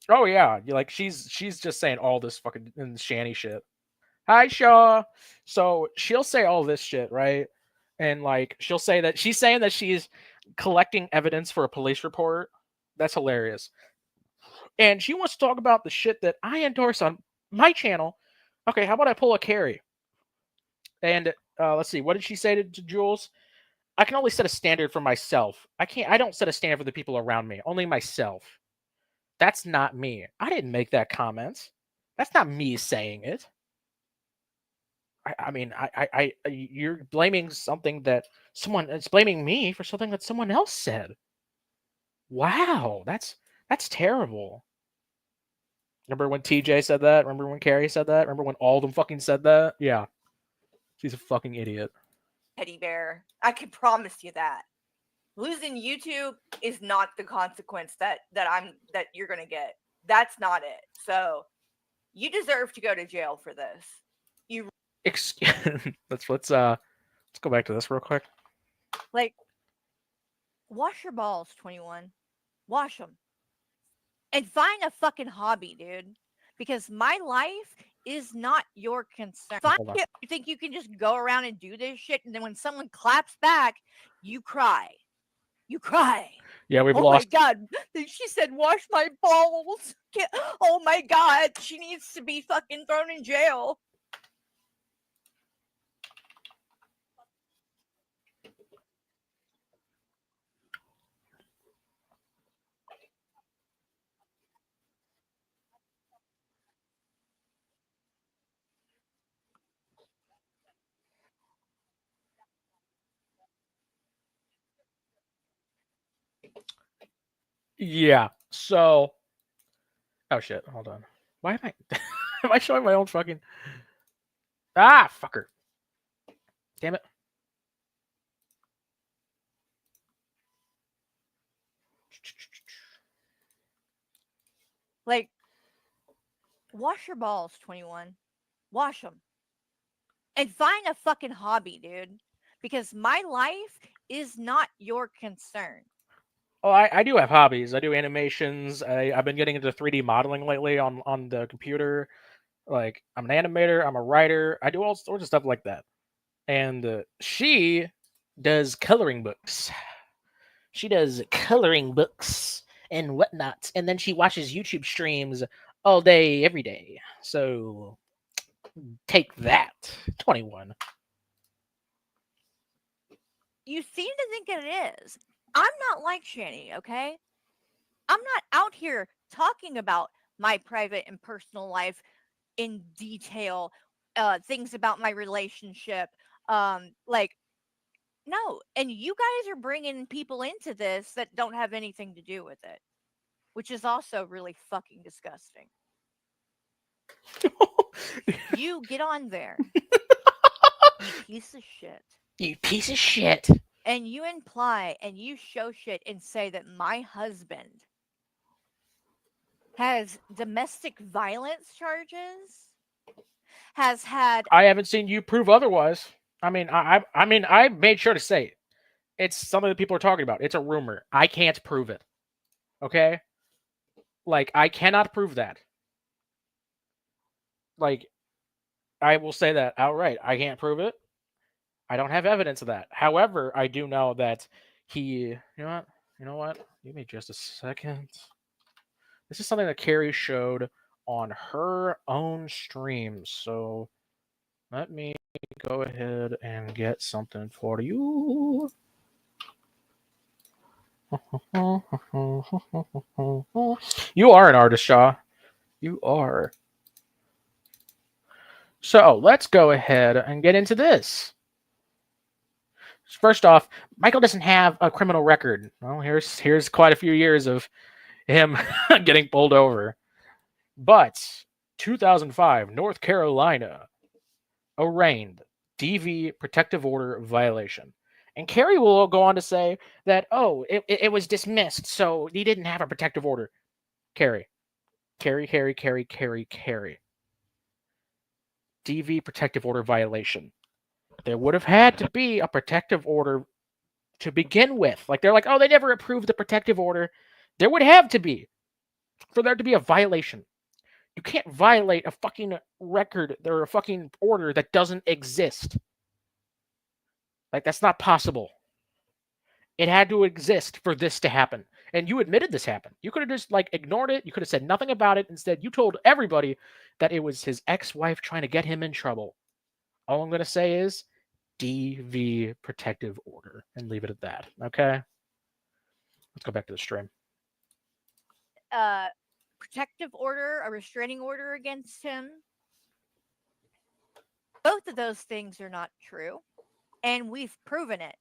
Oh yeah, like she's just saying all this fucking shanty shit. Hi Shaw. So she'll say all this shit, right? And like she'll say that she's saying that she's collecting evidence for a police report. That's hilarious. And she wants to talk about the shit that I endorse on my channel. Okay, how about I pull a Carrie? And let's see, what did she say to Jules? I can only set a standard for myself. I don't set a standard for the people around me, only myself. That's not me. I didn't make that comment. That's not me saying it. I mean, you're blaming something that it's blaming me for something that someone else said. Wow, that's terrible. Remember when TJ said that? Remember when Carrie said that? Remember when all of them fucking said that? Yeah. She's a fucking idiot. Teddy bear. I can promise you that. Losing YouTube is not the consequence that you're gonna get. That's not it. So you deserve to go to jail for this. You let's go back to this real quick. Like, wash your balls, 21. Wash them. And find a fucking hobby, dude. Because my life is not your concern. You think you can just go around and do this shit, and then when someone claps back, you cry. You cry. Yeah, we've lost. Oh my god. She said, wash my balls. Oh my god. She needs to be fucking thrown in jail. Yeah. So. Oh shit! Hold on. Why am I? Am I showing my own fucking? Ah, fucker! Damn it! Like, wash your balls, 21. Wash them. And find a fucking hobby, dude. Because my life is not your concern. Oh, I do have hobbies. I do animations. I've been getting into 3D modeling lately on the computer. Like, I'm an animator. I'm a writer. I do all sorts of stuff like that. And she does coloring books. She does coloring books and whatnot. And then she watches YouTube streams all day, every day. So take that, 21. You seem to think it is. I'm not like Shanny, okay? I'm not out here talking about my private and personal life in detail, things about my relationship. Like, no. And you guys are bringing people into this that don't have anything to do with it, which is also really fucking disgusting. You get on there, you piece of shit. You piece of shit. And you imply and you show shit and say that my husband has domestic violence charges, has had. I haven't seen you prove otherwise. I mean, I made sure to say it. It's something that people are talking about. It's a rumor. I can't prove it. Okay? Like, I cannot prove that. Like, I will say that outright. I can't prove it. I don't have evidence of that. However, I do know that he. You know what? Give me just a second. This is something that Carrie showed on her own stream. So let me go ahead and get something for you. You are an artist, Shaw. You are. So let's go ahead and get into this. First off, Michael doesn't have a criminal record. Well, here's quite a few years of him getting pulled over. But 2005, North Carolina arraigned DV protective order violation. And Carrie will go on to say that, oh, it was dismissed, so he didn't have a protective order. Carrie. DV protective order violation. There would have had to be a protective order to begin with. Like, they're like, oh, they never approved the protective order. There would have to be, for there to be a violation. You can't violate a fucking record or a fucking order that doesn't exist. Like, that's not possible. It had to exist for this to happen. And you admitted this happened. You could have just, like, ignored it. You could have said nothing about it. Instead, you told everybody that it was his ex-wife trying to get him in trouble. All I'm going to say is DV protective order and leave it at that. Okay? Let's go back to the stream. Protective order, a restraining order against him. Both of those things are not true, and we've proven it.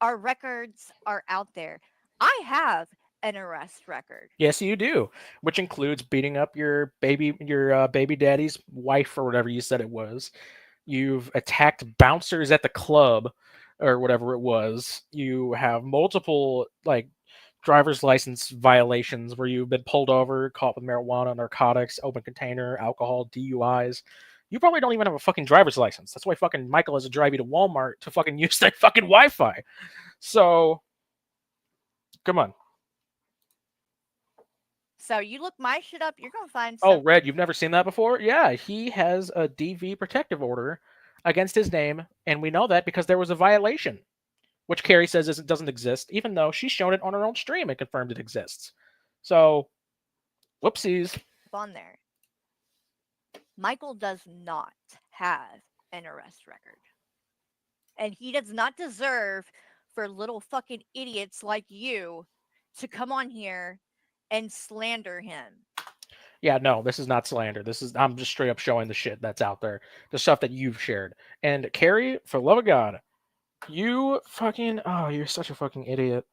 Our records are out there. I have an arrest record. Yes, you do, which includes beating up your baby daddy's wife or whatever you said it was. You've attacked bouncers at the club or whatever it was. You have multiple, like, driver's license violations where you've been pulled over, caught with marijuana, narcotics, open container, alcohol, DUIs. You probably don't even have a fucking driver's license. That's why fucking Michael has to drive you to Walmart to fucking use that fucking Wi-Fi. So, come on. So you look my shit up, you're gonna find. Oh, Red, you've never seen that before? Yeah, he has a DV protective order against his name, and we know that because there was a violation, which Carrie says doesn't exist, even though she's shown it on her own stream and confirmed it exists. So, whoopsies. On there. Michael does not have an arrest record. And he does not deserve for little fucking idiots like you to come on here and slander him. Yeah, no, this is not slander. I'm just straight up showing the shit that's out there, the stuff that you've shared. And Carrie, for the love of God, you fucking, oh, you're such a fucking idiot.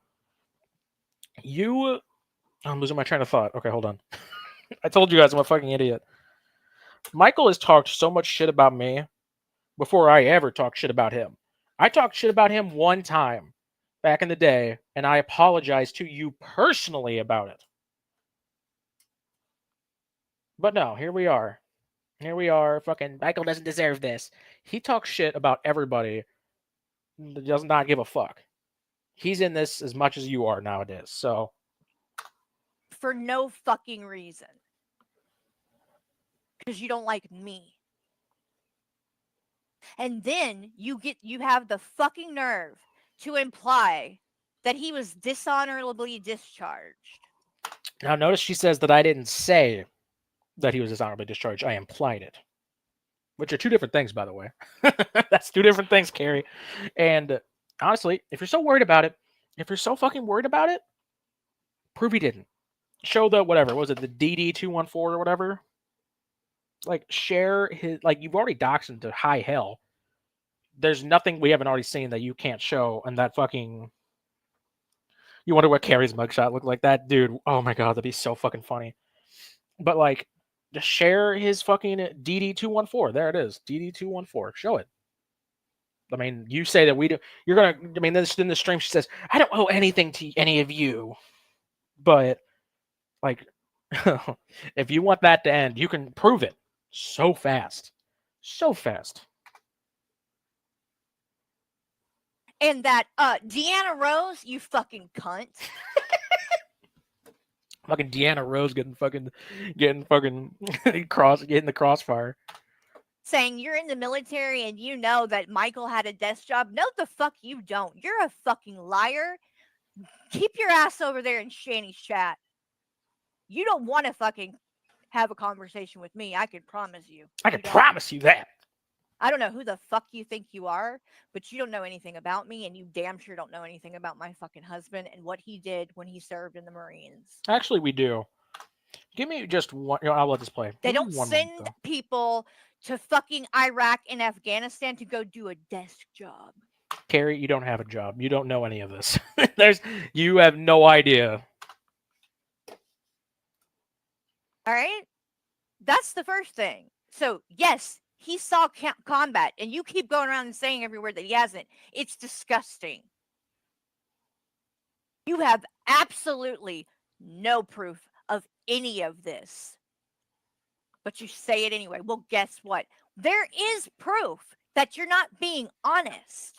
I'm losing my train of thought. Okay, hold on. I told you guys I'm a fucking idiot. Michael has talked so much shit about me before I ever talked shit about him. I talked shit about him one time back in the day, and I apologized to you personally about it. But no, here we are. Here we are. Fucking Michael doesn't deserve this. He talks shit about everybody. Does not give a fuck. He's in this as much as you are nowadays. So, for no fucking reason. Because you don't like me. And then you have the fucking nerve to imply that he was dishonorably discharged. Now notice she says that I didn't say that he was dishonorably discharged. I implied it. Which are two different things, by the way. That's two different things, Carrie. And honestly, if you're so worried about it, if you're so fucking worried about it, prove he didn't. Show the whatever. Was it the DD214 or whatever? Like, share his, like, you've already doxed him to high hell. There's nothing we haven't already seen that you can't show, and that fucking, you wonder what Carrie's mugshot looked like. That dude, oh my god, that'd be so fucking funny. But, like, just share his fucking DD214. There it is, DD214. Show it. I mean, you say that we do, you're gonna, I mean, this in the stream she says, I don't owe anything to any of you. But, like, if you want that to end, you can prove it. So fast. So fast. And that, Deanna Rose, you fucking cunt. Fucking Deanna Rose getting getting the crossfire. Saying you're in the military and you know that Michael had a desk job. No, the fuck you don't. You're a fucking liar. Keep your ass over there in Shanny's chat. You don't want to fucking have a conversation with me. I can promise you. I can promise you that. I don't know who the fuck you think you are, but you don't know anything about me, and you damn sure don't know anything about my fucking husband and what he did when he served in the Marines. Actually, we do. Give me just one. I'll let this play. They don't send people to fucking Iraq and Afghanistan to go do a desk job. Carrie, you don't have a job. You don't know any of this. You have no idea. All right? That's the first thing. So, yes, he saw combat, and you keep going around and saying everywhere that he hasn't. It's disgusting. You have absolutely no proof of any of this. But you say it anyway. Well, guess what? There is proof that you're not being honest.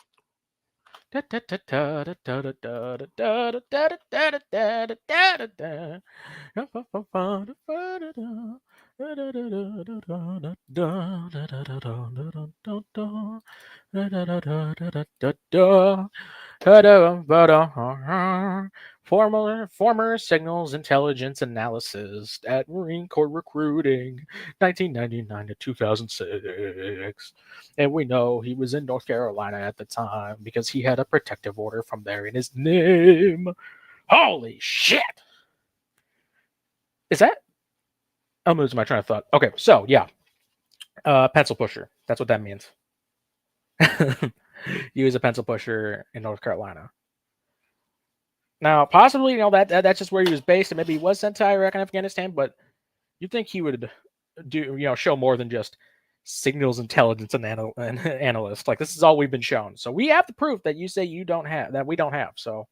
Former signals intelligence analysis at Marine Corps recruiting, 1999 to 2006. And we know he was in North Carolina at the time because he had a protective order from there in his name. Holy shit! Is that? I'm losing my train of thought. Okay, so yeah. Pencil pusher. That's what that means. He was a pencil pusher in North Carolina. Now, possibly, that's just where he was based, and maybe he was sent to Iraq and Afghanistan, but you'd think he would show more than just signals intelligence and analyst. Like, this is all we've been shown. So we have the proof that you say you don't have, that we don't have. So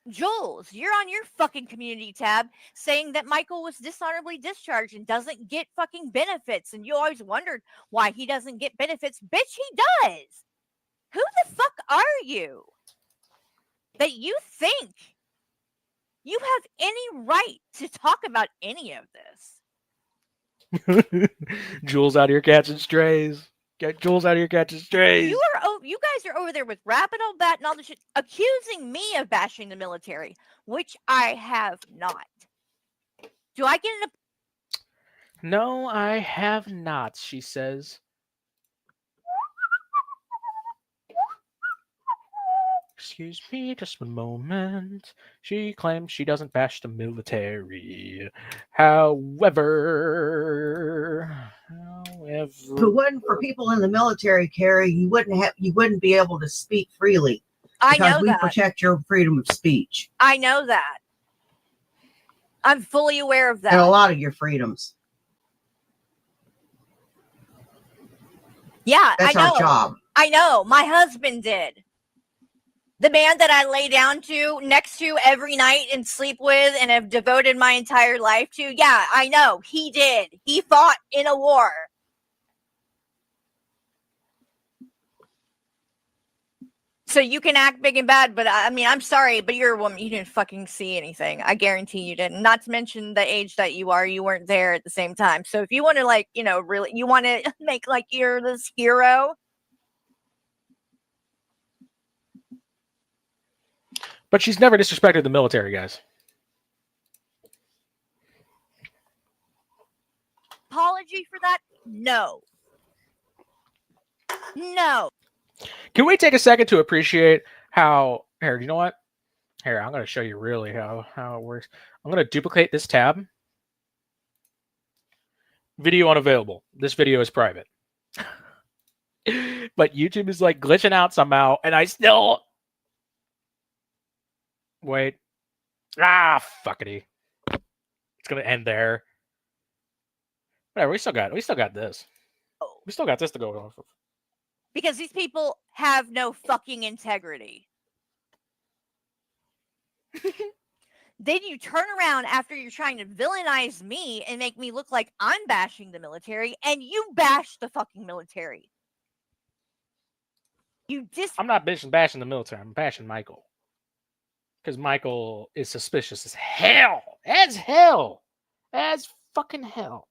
Jules, you're on your fucking community tab saying that Michael was dishonorably discharged and doesn't get fucking benefits. And you always wondered why he doesn't get benefits. Bitch, he does. Who the fuck are you that you think you have any right to talk about any of this? Jules out here catching strays. Get Jules out here catching strays. You guys are over there with rapid old bat and all this shit, accusing me of bashing the military, which I have not. Do I get an? No, I have not. She says. Excuse me, just one moment. She claims she doesn't bash the military. However, if it wasn't for people in the military, Carrie, you wouldn't be able to speak freely. I know we that. Protect your freedom of speech. I know that. I'm fully aware of that. And a lot of your freedoms. Yeah, that's I know. our job. I know. My husband did. The man that I lay down to, next to every night and sleep with and have devoted my entire life to. Yeah, I know. He did. He fought in a war. So you can act big and bad, but I mean, I'm sorry, but you're a woman. You didn't fucking see anything. I guarantee you didn't. Not to mention the age that you are. You weren't there at the same time. So if you want to, really, you want to make like you're this hero. But she's never disrespected the military, guys. Apology for that? No. No. Can we take a second to appreciate how... Here, you know what? Here, I'm going to show you really how it works. I'm going to duplicate this tab. Video unavailable. This video is private. But YouTube is like glitching out somehow, and I still... Wait. Fuckity. It's gonna end there. Whatever, we still got this. We still got this to go off of. Because these people have no fucking integrity. Then you turn around after you're trying to villainize me and make me look like I'm bashing the military, and you bash the fucking military. I'm not bashing the military. I'm bashing Michael. Because Michael is suspicious as hell. As fucking hell.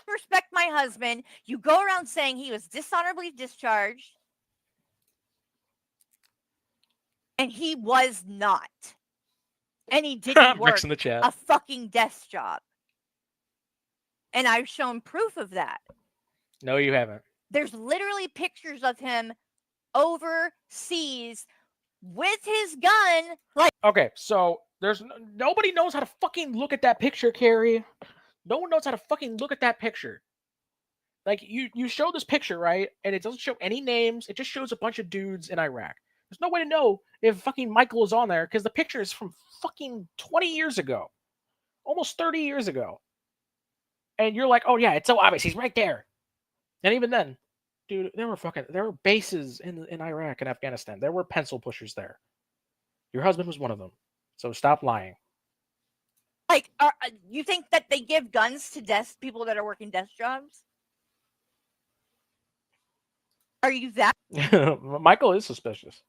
Respect my husband. You go around saying he was dishonorably discharged. And he was not. And he didn't work in the chat. a fucking desk job. And I've shown proof of that. No, you haven't. There's literally pictures of him overseas with his gun. Like, okay, so there's nobody knows how to fucking look at that picture, Carrie. No one knows how to fucking look at that picture. Like, you show this picture, right? And it doesn't show any names. It just shows a bunch of dudes in Iraq. There's no way to know if fucking Michael is on there because the picture is from fucking 20 years ago. Almost 30 years ago. And you're like, oh yeah, it's so obvious. He's right there. And even then, dude, there were bases in Iraq and Afghanistan. There were pencil pushers there. Your husband was one of them. So stop lying. Like, you think that they give guns to people that are working desk jobs? Are you that? Michael is suspicious.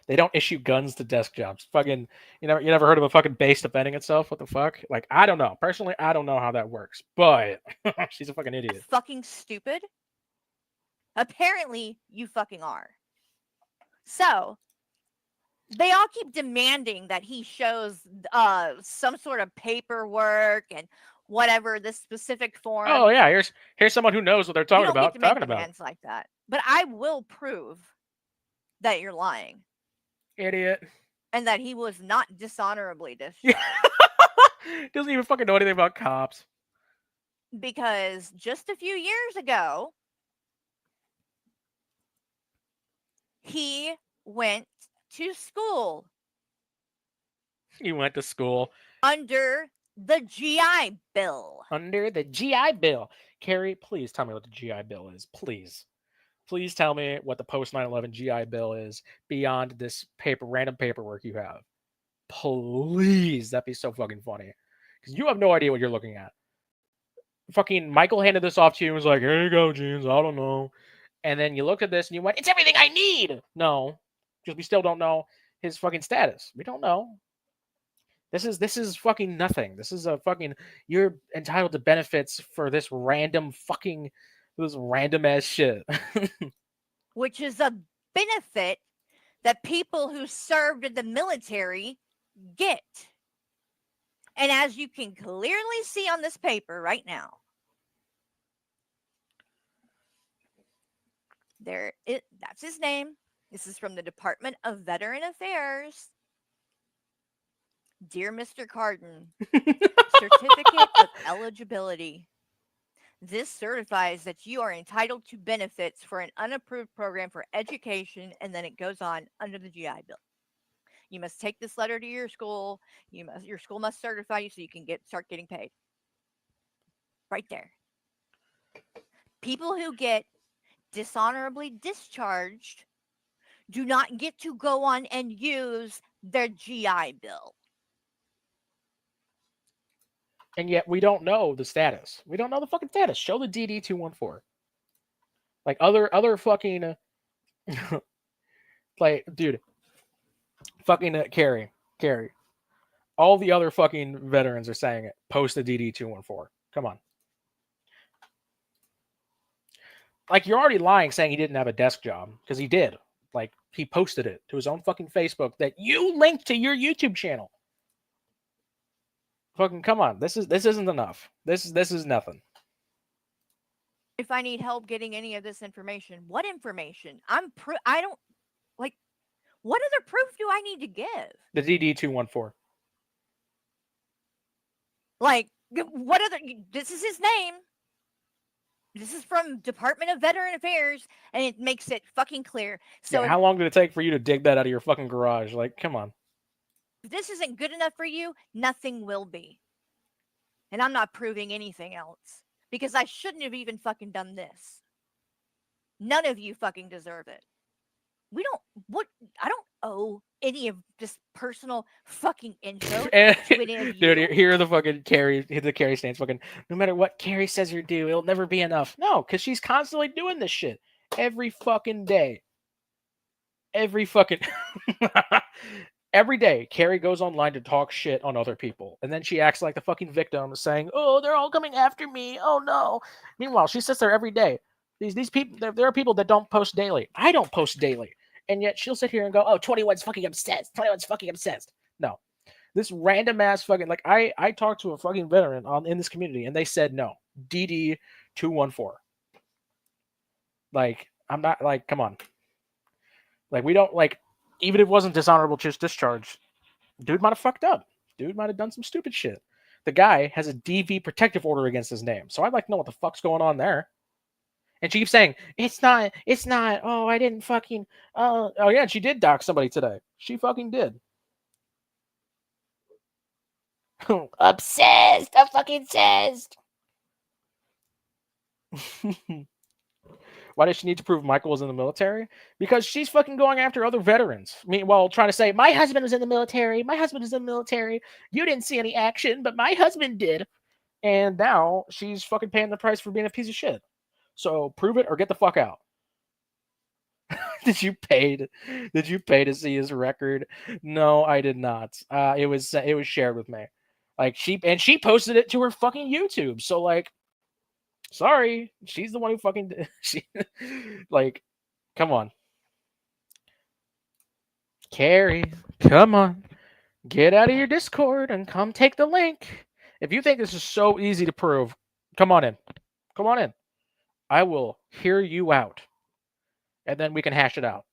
They don't issue guns to desk jobs. Fucking, you never heard of a fucking base defending itself? What the fuck? Like, I don't know. Personally, I don't know how that works. But she's a fucking idiot. Fucking stupid? Apparently, you fucking are. So, they all keep demanding that he shows some sort of paperwork and whatever, this specific form. Oh yeah, here's someone who knows what they're talking about. You don't get to make demands like that. But I will prove that you're lying. Idiot. And that he was not dishonorably discharged. Doesn't even fucking know anything about cops. Because just a few years ago, he went to school. He went to school. Under the GI Bill. Under the GI Bill. Carrie, please tell me what the GI Bill is. Please tell me what the post 9/11 GI Bill is beyond this random paperwork you have. Please, that'd be so fucking funny. Because you have no idea what you're looking at. Fucking Michael handed this off to you and was like, here you go, Jeans, I don't know. And then you looked at this and you went, it's everything I need. No, because we still don't know his fucking status. We don't know. This is fucking nothing. This is a fucking, you're entitled to benefits for this random ass shit. Which is a benefit that people who served in the military get. And as you can clearly see on this paper right now, that's his name. This is from the Department of Veteran Affairs. Dear Mr. Carden, Certificate of Eligibility. This certifies that you are entitled to benefits for an unapproved program for education, and then it goes on under the GI Bill. You must take this letter to your school. Your school must certify you so you can start getting paid. Right there. People who get dishonorably discharged do not get to go on and use their GI Bill. And yet we don't know the status. We don't know the fucking status. Show the DD-214. Like other fucking like, dude, fucking Carrie. All the other fucking veterans are saying it. Post the DD-214. Come on. Like, you're already lying saying he didn't have a desk job, because he did. Like, he posted it to his own fucking Facebook that you linked to your YouTube channel. Fucking come on. This isn't enough. This is nothing. If I need help getting any of this information, what information? What other proof do I need to give? The DD-214. Like, what other? This is his name. This is from Department of Veteran Affairs, and it makes it fucking clear. So yeah, how long did it take for you to dig that out of your fucking garage? Like, come on. If this isn't good enough for you, nothing will be. And I'm not proving anything else. Because I shouldn't have even fucking done this. None of you fucking deserve it. I don't owe any of this personal fucking info to any of you. Dude, here are the fucking Carrie stands fucking, no matter what Carrie says you're due, it'll never be enough. No, because she's constantly doing this shit. every fucking day. Every fucking every day, Carrie goes online to talk shit on other people, and then she acts like the fucking victim, saying, "Oh, they're all coming after me. Oh no." Meanwhile, she sits there every day. These people, there are people that don't post daily. I don't post daily, and yet she'll sit here and go, "Oh, 21's fucking obsessed. 21's fucking obsessed." No, this random ass fucking like I talked to a fucking veteran in this community, and they said no, DD 214. Like I'm not like, come on. Like we don't like. Even if it wasn't dishonorable discharge, dude might have fucked up. Dude might have done some stupid shit. The guy has a DV protective order against his name, so I'd like to know what the fuck's going on there. And she keeps saying, it's not, oh, I didn't fucking, oh yeah, and she did dox somebody today. She fucking did. Obsessed. I'm fucking obsessed. Why does she need to prove Michael was in the military? Because she's fucking going after other veterans. Meanwhile, trying to say, my husband was in the military. My husband was in the military. You didn't see any action, but my husband did. And now she's fucking paying the price for being a piece of shit. So prove it or get the fuck out. Did you pay to see his record? No, I did not. It was shared with me. Like she posted it to her fucking YouTube. So like, sorry, she's the one who fucking like, come on, Carrie, come on, get out of your Discord and come take the link. If you think this is so easy to prove, come on in. I will hear you out, and then we can hash it out.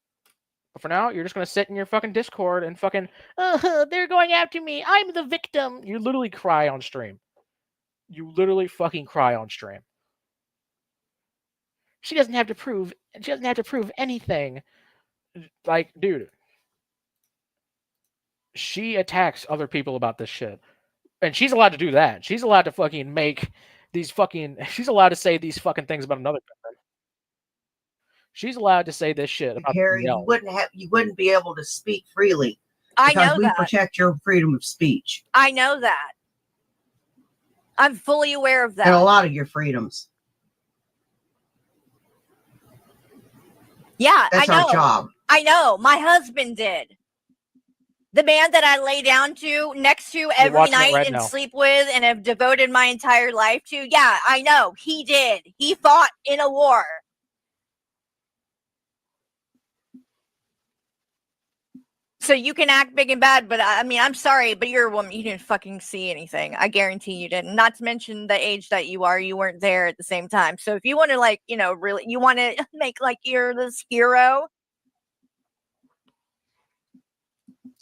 But for now, you're just gonna sit in your fucking Discord and fucking, they're going after me. I'm the victim. You literally cry on stream. You literally fucking cry on stream. She doesn't have to prove anything. Like, dude, she attacks other people about this shit. And she's allowed to do that. She's allowed to fucking make these fucking, she's allowed to say these fucking things about another person. She's allowed to say this shit about Carrie, you wouldn't be able to speak freely. I know because we that. protect your freedom of speech. I know that. I'm fully aware of that. And a lot of your freedoms. Yeah, That's I know. our job. I know. My husband did. The man that I lay down to next to every night and sleep with and have devoted my entire life to. Yeah, I know. He did. He fought in a war. So you can act big and bad, but I mean, I'm sorry, but you're a woman. You didn't fucking see anything. I guarantee you didn't. Not to mention the age that you are. You weren't there at the same time. So if you want to, like, you know, really, you want to make like you're this hero.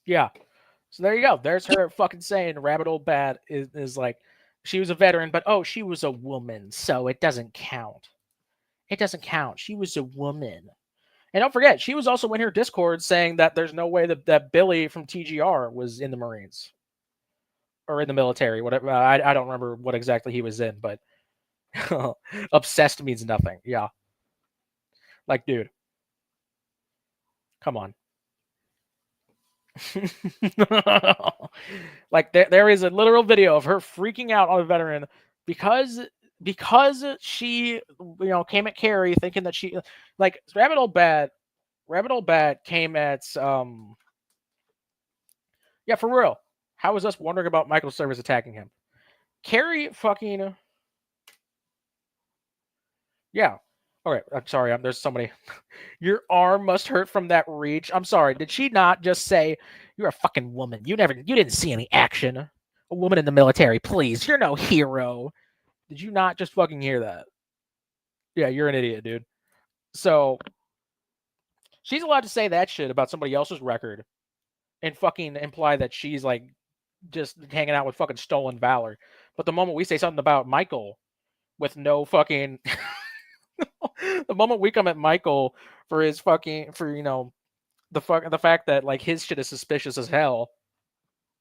Yeah. So there you go. There's her fucking saying Rabbit Old Bat is like, she was a veteran, but oh, she was a woman, so it doesn't count. It doesn't count. She was a woman. And don't forget, she was also in her Discord saying that there's no way that Billy from TGR was in the Marines. Or in the military, whatever. I don't remember what exactly he was in, but obsessed means nothing. Yeah. Like, dude. Come on. Like there is a literal video of her freaking out on a veteran because she, you know, came at Carrie thinking that she, like, Rabbit Old Bat came at yeah, for real. How was us wondering about Michael Service attacking him? Carrie fucking yeah. All right, I'm sorry. There's somebody. Your arm must hurt from that reach. I'm sorry. Did she not just say you're a fucking woman? You didn't see any action. A woman in the military, please. You're no hero. Did you not just fucking hear that? Yeah, you're an idiot, dude. So she's allowed to say that shit about somebody else's record and fucking imply that she's like just hanging out with fucking stolen valor. But the moment we say something about Michael with no fucking the moment we come at Michael for his fucking, for, you know, the fact that like his shit is suspicious as hell.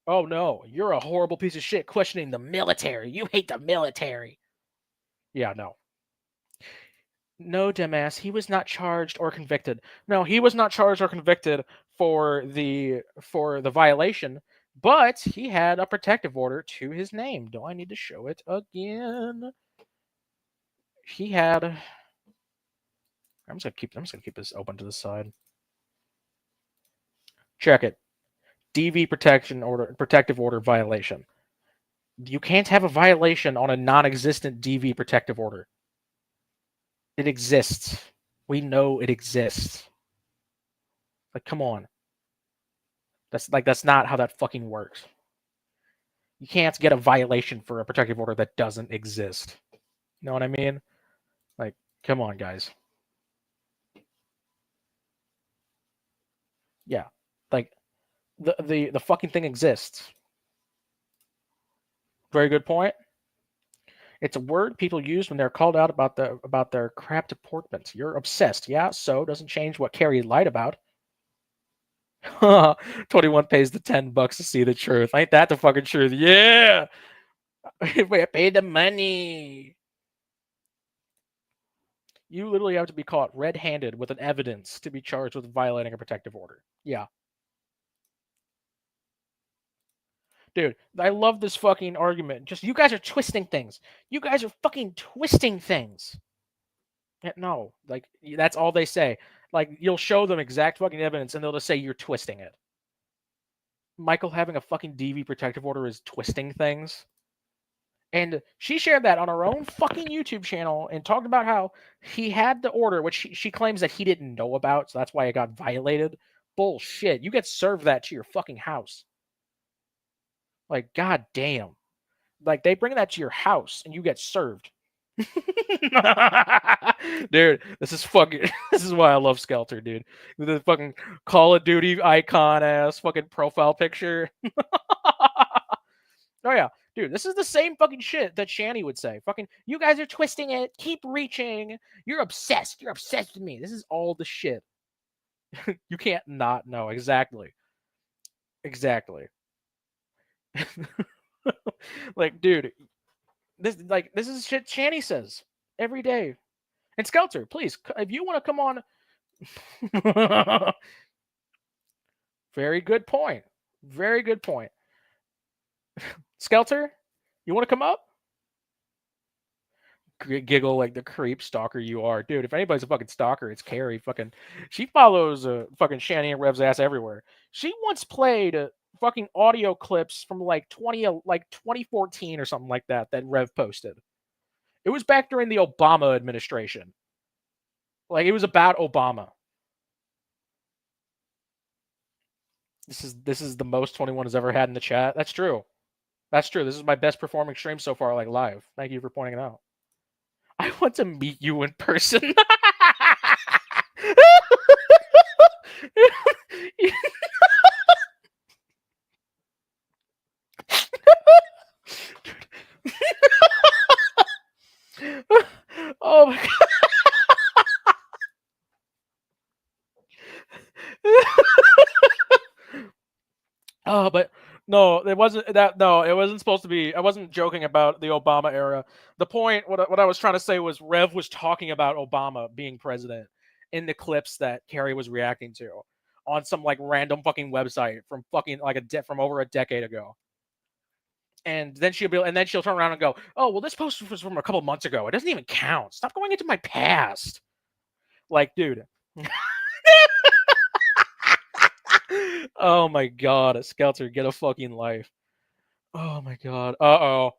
Oh no, you're a horrible piece of shit questioning the military. You hate the military. Yeah, no. No, dumbass. He was not charged or convicted. No, he was not charged or convicted for the violation, but he had a protective order to his name. Do I need to show it again? He had I'm just gonna keep this open to the side. Check it. DV protective order violation. You can't have a violation on a non-existent DV protective order. It exists. We know it exists. Like, come on. That's not how that fucking works. You can't get a violation for a protective order that doesn't exist. You know what I mean? Like, come on, guys. Yeah. Like, the fucking thing exists. Very good point. It's a word people use when they're called out about their crap deportment. You're obsessed. Yeah, so doesn't change what Carrie lied about. 21 pays the $10 to see the truth. Ain't that the fucking truth? Yeah. Pay the money. You literally have to be caught red-handed with an evidence to be charged with violating a protective order. Yeah. Dude, I love this fucking argument. Just, you guys are twisting things. You guys are fucking twisting things. Yeah, no, like, that's all they say. Like, you'll show them exact fucking evidence and they'll just say you're twisting it. Michael having a fucking DV protective order is twisting things. And she shared that on her own fucking YouTube channel and talked about how he had the order, which she claims that he didn't know about, so that's why it got violated. Bullshit. You get served that to your fucking house. Like, god damn. Like, they bring that to your house and you get served. Dude, this is why I love Skelter, dude. The fucking Call of Duty icon ass fucking profile picture. Oh yeah, dude, this is the same fucking shit that Shani would say. Fucking, you guys are twisting it. Keep reaching. You're obsessed. You're obsessed with me. This is all the shit. You can't not know. Exactly. Like, dude, this is shit Shani says every day. And Skelter, please, if you want to come on. Very good point. Very good point. Skelter, you want to come up? Giggle like the creep stalker you are. Dude, if anybody's a fucking stalker, it's Carrie. Fucking, she follows fucking Shani and Rev's ass everywhere. She once played fucking audio clips from like 2014 or something like that Rev posted. It was back during the Obama administration. Like, it was about Obama. This is the most 21 has ever had in the chat. That's true. That's true. This is my best performing stream so far, like, live. Thank you for pointing it out. I want to meet you in person. Oh my god. Oh, but no, it wasn't that. No, it wasn't supposed to be. I wasn't joking about the Obama era. The point, what I was trying to say was, Rev was talking about Obama being president in the clips that Carrie was reacting to on some like random fucking website from fucking like from over a decade ago. And then she'll turn around and go, "Oh, well, this post was from a couple months ago. It doesn't even count. Stop going into my past." Like, dude. Oh my god, Skelter, get a fucking life. Oh my god. Uh-oh.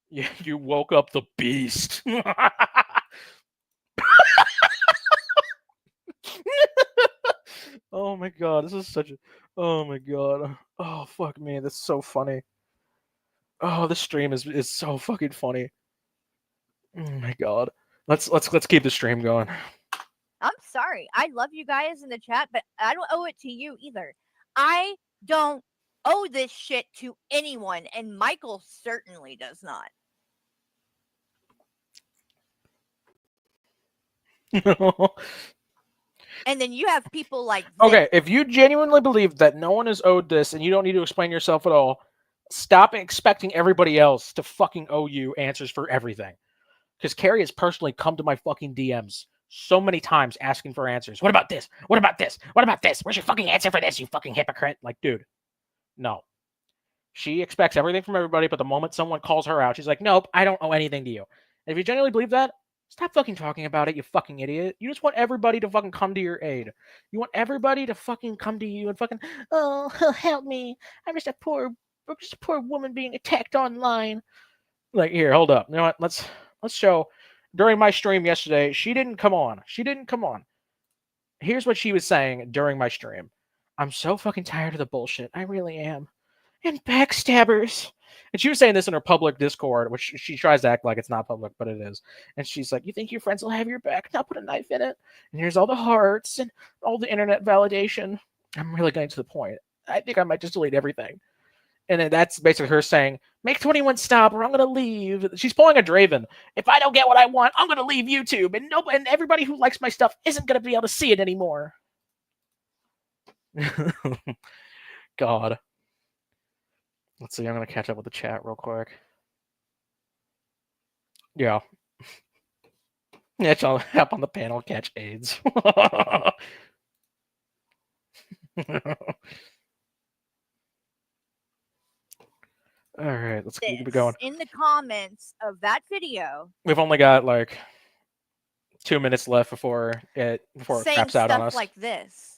Yeah, you woke up the beast. Oh my god, this is such a... Oh my god. Oh, fuck me, that's so funny. Oh, this stream is so fucking funny. Oh my god. Let's keep the stream going. I'm sorry. I love you guys in the chat, but I don't owe it to you either. I don't owe this shit to anyone, and Michael certainly does not. And then you have people like this. Okay, if you genuinely believe that no one is owed this and you don't need to explain yourself at all, stop expecting everybody else to fucking owe you answers for everything. Because Carrie has personally come to my fucking DMs so many times asking for answers. What about this? What about this? What about this? Where's your fucking answer for this, you fucking hypocrite? Like, dude, no. She expects everything from everybody, but the moment someone calls her out, she's like, nope, I don't owe anything to you. And if you genuinely believe that, Stop fucking talking about it, you fucking idiot. You just want everybody to fucking come to your aid. You want everybody to fucking come to you and fucking, oh, help me. I'm just a poor woman being attacked online. Like, here, hold up. You know what? Let's show. During my stream yesterday, she didn't come on. Here's what she was saying during my stream. I'm so fucking tired of the bullshit. I really am. And backstabbers. And she was saying this in her public Discord, which she tries to act like it's not public, but it is. And she's like, you think your friends will have your back? Now put a knife in it. And here's all the hearts and all the internet validation. I'm really getting to the point. I think I might just delete everything. And then that's basically her saying, make 21 stop or I'm going to leave. She's pulling a Draven. If I don't get what I want, I'm going to leave YouTube. And everybody who likes my stuff isn't going to be able to see it anymore. God. Let's see, I'm going to catch up with the chat real quick. Yeah. Yeah, I'll hop on the panel, catch AIDS. All right, let's keep it going. In the comments of that video, we've only got like 2 minutes left before it craps out on us. Like this.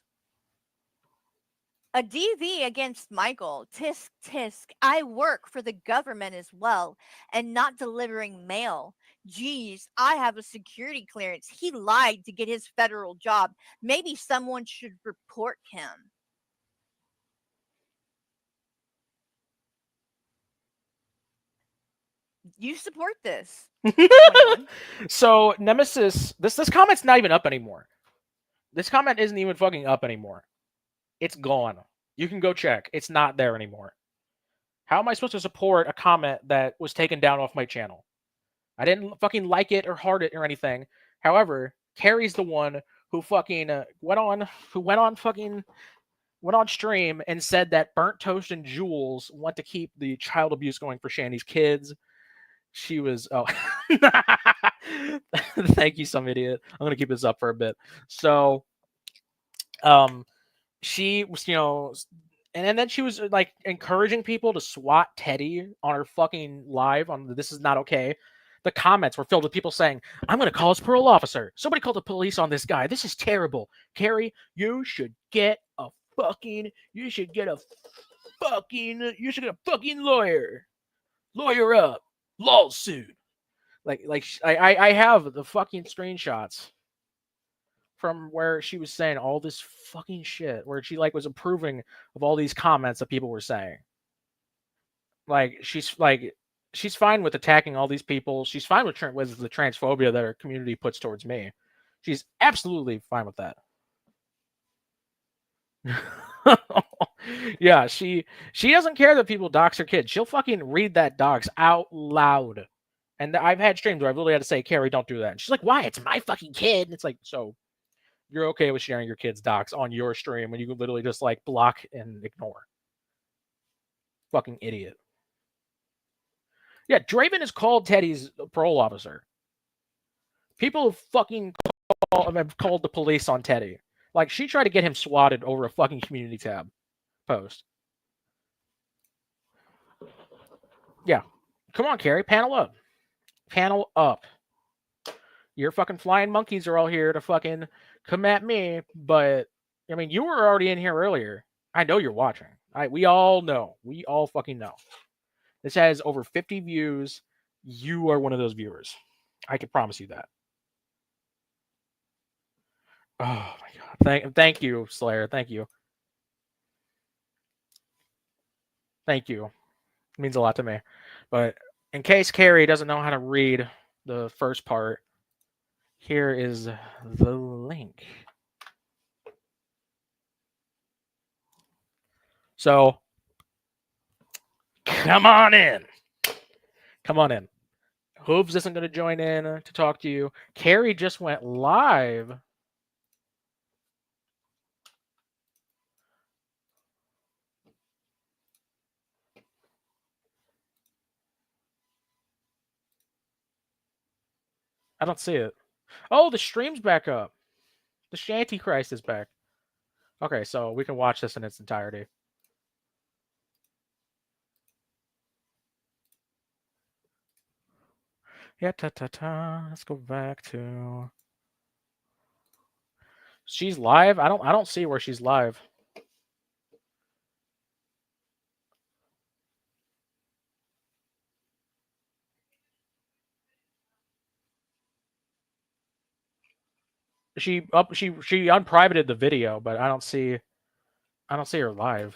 A DV against Michael. Tisk, tisk. I work for the government as well and not delivering mail. Geez, I have a security clearance. He lied to get his federal job. Maybe someone should report him. You support this. So, Nemesis, this comment's not even up anymore. This comment isn't even fucking up anymore. It's gone. You can go check. It's not there anymore. How am I supposed to support a comment that was taken down off my channel? I didn't fucking like it or heart it or anything. However, Carrie's the one who fucking went on stream and said that Burnt Toast and Jules want to keep the child abuse going for Shandy's kids. She was thank you, some idiot. I'm gonna keep this up for a bit. So she was, and then she was like encouraging people to swat Teddy on her fucking live on This Is Not Okay. The comments were filled with people saying, I'm going to call his parole officer. Somebody called the police on this guy. This is terrible. Carrie, you should get a fucking lawyer. Lawyer up. Lawsuit. I have the fucking screenshots from where she was saying all this fucking shit, where she was approving of all these comments that people were saying. She's fine with attacking all these people. She's fine with the transphobia that her community puts towards me. She's absolutely fine with that. Yeah, she doesn't care that people dox her kids. She'll fucking read that dox out loud. And I've had streams where I've literally had to say, Carrie, don't do that. And she's like, why? It's my fucking kid. And it's like, so you're okay with sharing your kid's docs on your stream when you can literally just block and ignore. Fucking idiot. Yeah, Draven is called Teddy's parole officer. People have fucking have called the police on Teddy. She tried to get him swatted over a fucking community tab post. Yeah. Come on, Carrie. Panel up. Panel up. Your fucking flying monkeys are all here to fucking come at me, but I mean, you were already in here earlier. I know you're watching. We all know. We all fucking know. This has over 50 views. You are one of those viewers. I can promise you that. Oh my god. Thank you, Slayer. Thank you. Thank you. It means a lot to me. But in case Carrie doesn't know how to read the first part, here is the link. So, come on in. Come on in. Hooves isn't going to join in to talk to you. Carrie just went live. I don't see it. Oh, the stream's back up. The Shanty Christ is back. Okay, so we can watch this in its entirety. Yeah, let's go back to. She's live. I don't see where she's live. She unprivated the video, but I don't see her live.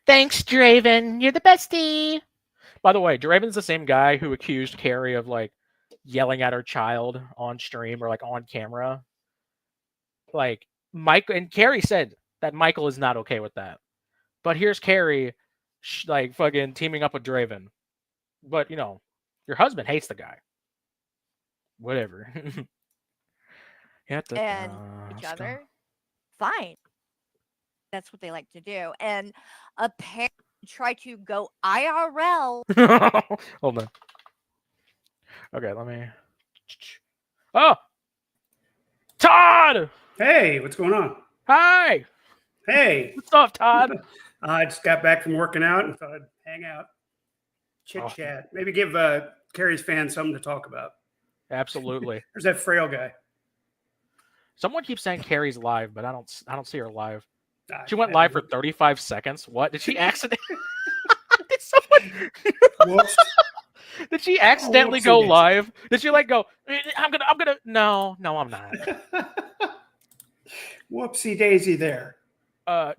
Thanks, Draven. You're the bestie. By the way, Draven's the same guy who accused Carrie of like yelling at her child on stream or like on camera. Like Mike and Carrie said that Michael is not okay with that. But here's Carrie like fucking teaming up with Draven. But you know, your husband hates the guy. Whatever. And each other. Fine. That's what they like to do. And apparently try to go IRL. Hold on. Okay, let me. Oh, Todd. Hey, what's going on? Hi. Hey. What's up, Todd? I just got back from working out and thought I'd hang out, chit chat, maybe give Carrie's fans something to talk about. Absolutely. There's that frail guy. Someone keeps saying Carrie's live, but I don't see her live. She went live for 35 seconds. What? Did she accidentally? Did someone? Whoops. Did she accidentally go live? Did she like go? I'm gonna. No, I'm not. Whoopsie daisy there.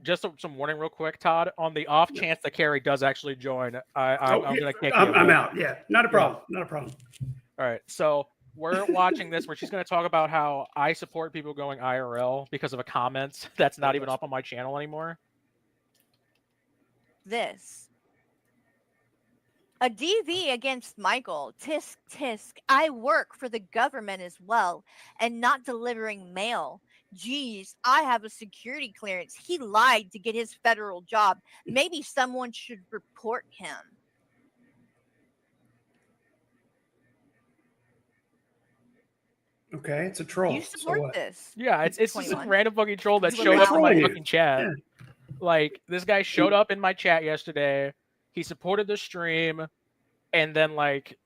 Just some warning, real quick, Todd. On the off chance that Carrie does actually join, I'm gonna kick you. I'm out. Yeah, not a problem. Not a problem. All right, so we're watching this where she's going to talk about how I support people going IRL because of a comment that's not even up on my channel anymore. This. A DV against Michael. Tisk, tisk. I work for the government as well and not delivering mail. Geez, I have a security clearance. He lied to get his federal job. Maybe someone should report him. Okay, it's a troll. You support this? Yeah, it's just some random fucking troll that You showed up in my trolling fucking chat. Yeah. Like, this guy showed up in my chat yesterday. He supported the stream, and then like,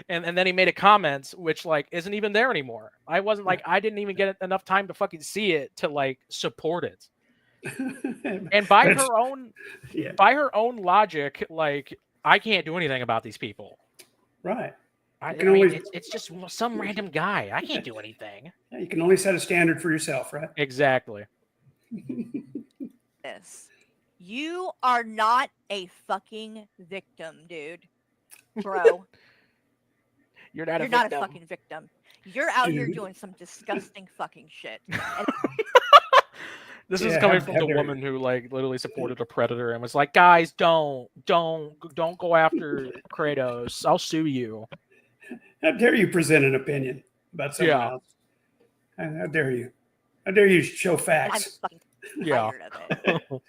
and then he made a comment which like isn't even there anymore. I wasn't like I didn't even get enough time to fucking see it to like support it. And by her own logic, like I can't do anything about these people. Right. I mean, it's just some random guy. I can't do anything. Yeah, you can only set a standard for yourself, right? Exactly. This. You are not a fucking victim, dude. Bro. You're not a fucking victim. You're out here doing some disgusting fucking shit. This is coming from the woman who like literally supported a predator and was like, guys, don't go after Kratos. I'll sue you. How dare you present an opinion about someone else? How dare you? How dare you show facts? I'm fucking tired of it.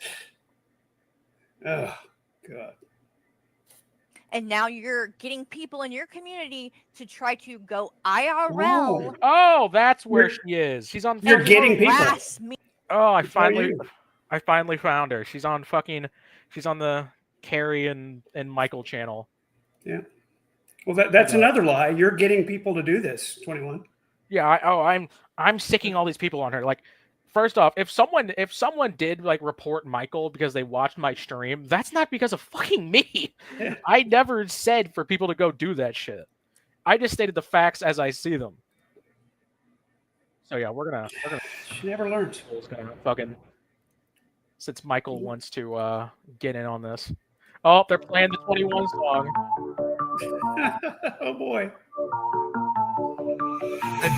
Oh, God. And now you're getting people in your community to try to go IRL. Oh, that's where she is. She's on. You're getting people. Oh, I finally found her. She's on the Carrie and Michael channel. Yeah. Well, that's another lie. You're getting people to do this, 21. Yeah. I'm sicking all these people on her. Like, first off, if someone did like report Michael because they watched my stream, that's not because of fucking me. Yeah. I never said for people to go do that shit. I just stated the facts as I see them. So yeah, we're gonna she never learns. Fucking since Michael wants to get in on this. Oh, they're playing the 21 song. Oh boy.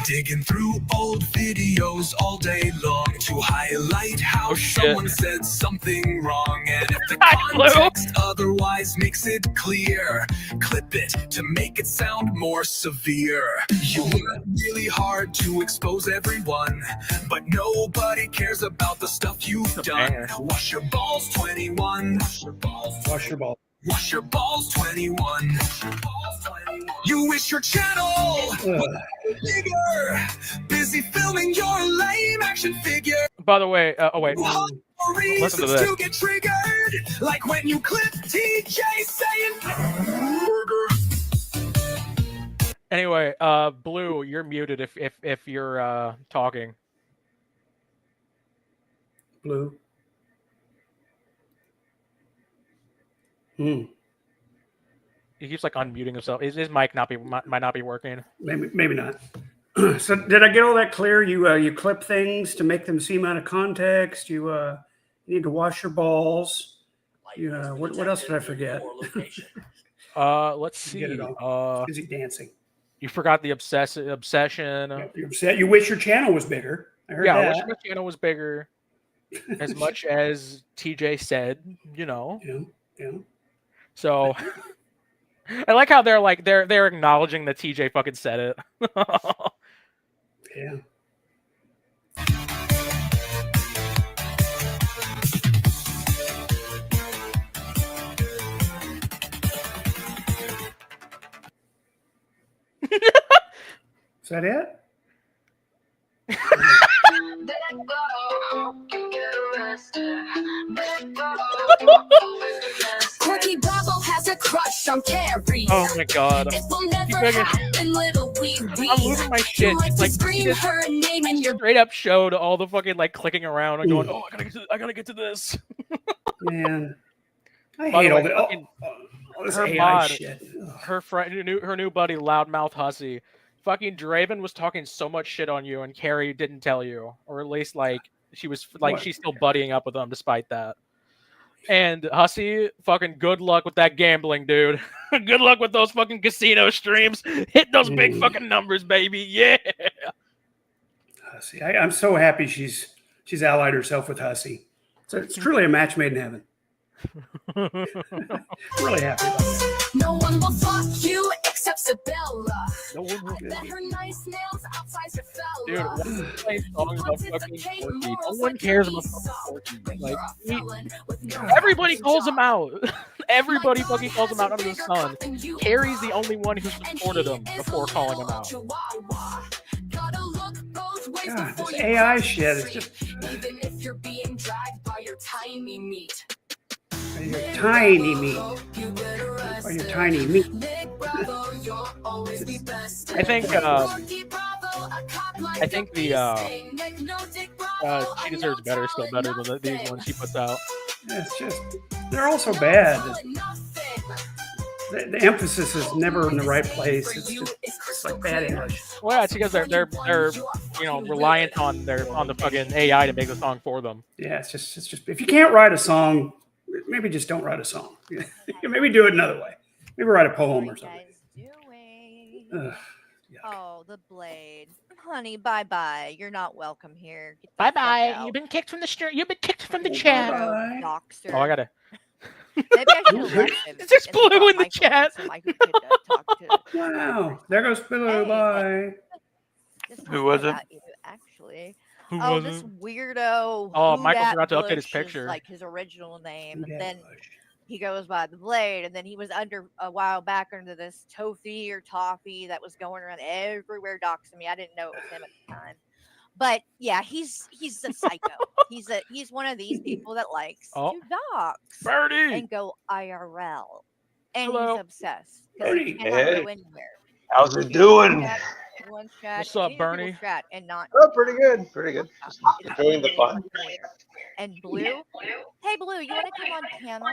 Digging through old videos all day long to highlight how someone said something wrong. And if the context otherwise makes it clear, clip it to make it sound more severe. You work really hard to expose everyone, but nobody cares about the stuff you've done. Wash your balls, 21. Wash your balls. Wash your balls 21. You wish your channel was bigger. Busy filming your lame action figure. By the way, oh wait. Listen to this. To get triggered, like when you clip TJ saying. Anyway, Blue, you're muted if you're talking. Blue. Hmm. He keeps like unmuting himself. His mic might not be working. Maybe not. So did I get all that clear? You clip things to make them seem out of context. You need to wash your balls. What else did I forget? Let's see. Busy dancing. You forgot the obsession. Yeah, you're upset. You wish your channel was bigger. I heard that. I wish my channel was bigger. As much as TJ said, you know. Yeah. So I like how they're acknowledging that TJ fucking said it. Yeah. Is that it? Corky Bravo has a crush on Carrie. Oh my god. It will never happen, little wee wee. I'm losing my shit. Like Like, scream her name in your straight up showed all the fucking like clicking around and going, oh, I gotta get to this. Man, I By hate the all way, this her AI mod, shit. her friend, her new buddy, Loudmouth Hussy, fucking Draven was talking so much shit on you, and Carrie didn't tell you, or at least like she was like she's still buddying up with them despite that. And Hussy, fucking good luck with that gambling, dude. Good luck with those fucking casino streams. Hit those big fucking numbers, baby. Yeah. Hussy, I'm so happy she's allied herself with Hussy. So it's truly a match made in heaven. Really happy about that. No one will fuck you except Sabella. No one will. I bet her nice nails outside your fella. Dude, why do you play songs about fucking Corky? No one cares about fucking Corky. Like, everybody calls him out. Everybody fucking calls him out under the sun. Carrie's the only one who supported him before calling him out. God, this AI shit is just. Even if you're being dragged by your tiny meat. Your tiny meat. Or your tiny meat. I think she deserves better, still better than these ones she puts out. Yeah, it's just they're all so bad. The emphasis is never in the right place. It's like bad English. Well, yeah, it's because they're reliant on the fucking AI to make the song for them. Yeah, it's just if you can't write a song, maybe just don't write a song. Maybe do it another way. Maybe write a poem or something. Ugh, oh, the blade, honey. Bye bye. You're not welcome here. Bye bye. You've been kicked from the You've been kicked from the chat. Doxer. Oh, I gotta. Maybe I should have left him. It's just Blue in the chat. So Michael could talk to. Wow, there goes Blue. Bye. Who was it? Actually. This weirdo. Oh, Michael forgot to update his picture. Like his original name. And then he goes by the Blade, and then he was under a while back under this Toffee or Toffee that was going around everywhere doxing me. I didn't know it was him at the time. But yeah, he's a psycho. he's one of these people that likes to dox Bernie and go IRL, and Hello. he's obsessed because he cannot go anywhere. How's it doing? One chat, What's up, Bernie? chat and not. Oh, pretty good. Pretty good. Just enjoying the fun. And Blue, hey Blue, you want to come on panel?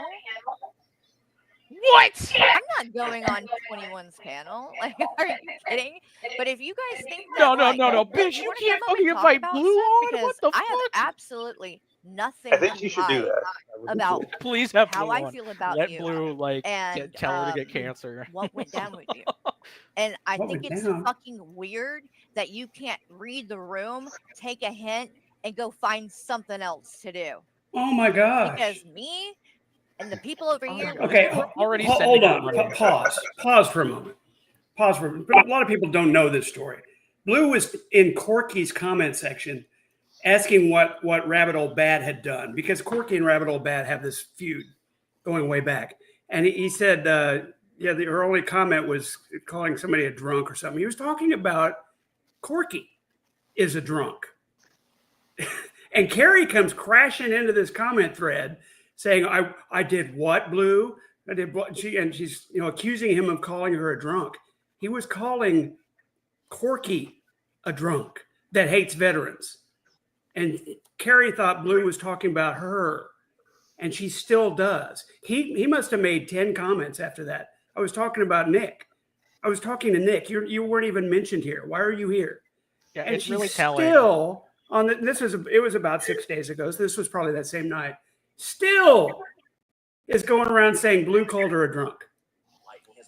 What? I'm not going on 21's panel. Like, are you kidding? But if you guys think No, that, bitch, you wanna can't come up and fucking talk invite about Blue stuff, on. because What the I have fuck? absolutely nothing. I think you should do that. About Please have how Blue I on. feel about Let you. Blue And tell her to get cancer. what went down with you. And I What think went it's down? fucking weird that you can't read the room, take a hint, and go find something else to do. Oh my gosh. Because me and the people over here. Okay, already hold sending on. out money. Pause for a moment. Pause for a moment. A lot of people don't know this story. Blue was in Corky's comment section asking what Rabbit Old Bad had done, because Corky and Rabbit Old Bad have this feud going way back. And he said, her only comment was calling somebody a drunk or something. He was talking about Corky is a drunk. And Carrie comes crashing into this comment thread saying, I did what, Blue? I did what? She's accusing him of calling her a drunk. He was calling Corky a drunk that hates veterans. And Carrie thought Blue was talking about her, and she still does. He must have made 10 comments after that. I was talking about Nick. I was talking to Nick. You weren't even mentioned here. Why are you here? Yeah, And it's she's really telling. still it was about 6 days ago. So this was probably that same night. Still is going around saying Blue called her a drunk.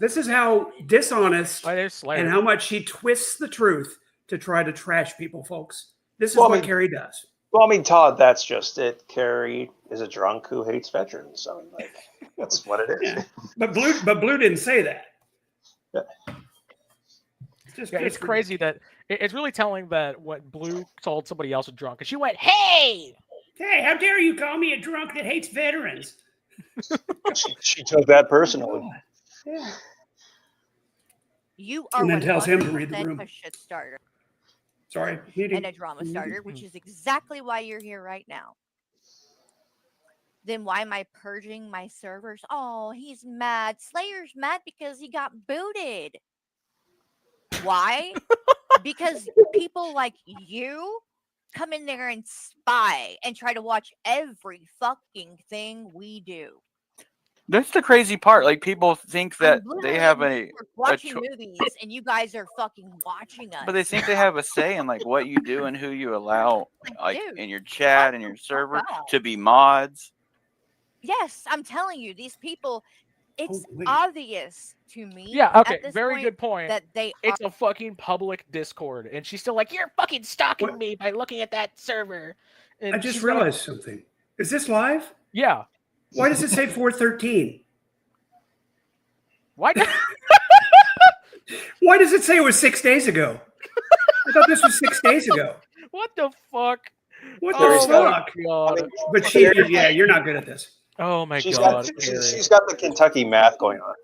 This is how dishonest and how much she twists the truth to try to trash people, folks. This is what Carrie does. Well, I mean, Todd, that's just it. Carrie is a drunk who hates veterans. I mean, like, that's what it is. Yeah. But Blue didn't say that. It's crazy that it's really telling that what Blue told somebody else a drunk, and she went, "Hey, how dare you call me a drunk that hates veterans?" she took that personally. Yeah. You are And then tells him to read the 100% room. a shit starter Sorry, and a drama starter, which is exactly why you're here right now. Then why am I purging my servers? Oh, he's mad. Slayer's mad because he got booted. Why? Because people like you come in there and spy and try to watch every fucking thing we do. That's the crazy part. Like, people think that they have We're watching movies and you guys are fucking watching us. but they think they have a say in like what you do and who you allow, like dude, in your chat and your server to be mods. Yes, I'm telling you, these people, it's obvious to me. Yeah, at okay, this very point good point. That It's a fucking public Discord, and she's still like, "You're fucking stalking me by looking at that server." And I just she's realized something. Is this live? Yeah. Why does it say 413? Why? Why does it say it was 6 days ago? I thought this was 6 days ago. What the fuck? What the fuck? God. But you're not good at this. Oh my She's god. she's got the Kentucky math going on.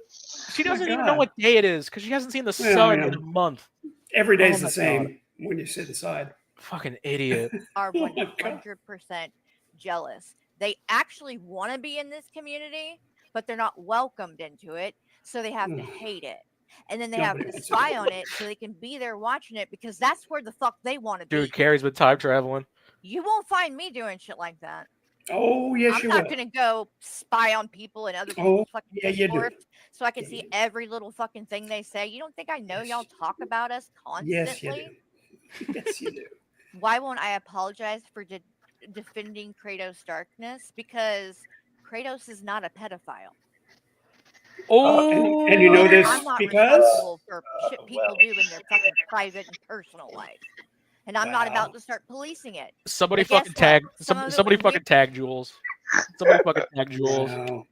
She doesn't even know what day it is because she hasn't seen the Well, sun yeah. in a month. Every day's Oh the my same God. when you sit inside. Fucking idiot. are 100% jealous. They actually want to be in this community, but they're not welcomed into it, so they have to hate it. And then they have to spy on it so they can be there watching it because that's where the fuck they want to be. Dude, Carrie's been time traveling. You won't find me doing shit like that. Oh, yes, I'm you not will. going to go spy on people and other people's fucking yeah, you do. Discord so I can see every little fucking thing they say. You don't think I know y'all talk about us constantly? Yes, you do. Yes, you do. Why won't I apologize for defending Kratos' darkness? Because Kratos is not a pedophile. Oh, and you know this I'm not because responsible for shit people do in their fucking private and personal life, and I'm not about to start policing it. Somebody But guess fucking what? tag. Some of it Somebody was fucking tag Jules. Somebody fucking tag Jules.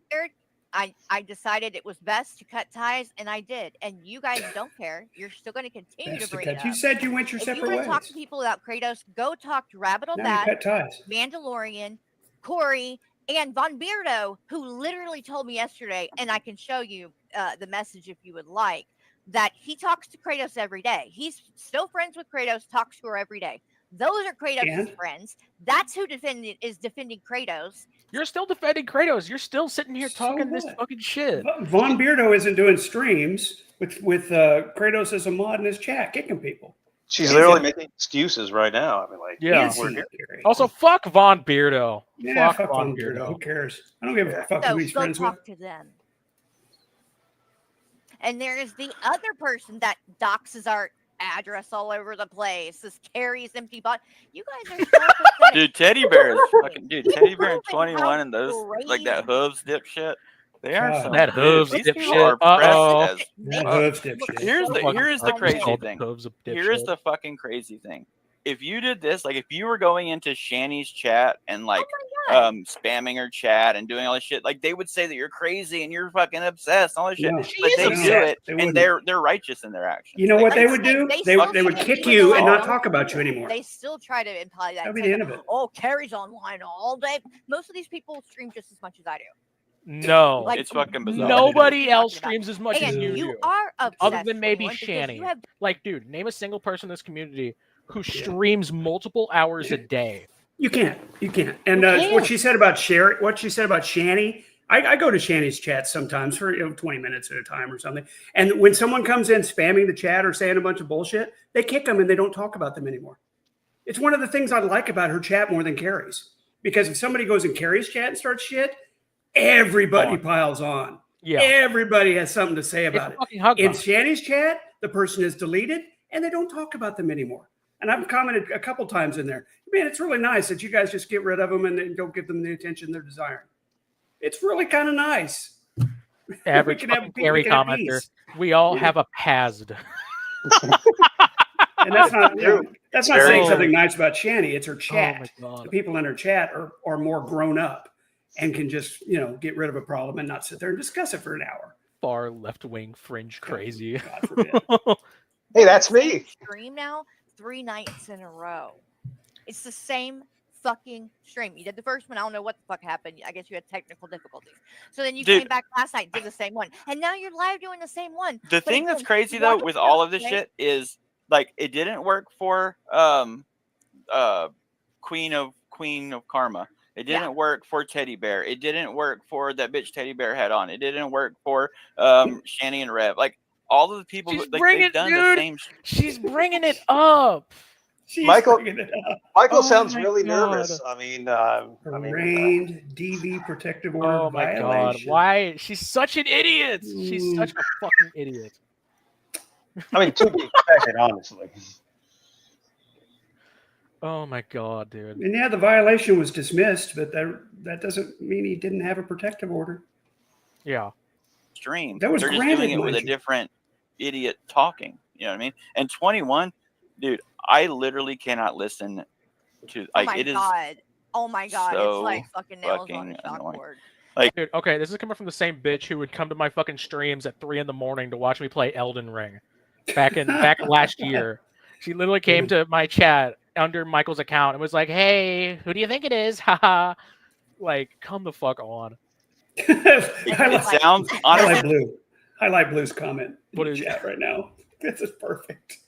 I decided it was best to cut ties, and I did. And you guys don't care. You're still going to continue to bring it up. you said you went your If you separate want ways. to talk to people about Kratos, go talk to Rabbit Now you Bat, cut ties. Mandalorian, Corey, and Von Beardo, who literally told me yesterday, and I can show you the message if you would like, that he talks to Kratos every day. He's still friends with Kratos, talks to her every day. Those are Kratos' And? friends. That's who is defending Kratos. You're still defending Kratos. You're still sitting here talking this what? fucking shit. Von Beardo isn't doing streams with Kratos as a mod in his chat, kicking people. She's literally making excuses right now. I mean, like, Yeah. we're here. Also, fuck Von Beardo. Yeah, fuck Von Beardo. Who Beardo. cares? I don't give a fuck So who he's go friends with. talk to them. And there is the other person that doxes our address all over the place. This Carrie's empty bot. You guys are so pathetic. Dude, Teddy Bear is fucking dude. Teddy Bear and Proven 21 and those like that hooves dipshit. They are God. some That hooves these people dipshit. are pressed as That fuck. hooves dipshit. Here's the crazy Called thing. hooves of Here's dipshit. the fucking crazy thing. If you did this, like if you were going into Shani's chat and like spamming her chat and doing all this shit, like they would say that you're crazy and you're fucking obsessed and all this shit. No, But they no, do it they and wouldn't. they're righteous in their actions. You know what Like, they would do? They would kick you and not talk about you anymore. They still try to imply that. That'd be Say, the end of it. Oh, Carrie's online all day. Most of these people stream just as much as I do. No, Like, It's fucking bizarre. nobody What are you else talking about? streams as much as And you you do, are obsessed, other than maybe 21, because Shanny. you have Like, dude, name a single person in this community who streams multiple hours a day. You can't. And You what can't. she said about what she said about Shanny, I go to Shanny's chat sometimes for 20 minutes at a time or something. And when someone comes in spamming the chat or saying a bunch of bullshit, they kick them and they don't talk about them anymore. It's one of the things I like about her chat more than Carrie's. Because if somebody goes in Carrie's chat and starts shit, everybody piles on. Yeah. Everybody has something to say about It's a fucking hug it. In box. Shanny's chat, the person is deleted and they don't talk about them anymore. And I've commented a couple times in there, man, it's really nice that you guys just get rid of them and don't give them the attention they're desiring. It's really kind of nice. Average We can have fucking peace. Carrie We can have commenter. peace. We all Yeah. have a PASD. And that's not that's not saying Oh. something nice about Shanny. It's her Oh chat. my God. The people in her chat are more grown up and can just get rid of a problem and not sit there and discuss it for an hour. Far left-wing fringe crazy. God forbid. Hey, that's me. stream now 3 nights in a row. It's the same fucking stream. You did the first one. I don't know what the fuck happened. I guess you had technical difficulties. So then you Dude. came back last night, did the same one, and now you're live doing the same one. The But thing that's again, crazy you though want to with know, all of this right? shit is like it didn't work for Queen of Karma. It didn't work for Teddy Bear. It didn't work for that bitch Teddy Bear had on. It didn't work for Shanny and Rev. Like all of the people, She's like bringing, they've done dude. the same. She's bringing it up. Michael Oh sounds my really God. nervous. Arraigned DV protective order Oh my God. violation. Why? She's such an idiot. She's such a fucking idiot. I mean, to be expected, honestly. Oh my God, dude. And yeah, the violation was dismissed, but that doesn't mean he didn't have a protective order. Yeah. Stream. That was They're just granted, doing it with a mind you. different idiot talking. You know what I mean? And 21, dude, I literally cannot listen to Oh like my it is. God. Oh my God. so It's like fucking nails on fucking a annoying. chalkboard. Like, Dude, okay, this is coming from the same bitch who would come to my fucking streams at 3 a.m. to watch me play Elden Ring back last year. She literally came to my chat under Michael's account and was like, "Hey, who do you think it is?" Haha. Like, come the fuck on. it sounds honestly. Highlight Blue's comment in What the is- chat right now. This is perfect.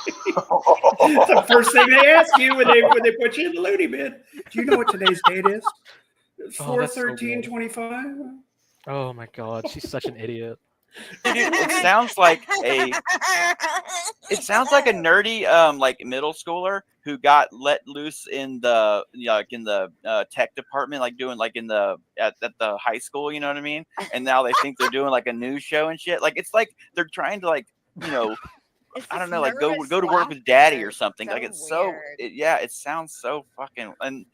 It's the first thing they ask you when they put you in the loony bin. Do you know what today's date is? Oh, that's so 4/13/25. Oh my God, she's such an idiot. Dude, it sounds like a nerdy like middle schooler who got let loose in the tech department, like doing like in the at the high school, you know what I mean? And now they think they're doing like a news show and shit. Like it's like they're trying to like I don't know, like go to work with daddy or something. Like it's so it sounds so fucking, and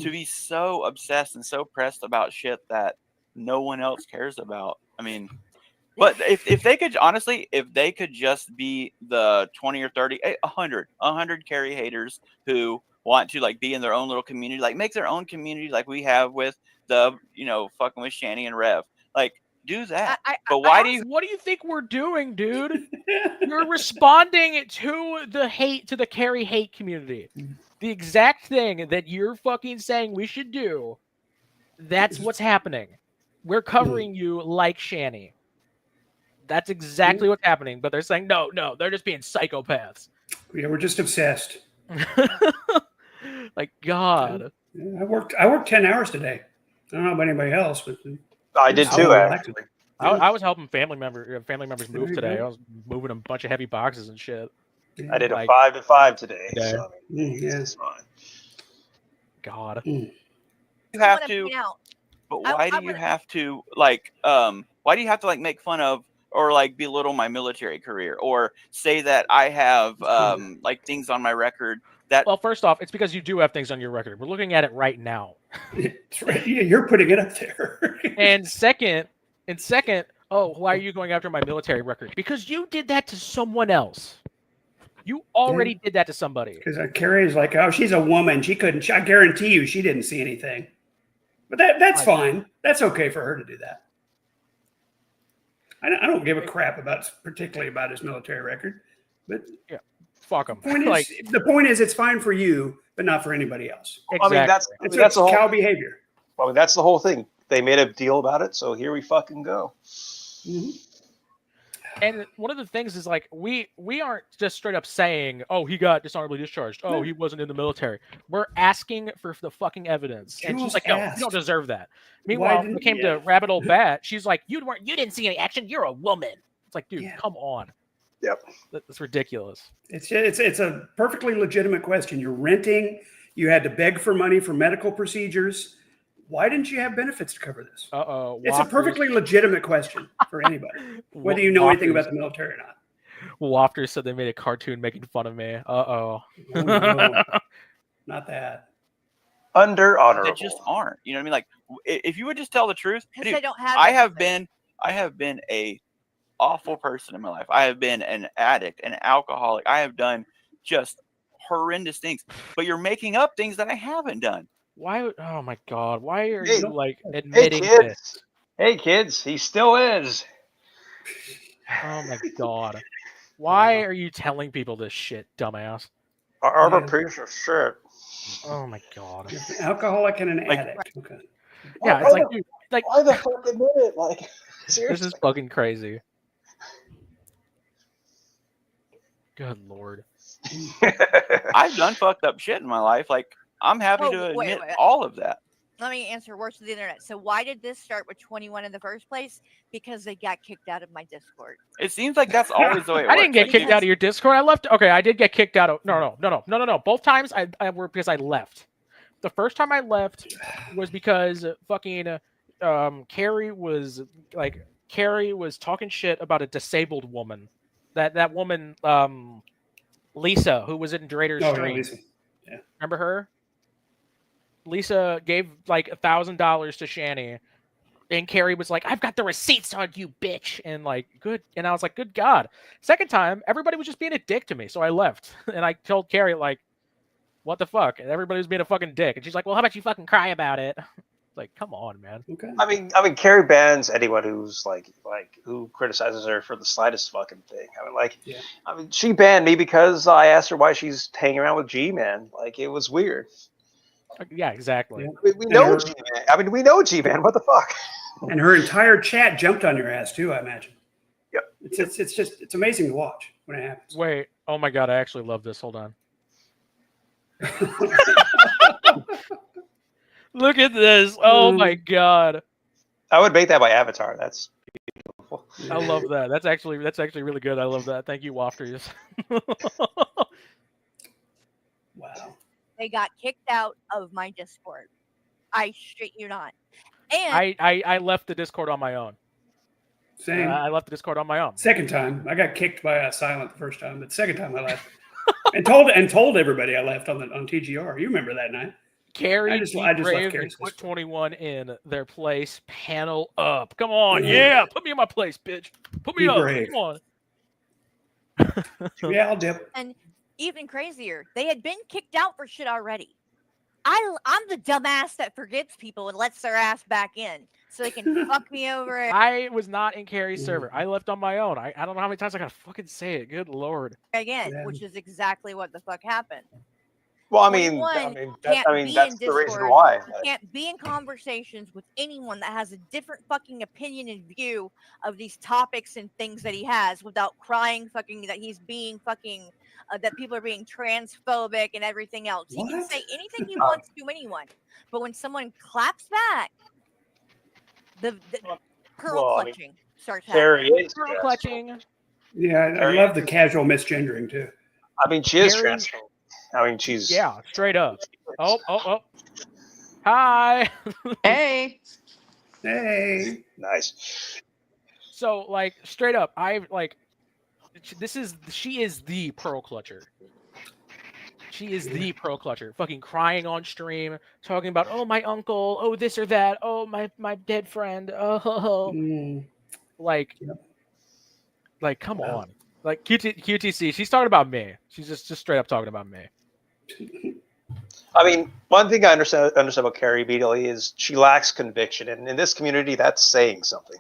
to be so obsessed and so pressed about shit that no one else cares about. I mean, but if they could honestly, if they could just be the 20 or 30, 100 Carrie haters who want to like be in their own little community, like make their own community like we have with the fucking with Shanny and Rev, like do that. But why do you? What do you think we're doing, dude? You're responding to the Carrie hate community. The exact thing that you're fucking saying we should do. That's what's happening. We're covering you like Shanny. That's exactly what's happening. But they're saying no, they're just being psychopaths. Yeah, we're just obsessed. Like God. Yeah, I worked 10 hours today. I don't know about anybody else, but I did too, actually. I was helping family members move Very today. good. I was moving a bunch of heavy boxes and shit. I did a Like, 5 to 5 today. Okay. So, I mean, yeah. it's fine. God. You I have wanna to. point out, But I- why I do you wanna- have to like why do you have to like make fun of or like belittle my military career or say that I have like things on my record that Well, first off, it's because you do have things on your record. We're looking at it right now. It's right. Yeah, you're putting it up there. And second, oh, why are you going after my military record? Because you did that to someone else. You already did that to somebody. Because Carrie's like, oh, she's a woman. She couldn't. I guarantee you, she didn't see anything. But that's fine. That's okay for her to do that. I don't give a crap particularly about his military record. But yeah, fuck him. The point is, it's fine for you, but not for anybody else. Exactly. I mean, that's It's the whole cow behavior. Well, that's the whole thing. they made a deal about it, so here we fucking go. Mm-hmm. And one of the things is like we aren't just straight up saying, "Oh, he got dishonorably discharged. Oh, he wasn't in the military." We're asking for the fucking evidence, and she's like, "No, you don't deserve that." Meanwhile, when it came to Rabbit Old Bat, she's like, "You didn't see any action. You're a woman." It's like, dude, come on. Yep, that's ridiculous. It's a perfectly legitimate question. You're renting. You had to beg for money for medical procedures. Why didn't you have benefits to cover this? It's a perfectly legitimate question for anybody, whether you know anything about the military or not. Wafter said they made a cartoon making fun of me. Oh, no. Not that. Under honorable. That just aren't. You know what I mean? Like, if you would just tell the truth, Because dude, they don't have I have been a awful person in my life. I have been an addict, an alcoholic. I have done just horrendous things. But you're making up things that I haven't done. Why? Oh my God! Why are Hey, you like admitting hey, kids. this? Hey kids, he still is. Oh my God! Why are you telling people this shit, dumbass? I'm a piece of shit. Oh my God! An alcoholic and an addict. Okay. Yeah, it's like, dude, like why the fuck admit it? Like, seriously. This is fucking crazy. Good Lord. I've done fucked up shit in my life. Like, I'm happy Oh, to wait, admit wait. all of that. Let me answer words to the internet. So why did this start with 21 in the first place? Because they got kicked out of my Discord. It seems like that's always the way it I works. didn't get Like, kicked out of your Discord. I left. Okay, I did get kicked out of. No. Both times I were because I left. The first time I left was because fucking Carrie was talking shit about a disabled woman. That woman Lisa, who was in Drader's stream. Yeah, Lisa. Yeah. Remember her? Lisa gave like $1,000 to Shani, and Carrie was like, "I've got the receipts on you, bitch," and like, good. And I was like, "Good God!" Second time, everybody was just being a dick to me, so I left, and I told Carrie like, "What the fuck?" And everybody was being a fucking dick, and she's like, "Well, how about you fucking cry about it?" Like, come on, man. Okay. I mean, Carrie bans anyone who's like who criticizes her for the slightest fucking thing. I mean, she banned me because I asked her why she's hanging around with G-Man. Like, it was weird. Yeah, exactly. We know G-Man. I mean, we know G-Man. What the fuck? And her entire chat jumped on your ass too, I imagine. Yep. It's amazing to watch when it happens. Wait, oh my God, I actually love this. Hold on. Look at this. Oh my God. I would make that my avatar. That's beautiful. I love that. That's actually really good. I love that. Thank you, Wafters. Wow. They got kicked out of my Discord. I shit you not. And I left the Discord on my own. Same. I left the Discord on my own. Second time, I got kicked by Silent the first time, but second time I left and told everybody I left on TGR. You remember that night? Carrie, I just left and Carrie's put 21 in their place. Panel up. Come on, put me in my place, bitch. Put me Be up. brave. Come on. Yeah, I'll dip. And even crazier, they had been kicked out for shit already. I'm the dumbass that forgives people and lets their ass back in so they can fuck me over. I was not in Carrie's server. I left on my own. I don't know how many times I gotta fucking say it. Good Lord. Again, which is exactly what the fuck happened. Well, I Can't that's be the in reason Discord. why. You can't be in conversations with anyone that has a different fucking opinion and view of these topics and things that he has without crying fucking that he's being fucking that people are being transphobic and everything else. He can say anything he wants to anyone, but when someone claps back, the pearl clutching starts happening. Pearl clutching. Yeah, I love the casual misgendering too. I mean, she is transgender. I mean, she's straight up. Oh. Hi. Hey. Hey. Nice. So, like, straight up, she is the pearl clutcher. She is the pearl clutcher. Fucking crying on stream, talking about, oh, my uncle, oh, this or that, oh, my dead friend, oh. Like, come on. Like, QTC, she's talking about me. She's just straight up talking about me. I mean, one thing I understand about Carrie immediately is she lacks conviction, and in this community, that's saying something.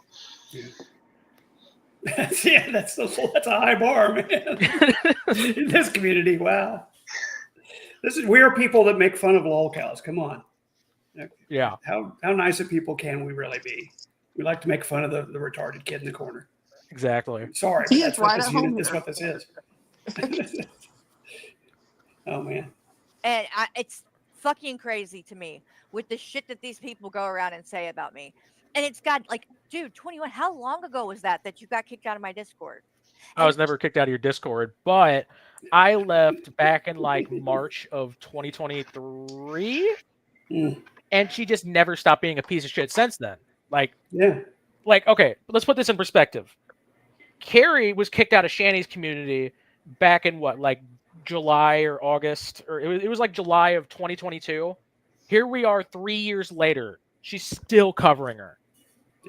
Yeah, that's a high bar, man. In this community, wow. We are people that make fun of lolcows. Come on. Yeah. How nice of people can we really be? We like to make fun of the retarded kid in the corner. Exactly. Sorry, He but is that's what right this at unit. home That's here. what this is. Oh man. And it's fucking crazy to me with the shit that these people go around and say about me. And it's got like, dude, 21. How long ago was that you got kicked out of my Discord? I was never kicked out of your Discord, but I left back in like March of 2023, and she just never stopped being a piece of shit since then. Like, yeah. Like, okay, let's put this in perspective. Carrie was kicked out of Shanny's community back in what, like July or August, or it was like July of 2022. Here we are 3 years later. She's still covering her.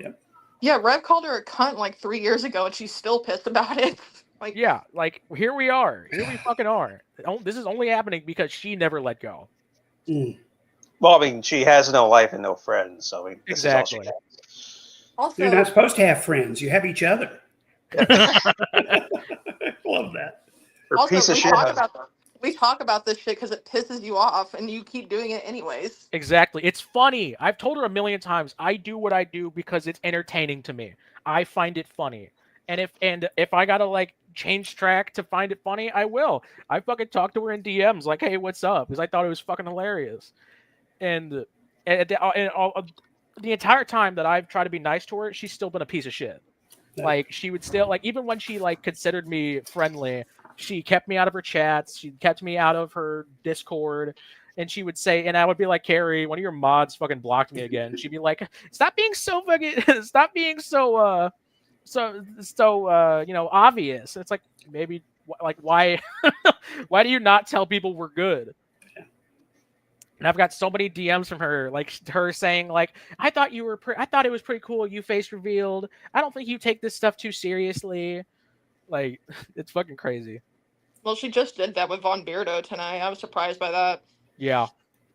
Yep. Yeah, Rev called her a cunt like 3 years ago, and she's still pissed about it. Like, Yeah, like here we are. Here we fucking are. This is only happening because she never let go. Well, I mean, she has no life and no friends, so I mean, this is all she Exactly. has. Also, You're not supposed to have friends. You have each other. Love that. also piece of we shit talk husband. about we talk about this shit because it pisses you off, and you keep doing it anyways. Exactly. It's funny. I've told her a million times. I do what I do because it's entertaining to me. I find it funny. And if I gotta like change track to find it funny, I will. I fucking talked to her in DMs like, "Hey, what's up?" Because I thought it was fucking hilarious. And the entire time that I've tried to be nice to her, she's still been a piece of shit. Like she would still like, even when she like considered me friendly, she kept me out of her chats. She kept me out of her Discord. And she would say, and I would be like, Carrie, one of your mods fucking blocked me again. She'd be like, stop being so fucking, stop being so obvious. It's like, maybe like why why do you not tell people we're good? And I've got so many DMs from her, like her saying, like, I thought it was pretty cool. You face revealed. I don't think you take this stuff too seriously. Like, it's fucking crazy. Well, she just did that with Von Beardo tonight. I was surprised by that. Yeah.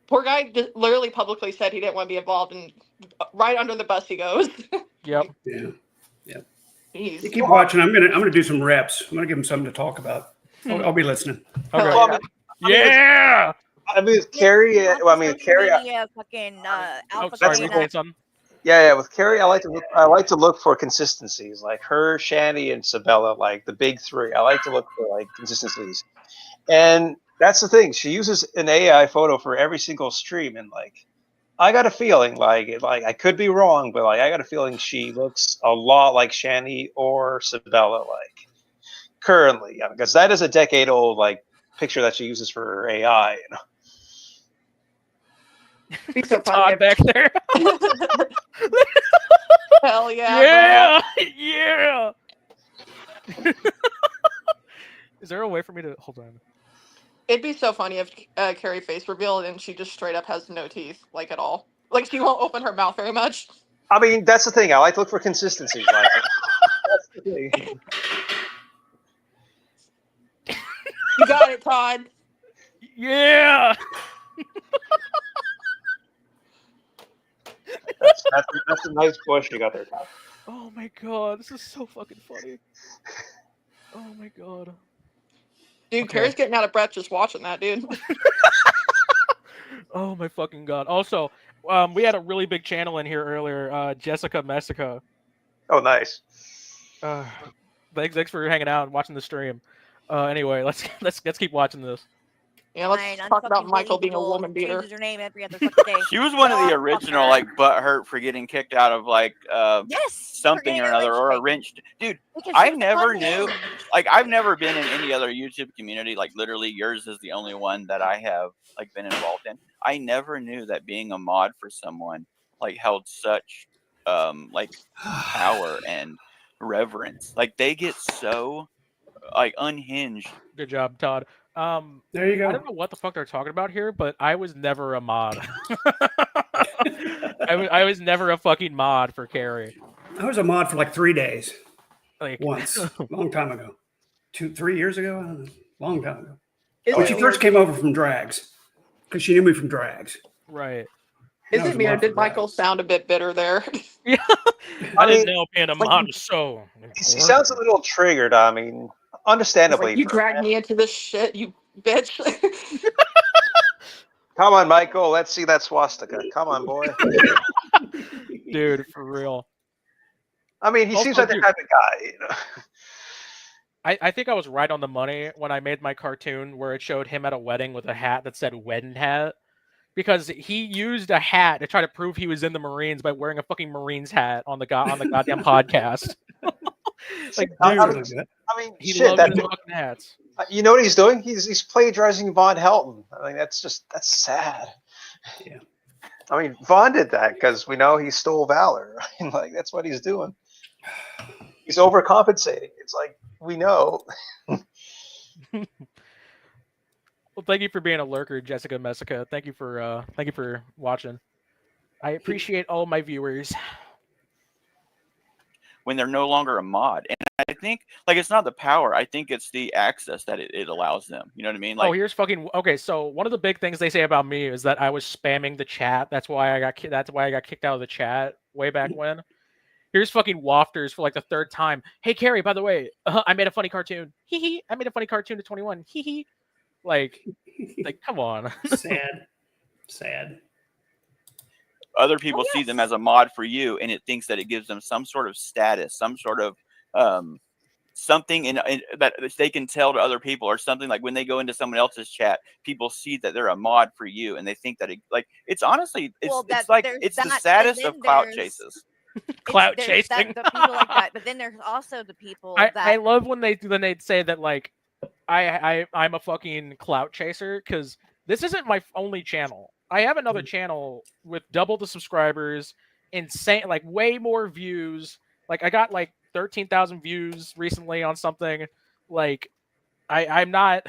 Poor guy literally publicly said he didn't want to be involved, and right under the bus he goes. Yep. Yeah. Yep. Jeez. You keep watching. I'm gonna do some reps. I'm gonna give him something to talk about. I'll be listening. Okay. Well, I mean, Yeah. I mean, with Carrie, well, I mean, with Carrie, fucking Oh, alpha sorry, Beta. we saying something. yeah, with Carrie, I like to look for consistencies, like her, Shanny, and Sabella, like the big three. I like to look for like consistencies, and that's the thing. She uses an AI photo for every single stream, and like, I got a feeling, like I could be wrong, but like I got a feeling she looks a lot like Shanny or Sabella, like currently, because that is a decade-old like picture that she uses for her AI. You know? Be so Todd back there. Hell yeah. Yeah. Yeah. Is there a way for me to hold on? It'd be so funny if Carrie face revealed and she just straight up has no teeth, like at all. Like she won't open her mouth very much. I mean, that's the thing. I like to look for consistencies. Like, that's the thing. You got it, Todd. Yeah. That's a nice bush you got there, Todd. Oh my god, this is so fucking funny. Oh my god. Dude, Okay. Carrie's getting out of breath just watching that, dude. Oh my fucking god. Also, we had a really big channel in here earlier, Jessica Messica. Oh, nice. Thanks for hanging out and watching the stream. Anyway, let's keep watching this. Yeah, let's talk about Michael being a woman beater. Changes her name every other fucking day. She was one of the original, like, butthurt for getting kicked out of, like, something or another, or a wrench. Dude, I never knew, like, I've never been in any other YouTube community. Like, literally, yours is the only one that I have, like, been involved in. I never knew that being a mod for someone, like, held such, like, power and reverence. Like, they get so, like, unhinged. Good job, Todd. There you go. I don't know what the fuck they're talking about here, but I was never a mod. I was never a fucking mod for Carrie. I was a mod for like 3 days. Like once, long time ago. 3 years ago? I don't know. Long time ago. Is When it she weird? first came over from drags, because she knew me from drags. Right. Is I was it a weird? mod for Did Michael sound a bit bitter there? Yeah. I didn't know being a mod was so. He sounds a little triggered. I mean, understandably. Like, you dragged me into this shit, you bitch. Come on, Michael. Let's see that swastika. Come on, boy. Dude, for real. I mean, he seems Also, like the dude, type of guy. You know? I think I was right on the money when I made my cartoon where it showed him at a wedding with a hat that said wedding hat. Because he used a hat to try to prove he was in the Marines by wearing a fucking Marines hat on the goddamn podcast. Like, dude, I mean, he shit. loves his fucking hats. You know what he's doing? He's plagiarizing Von Helton. I mean, that's sad. Yeah. I mean, Von did that because we know he stole valor. Right? Like that's what he's doing. He's overcompensating. It's like we know. Well, thank you for being a lurker, Jessica Messica. Thank you for watching. I appreciate all my viewers. When they're no longer a mod, and I think like it's not the power. I think it's the access that it allows them. You know what I mean? Like, Oh, here's fucking okay. So one of the big things they say about me is that I was spamming the chat. That's why I got kicked out of the chat way back when. Here's fucking Wafters for like the third time. Hey Carrie, by the way, I made a funny cartoon. Hee hee. I made a funny cartoon to 21. Hee hee. Like come on. Sad. other people see them as a mod for you, and it thinks that it gives them some sort of status, some sort of something in that they can tell to other people, or something like when they go into someone else's chat, people see that they're a mod for you, and they think that it's honestly it's the saddest of clout chases. Clout There's chasing. the people like that, but then there's also the people that I love when they'd say that like I'm a fucking clout chaser, because this isn't my only channel. I have another channel with double the subscribers, insane, like way more views. Like I got like 13,000 views recently on something. Like I'm not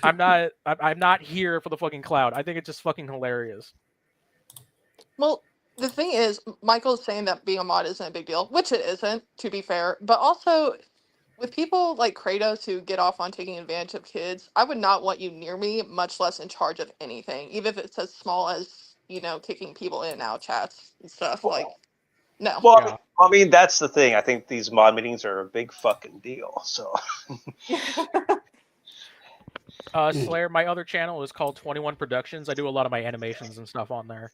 I'm not here for the fucking clout. I think it's just fucking hilarious. Well, the thing is, Michael's saying that being a mod isn't a big deal, which it isn't, to be fair. But also, with people like Kratos who get off on taking advantage of kids, I would not want you near me, much less in charge of anything, even if it's as small as, kicking people in and out chats and stuff. Like, no. Well, I mean, that's the thing. I think these mod meetings are a big fucking deal. So, Slayer, my other channel is called 21 Productions. I do a lot of my animations and stuff on there.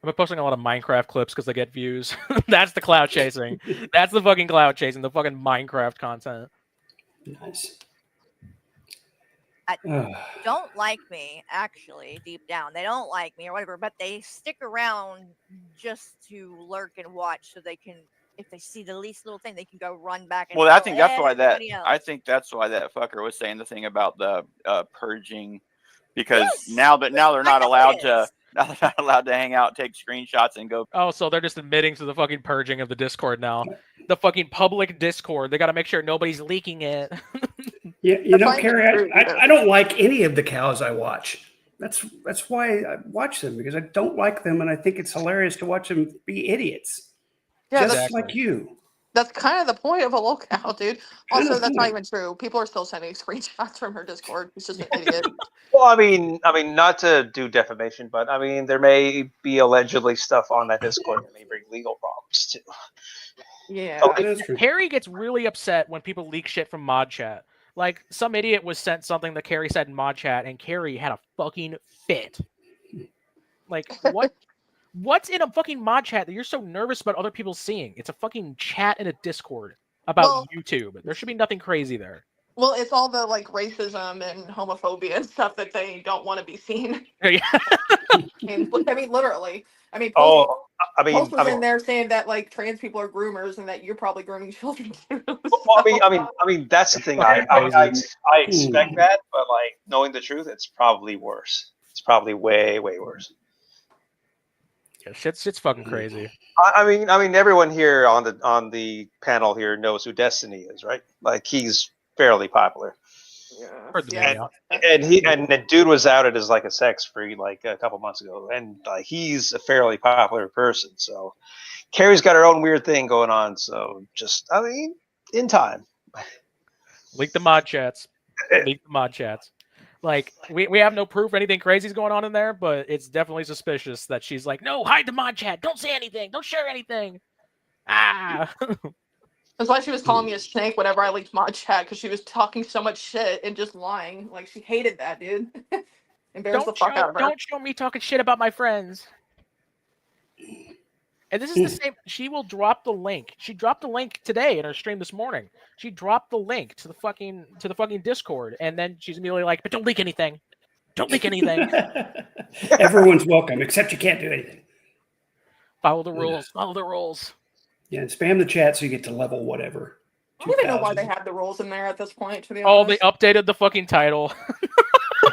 I've been posting a lot of Minecraft clips because they get views. That's the clout chasing. That's the fucking clout chasing, the fucking Minecraft content. Nice. don't like me, actually, deep down. They don't like me or whatever, but they stick around just to lurk and watch so they can, if they see the least little thing, they can go run back and Well, I tell think that's why everybody else. I think that's why that fucker was saying the thing about the purging, because now they're not allowed to. Now they're not allowed to hang out, take screenshots, and go. Oh, so they're just admitting to the fucking purging of the Discord now. The fucking public Discord. They got to make sure nobody's leaking it. Yeah, Carrie, I don't like any of the cows I watch. That's why I watch them, because I don't like them, and I think it's hilarious to watch them be idiots. Yeah, just like you. That's kind of the point of a locale, dude. Also, that's not even true. People are still sending screenshots from her Discord. It's just an idiot. well, I mean, not to do defamation, but I mean, there may be allegedly stuff on that Discord that may bring legal problems too. Yeah. Carrie gets really upset when people leak shit from mod chat. Like, some idiot was sent something that Carrie said in mod chat, and Carrie had a fucking fit. Like, what? What's in a fucking mod chat that you're so nervous about other people seeing? It's a fucking chat in a Discord about YouTube. There should be nothing crazy there. Well, it's all the like racism and homophobia and stuff that they don't want to be seen. Yeah. I mean, literally. I mean, Post was in mean, there saying that like trans people are groomers and that you're probably grooming children too. Well, I mean, that's the thing. I expect that, but like knowing the truth, it's probably worse. It's probably way, way worse. Yeah, shit's fucking crazy. I mean, everyone here on the panel here knows who Destiny is, right? Like, he's fairly popular. Yeah. And the dude was outed as like a sex freak like a couple months ago, and like he's a fairly popular person. So Carrie's got her own weird thing going on. So just, I mean, in time. Leak the mod chats. Leak the mod chats. Like, we have no proof anything crazy is going on in there, but it's definitely suspicious that she's like, no, hide the mod chat. Don't say anything. Don't share anything. Ah. That's why she was calling me a snake whenever I leaked mod chat, because she was talking so much shit and just lying. Like, she hated that, dude. Embarrass the fuck out of her. Don't show me talking shit about my friends. And this is the same. She will drop the link. She dropped the link today in her stream this morning. She dropped the link to the fucking Discord, and then she's immediately like, "But don't leak anything. Don't leak anything." Everyone's welcome, except you can't do anything. Follow the rules. Follow the rules. Yeah, and spam the chat so you get to level whatever. I don't even know why they have the rules in there at this point, to be Oh, honest. they updated the fucking title.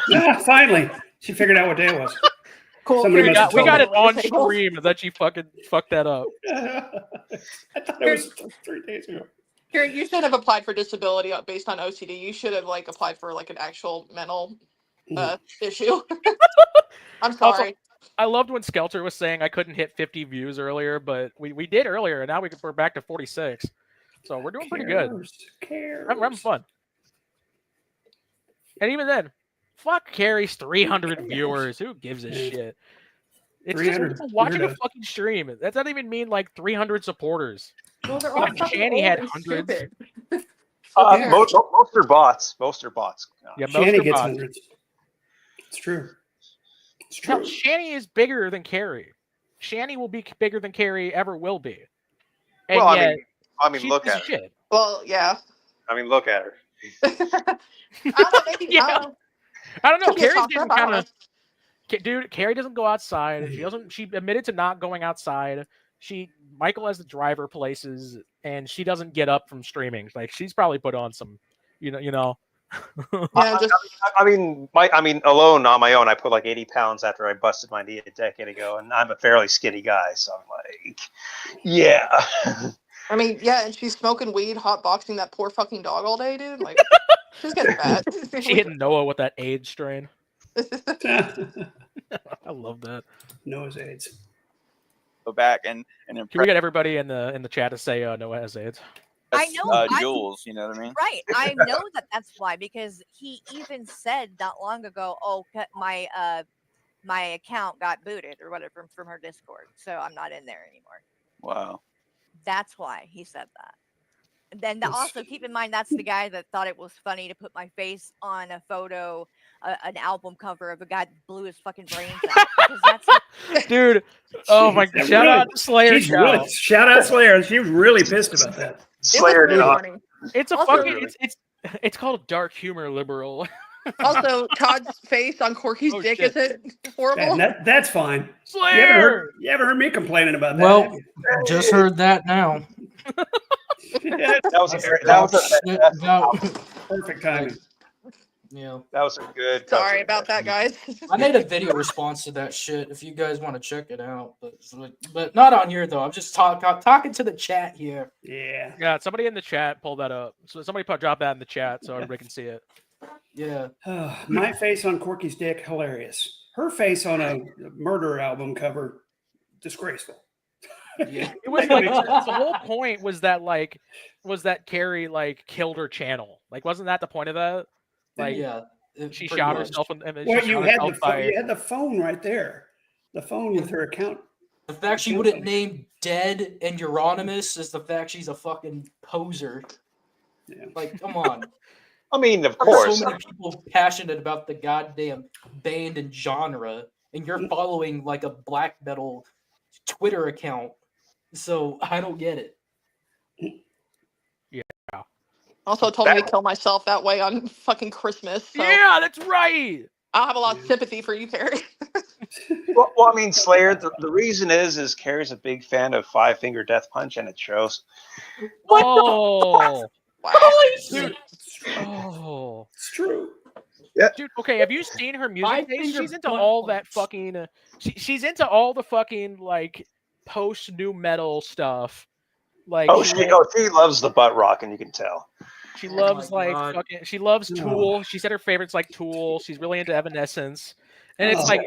Yeah, finally, she figured out what day it was. Cool. Somebody We must got, have it told on stream that she fucking fucked that up. I thought it was 3 days ago. Carrie, you should have applied for disability based on OCD. You should have like applied for like an actual mental issue. I'm sorry. Also, I loved when Skelter was saying I couldn't hit 50 views earlier, but we did earlier, and now we're back to 46. So we're doing pretty good. We're having fun. And even then, fuck Carrie's 300 viewers. Who gives a shit? It's just people watching a fucking stream. That doesn't even mean like 300 supporters. Well, they're all Shanny had hundreds. Most are bots. Most are bots. Yeah, most Shanny are gets bots. hundreds. It's true. It's No, true. Shanny is bigger than Carrie. Shanny will be bigger than Carrie ever will be. And Well, yet, I mean, she's look piece at of her. shit. Well, yeah. I mean, look at her. I don't know, maybe, Yeah. I don't know. Could be a Carrie's talker, getting but I don't kind of. Dude, Carrie doesn't go outside. She doesn't. She admitted to not going outside. Michael has the driver places, and she doesn't get up from streaming. Like she's probably put on some, you know. I mean, alone on my own, I put like 80 pounds after I busted my knee a decade ago, and I'm a fairly skinny guy, so I'm like, yeah. I mean, yeah, and she's smoking weed, hot boxing that poor fucking dog all day, dude. Like, she's getting fat. She hit Noah with that AIDS strain. I love that. Noah's AIDS. Go back and Can we get everybody in the chat to say Noah has AIDS? I know. Jules, you know what I mean? Right. I know that's why, because he even said not long ago, "Oh, my my account got booted or whatever from her Discord, so I'm not in there anymore." Wow. That's why he said that. And then also keep in mind that's the guy that thought it was funny to put my face on a photo, an album cover of a guy that blew his fucking brains out. Because that's Dude, oh my god! Shout out to Slayer. Shout out Slayer. She was really pissed about that. Slayer did not. It's a Also- fucking. It's called dark humor liberal. Also, Todd's face on Corky's Oh, dick shit. is horrible. And that's fine. Slayer. You haven't heard me complaining about that. Well, have you? just heard that now. That was Perfect timing. Yeah. That was a good. Sorry about that, guys. I made a video response to that shit. If you guys want to check it out, but not on here though. I'm just talking to the chat here. Yeah. Yeah, somebody in the chat pulled that up. So somebody drop that in the chat so everybody can see it. Yeah. My face on Corky's dick, hilarious. Her face on a murder album cover, disgraceful. Yeah. It was like the whole point was that Carrie like killed her channel. Like, wasn't that the point of that? Like, yeah, she pretty shot much. herself, and Well, she you shot had herself you had the phone right there. The phone with her account. The fact she wouldn't name Dead and Euronymous is the fact she's a fucking poser. Yeah. Like, come on. I mean, of There's course. so many people passionate about the goddamn band and genre, and you're following like a black metal Twitter account. So I don't get it. Yeah. Also told me to kill myself that way on fucking Christmas. So Yeah, that's right. I'll have a lot of sympathy for you, Carrie. Well, I mean, Slayer. The reason is Carrie's a big fan of Five Finger Death Punch, and it shows. Oh, Dude. oh, It's true. Yeah. dude. Okay, have you seen her music Five taste? Finger She's into Butt all that Punch. fucking. She's into all the fucking like post new metal stuff. Like, She loves the butt rock, and you can tell. she Oh loves my like God. fucking. She loves Tool. She said her favorites like Tool. She's really into Evanescence, and it's Oh. like.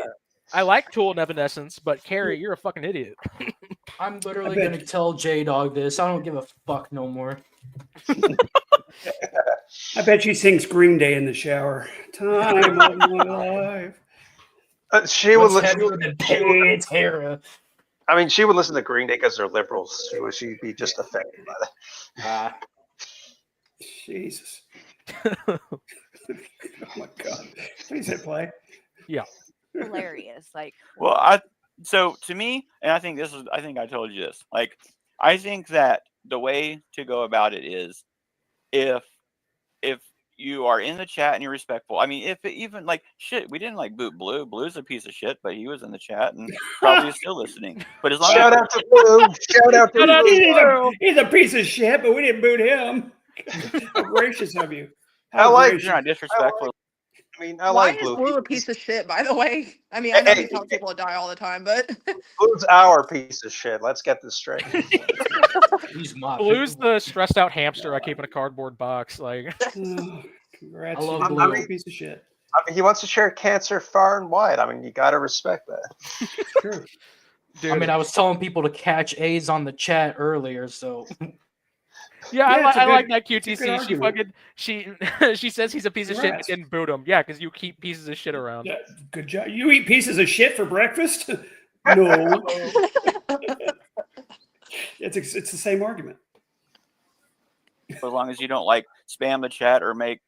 I like Tool and Evanescence, but Carrie, you're a fucking idiot. I'm literally bet- gonna tell J Dog this. I don't give a fuck no more. I bet she sings Green Day in the shower. Time of my life. She would. What's heavier than Pantera? I mean, she would listen to Green Day because they're liberals. She'd be just offended by that. Jesus. Oh my God. Please hit play. Yeah. Hilarious. Like, Well, so to me, and I think I told you this. Like, I think that the way to go about it is if you are in the chat and you're respectful. I mean, if it even like shit, we didn't like boot Blue. Blue's a piece of shit, but he was in the chat and probably is still listening. But as long Shout out to Blue. Shout out to Blue. He's a piece of shit, but we didn't boot him. How gracious of you. I How like gracious. you're not disrespectful. I mean, I Why like is Blue. Blue a piece of shit, by the way? I mean, I know he tells people to die all the time, but Blue's our piece of shit. Let's get this straight. He's my Blue's the stressed out hamster I keep in a cardboard box. Like, Congrats. I love You're Blue. a piece of shit. I mean, he wants to share cancer far and wide. I mean, you got to respect that. True. I mean, I was telling people to catch A's on the chat earlier, so yeah, I like that QTC. She argument. she says he's a piece of shit and didn't boot him. Yeah, because you keep pieces of shit around. Yeah, good job. You eat pieces of shit for breakfast? No. It's the same argument. As long as you don't like spam the chat or make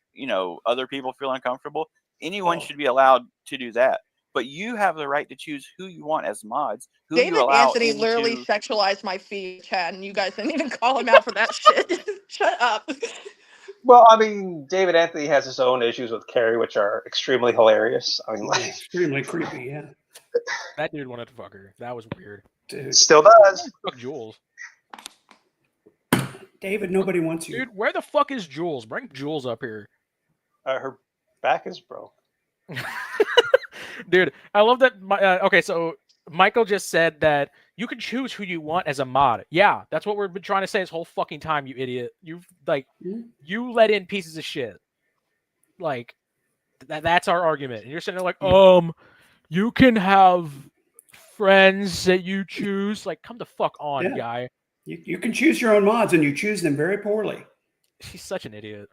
other people feel uncomfortable, anyone should be allowed to do that. But you have the right to choose who you want as mods. Who David you allow Anthony literally sexualized my feed chat, and you guys didn't even call him out for that shit. Shut up. Well, I mean, David Anthony has his own issues with Carrie, which are extremely hilarious. I mean, like, extremely creepy, yeah. That dude wanted to fuck her. That was weird. Dude. Still does. Fuck Jules. David, nobody wants you. Dude, where the fuck is Jules? Bring Jules up here. Her back is broke. Dude, I love that. Okay, so Michael just said that you can choose who you want as a mod. Yeah, that's what we've been trying to say this whole fucking time, you idiot. You let in pieces of shit. Like, that's our argument. And you're sitting there like, you can have friends that you choose. Like, come the fuck on, guy. You can choose your own mods, and you choose them very poorly. She's such an idiot.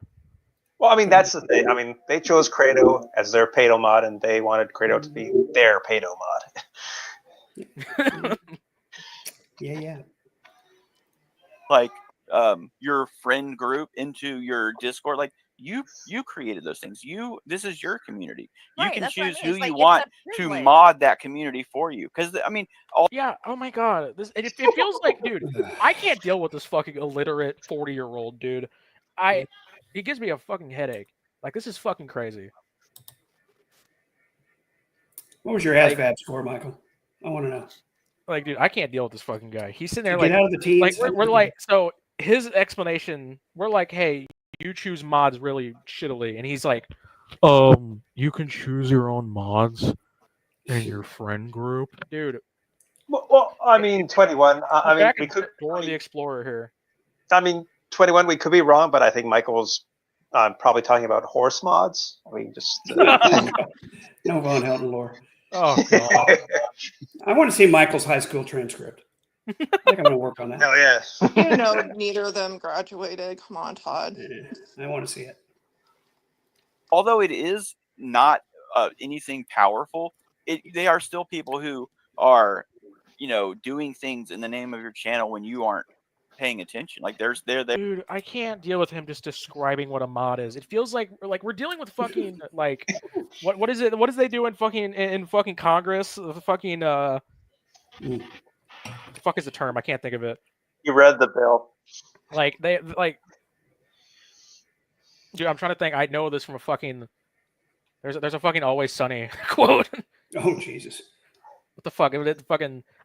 Well, I mean, that's the thing. I mean, they chose Credo as their Pato mod, and they wanted Credo to be their Pato mod. Yeah. Like your friend group into your Discord. Like you created those things. This is your community. You Right, can that's what I choose mean. who It's you like, want it's a to privilege. mod that community for you. Because I mean, Yeah, oh my god. It feels like, dude, I can't deal with this fucking illiterate 40-year-old dude. He gives me a fucking headache. Like, this is fucking crazy. What was your ASVAB score, Michael? I want to know. Like, dude, I can't deal with this fucking guy. He's sitting there Get like, out of the teens. like we're like, so his explanation, we're like, hey, you choose mods really shittily, and he's like, you can choose your own mods in your friend group, dude. Well, I mean, 21. I mean, we could. Dora the Explorer here. I mean, 21. We could be wrong, but I think Michael's probably talking about horse mods. I mean, just no Von Helton lore. Oh god. I want to see Michael's high school transcript. I think I'm going to work on that. Hell yeah. You know, neither of them graduated. Come on, Todd. I want to see it. although it is not anything powerful, they are still people who are, doing things in the name of your channel when you aren't paying attention. Like they're Dude, I can't deal with him just describing what a mod is. It feels like we're dealing with fucking like what is it? What is they do in fucking Congress? The fucking what the fuck is the term? I can't think of it. You read the bill. Like dude, I'm trying to think. I know this from a fucking there's a fucking Always Sunny quote. Oh Jesus. What the fuck?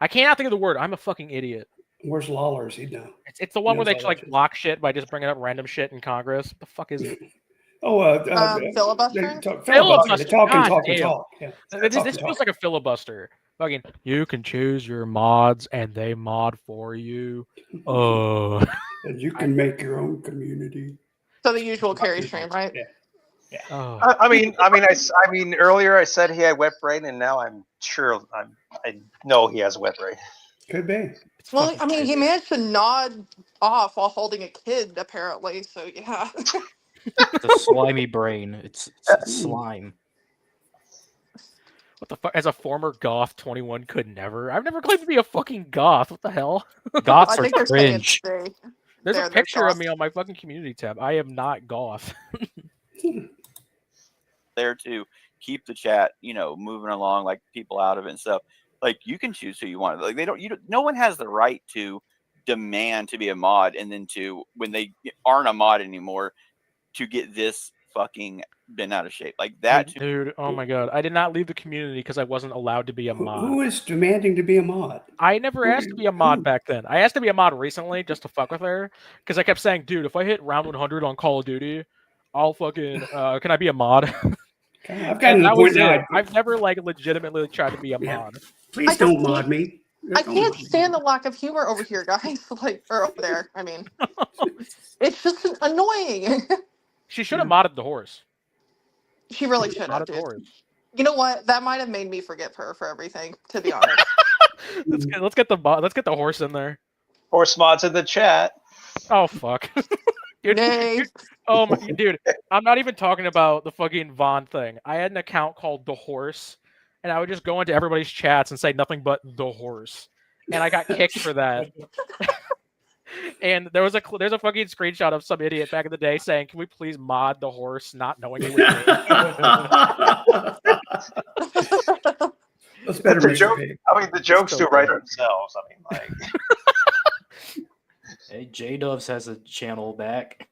I cannot think of the word. I'm a fucking idiot. Where's Lawler's? He'd know. It's the one where they like block shit by just bringing up random shit in Congress. What the fuck is it? Filibustering? Filibuster. They talk and God talk and damn. talk. Yeah. This feels like a filibuster. Fucking, you can choose your mods and they mod for you. And you can make your own community. So the usual Carrie stream, right? Yeah. Oh. I mean, earlier I said he had wet brain, and now I'm sure I know he has wet brain. Could be. Well, I mean, he managed to nod off while holding a kid, apparently. So yeah. It's a slimy brain. It's slime. What the fuck? As a former goth, 21 could never. I've never claimed to be a fucking goth. What the hell? Goths I are think they're saying cringe. There's they're a picture goth. of me on my fucking community tab. I am not goth. there to keep the chat, moving along, like people out of it and stuff. Like you can choose who you want. Like no one has the right to demand to be a mod, and then when they aren't a mod anymore, to get this fucking bent out of shape like that. Dude, oh my god, I did not leave the community because I wasn't allowed to be a mod. Who is demanding to be a mod? I never asked to be a mod back then. I asked to be a mod recently just to fuck with her because I kept saying, dude, if I hit round 100 on Call of Duty, I'll fucking can I be a mod? I've gotten to the point now. I've never like legitimately tried to be a mod. Please don't mod me. I can't stand the lack of humor over here, guys. Or over there. I mean, it's just annoying. She should have modded the horse. She really should have, dude. You know what? That might have made me forgive her for everything, to be honest. Let's get the horse in there. Horse mods in the chat. Oh fuck. Dude, oh my dude, I'm not even talking about the fucking Vaughn thing. I had an account called The Horse, and I would just go into everybody's chats and say nothing but The Horse. And I got kicked for that. And there's a fucking screenshot of some idiot back in the day saying, "Can we please mod The Horse?" Not knowing it was me. That's better. The jokes do write themselves. I mean, like. Hey, J-Dubs has a channel back.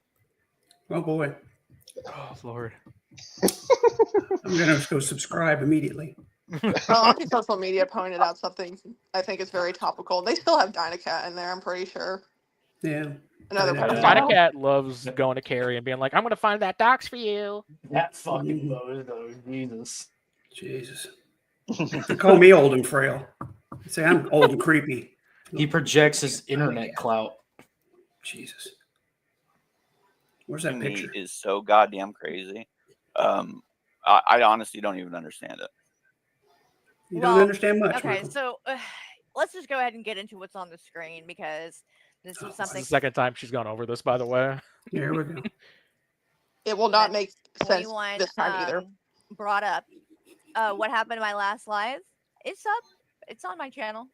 Oh boy. Oh Lord. I'm gonna go subscribe immediately. Auntie Social Media pointed out something I think is very topical. They still have Dynacat in there, I'm pretty sure. Yeah. Dynacat loves going to Carrie and being like, "I'm gonna find that docs for you." That fucking bow, though. Jesus. They call me old and frail. They say I'm old and creepy. He projects his internet clout. Jesus. Where's that picture? Is so goddamn crazy. I honestly don't even understand it. You don't understand much. Okay, Michael. so let's just go ahead and get into what's on the screen because this is This is something. the second time she's gone over this, by the way. Here we go. It will not make sense 21 this time either. brought up. What happened in my last live? It's up. It's on my channel.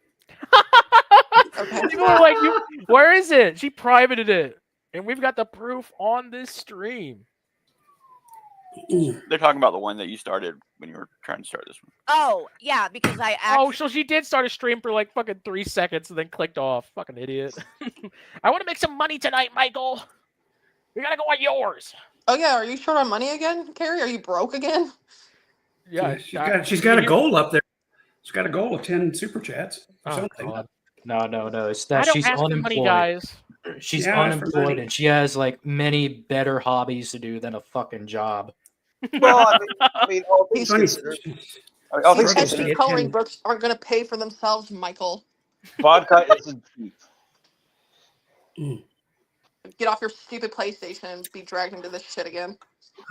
Okay. People are like, "Where is it?" She privated it, and we've got the proof on this stream. They're talking about the one that you started when you were trying to start this one. Oh yeah, because I actually. Oh, so she did start a stream for like fucking 3 seconds and then clicked off. Fucking idiot. I want to make some money tonight, Michael. We gotta go on yours. Oh yeah, are you short on money again, Carrie? Are you broke again? Yeah, she's got a goal up there. She's got a goal of 10 super chats. Or something. God. No. It's I that don't she's ask for unemployed. money, guys. She's Yeah, I ask for unemployed money. and she has like many better hobbies to do than a fucking job. Well, I mean, all things Funny. considered. All things These considered, coloring books aren't going to pay for themselves, Michael. vodka isn't cheap. Get off your stupid PlayStation and be dragged into this shit again.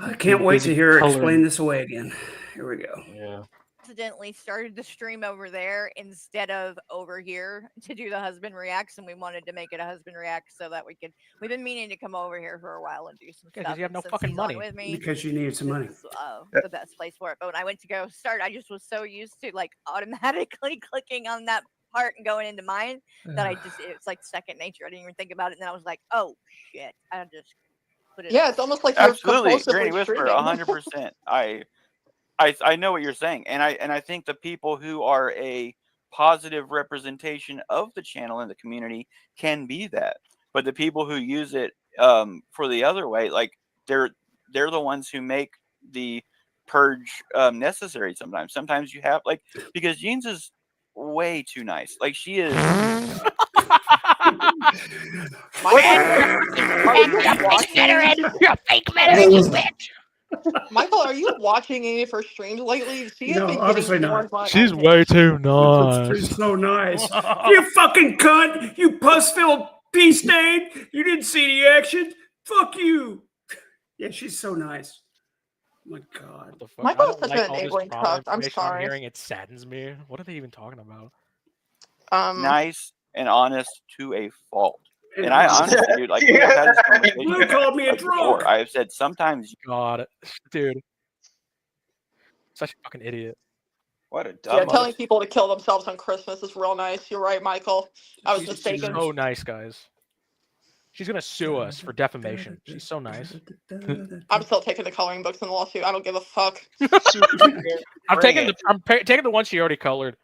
I can't wait to hear her Coloring. explain this away again. Here we go. Yeah. Accidentally started the stream over there instead of over here to do the husband reacts, and we wanted to make it a husband react so that we've been meaning to come over here for a while and do some Yeah, 'cause stuff. you have no and since fucking he's on money. with me, Because you needed some money. this is, the best place for it. But when I went to go start, I just was so used to like automatically clicking on that part and going into mine that it's like second nature. I didn't even think about it, and then I was like, oh shit, I just put it. Yeah, it's almost like you're Absolutely, Granny compulsively Whisper, streaming. 100%. I know what you're saying, and I think the people who are a positive representation of the channel and the community can be that, but the people who use it for the other way, like they're the ones who make the purge necessary. Sometimes you have because Jeans is way too nice. Like she is. You're a fake veteran, you bitch. Michael, are you watching any of her streams lately? She has No, been obviously getting more not. fun. She's way too nice. She's so nice. You fucking cunt! You pus-filled pea stain! You didn't see the action? Fuck you! Yeah, she's so nice. Oh my God. What the fuck? Michael I is don't such an all this enabling trauma cuck. I'm information sorry. hearing it saddens me. What are they even talking about? Nice and honest to a fault. And I honestly, dude, like we've had this conversation Blue called me a before. drunk. I have said sometimes. God, dude, such a fucking idiot. What a Yeah, dumb. telling people to kill themselves on Christmas is real nice. You're right, Michael. I was She's mistaken. so nice, guys. She's gonna sue us for defamation. She's so nice. I'm still taking the coloring books in the lawsuit. I don't give a fuck. I'm taking the one she already colored.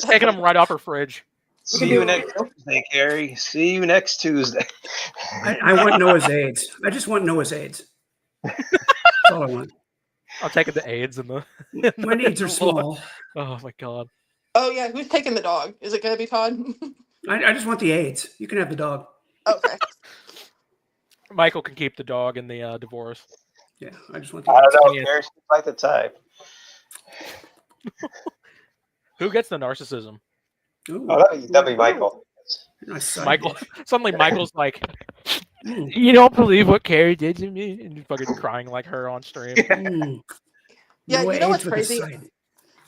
Taking them right off her fridge. See you next Tuesday, Carrie. See you next Tuesday. I want Noah's AIDS. I just want Noah's AIDS. That's all I want. I'm taking the AIDS and the. My needs are small. Oh my god. Oh yeah, who's taking the dog? Is it gonna be Todd? I just want the AIDS. You can have the dog. Okay. Michael can keep the dog in the divorce. Yeah, I just want. I don't know. Carrie seems like the type. Who gets the narcissism? Ooh. Oh, that'd be Michael. Michael. Suddenly, Michael's like, "You don't believe what Carrie did to me," and you're fucking crying like her on stream. Yeah, No you know what's AIDS with a crazy? side.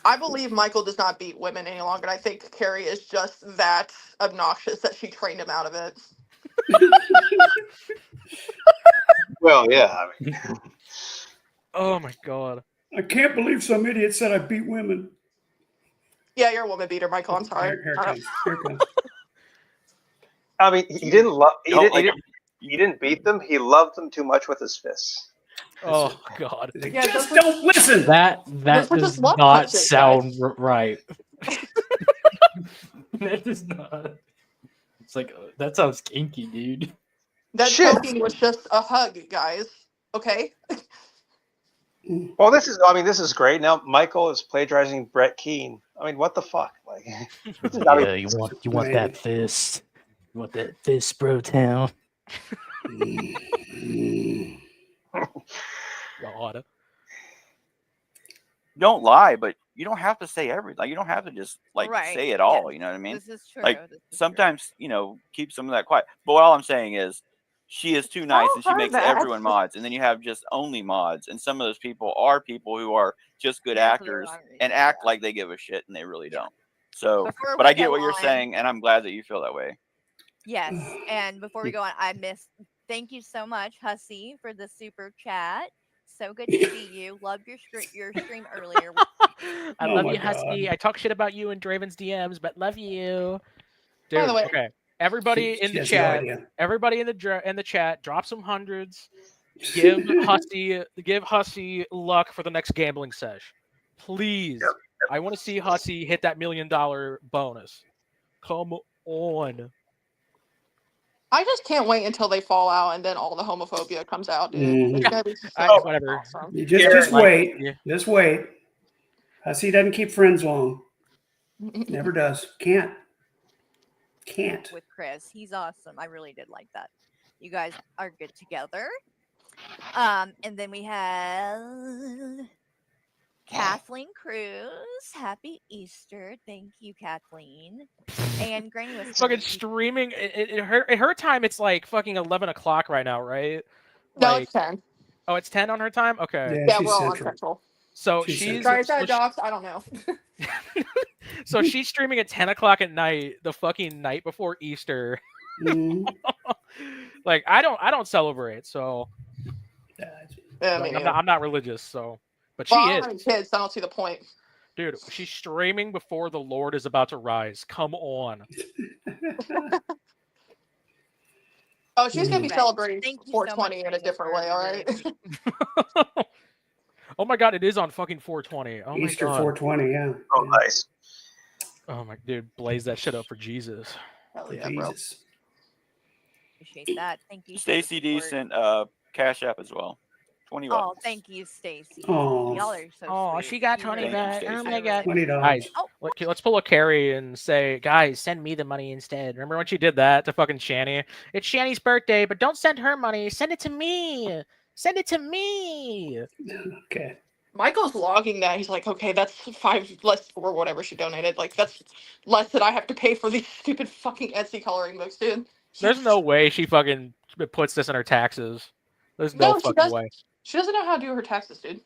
I believe Michael does not beat women any longer. And I think Carrie is just that obnoxious that she trained him out of it. Well, yeah. I mean, Oh my god. I can't believe some idiot said I beat women. Yeah, you're a woman beater, Michael. I'm sorry. Here it comes. Here it comes. I mean, he didn't love. He didn't beat them. He loved them too much with his fists. Oh god. Yeah, Just those were- don't listen. That Those were does just love not punches, sound right. That does not. It's like that sounds kinky, dude. That Shit. choking was just a hug, guys. Okay. Well, this is great. Now Michael is plagiarizing Brett Keane. I mean, what the fuck? Like, Yeah, you want that fist. You want that fist, bro town. God. Don't lie, but you don't have to say everything. Like, you don't have to just like Right, say it yeah. all. You know what I mean? This is true. Like this is sometimes, keep some of that quiet. But all I'm saying is, she is too nice, and she heard makes that. everyone mods. And then you have just only mods, and some of those people are people who are just good Yeah, for the actors wrong and reason, act yeah. like they give a shit, and they really don't. So, Before but we I get go what you're on- saying, and I'm glad that you feel that way. Yes, and before we go on, thank you so much, Hussy, for the super chat. So good to see you. Loved your stream earlier. I Oh love my you, Husky. God. I talk shit about you in Draven's DMs, but love you. Dude, By the way- okay. Everybody in She the has no chat, idea. everybody in the chat, drop some hundreds. Give Hussy luck for the next gambling sesh. Please. I want to see Hussy hit that $1 million bonus. Come on. I just can't wait until they fall out and then all the homophobia comes out, dude. It's gonna be so Whatever. awesome. You just Like, wait. yeah. Just wait. Hussy doesn't keep friends long. Never does. Can't. With Chris. He's awesome. I really did like that. You guys are good together. And then we have Kathleen Cruz. Happy Easter. Thank you, Kathleen. And Granny was Fucking streaming. At her time, it's like fucking 11 o'clock right now, right? No, Like, it's 10. oh, it's 10 on her time? Okay. Yeah, we're all on Central. So She's she's Sorry, is that a dox? I don't know. so she's streaming at 10 o'clock at night, the fucking night before Easter. Like I don't celebrate, so Yeah, like, me I'm not religious, so but she well, I is. don't have any kids, so I don't see the point. Dude, she's streaming before the Lord is about to rise. Come on. Oh, she's gonna be Right. celebrating Thank you so 420 much, in a different way, all right? Oh my god, it is on fucking 420. Oh my Easter god. 420, yeah. Oh, nice. Oh my dude, blaze that shit up for Jesus. Hell For yeah, bro. Jesus. Appreciate that. Thank you. for the Stacy D support. sent Cash App as well. $20. Oh, thank you, Stacy. Oh. Y'all are so Oh, sweet. she got You 20 really back. are. Oh I my really God. appreciate it. $20. Guys, Oh, let's pull a Carrie and say, guys, send me the money instead. Remember when she did that to fucking Shani? It's Shani's birthday, but don't send her money. Send it to me. Send it to me. Okay. Michael's logging that. He's like, okay, that's 5 less or whatever she donated. Like, that's less than I have to pay for these stupid fucking Etsy coloring books, dude. There's no way she fucking puts this in her taxes. There's no No, she fucking does. way. She doesn't know how to do her taxes, dude.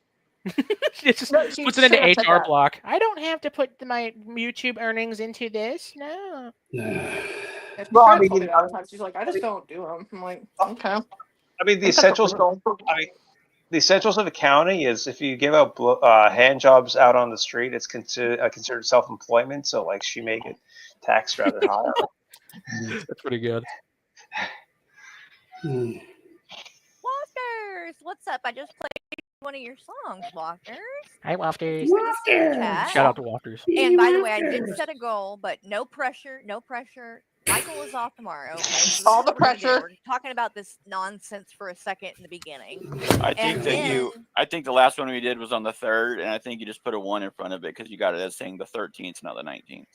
She just No, she puts it into straight up said HR that. block. I don't have to put my YouTube earnings into this. No. And Well, I she told me mean, that all the time. She's like, I just don't do them. I'm like, okay. I mean, the That's essentials. illegal. The essentials of accounting is if you give out hand jobs out on the street, it's considered self-employment. So, like, she may get taxed rather high. That's pretty good. Walkers, what's up? I just played one of your songs, Walkers. Hi, Wafters. Good to see you, chat. Shout out to Wafters. And by the way, I did set a goal, but no pressure, no pressure. Michael is off tomorrow. Okay, so this All is the what we're gonna do. pressure. We're talking about this nonsense for a second in the beginning. I think And that then, I think the last one we did was on the 3rd, and I think you just put a 1 in front of it because you got it as saying the 13th, not the 19th.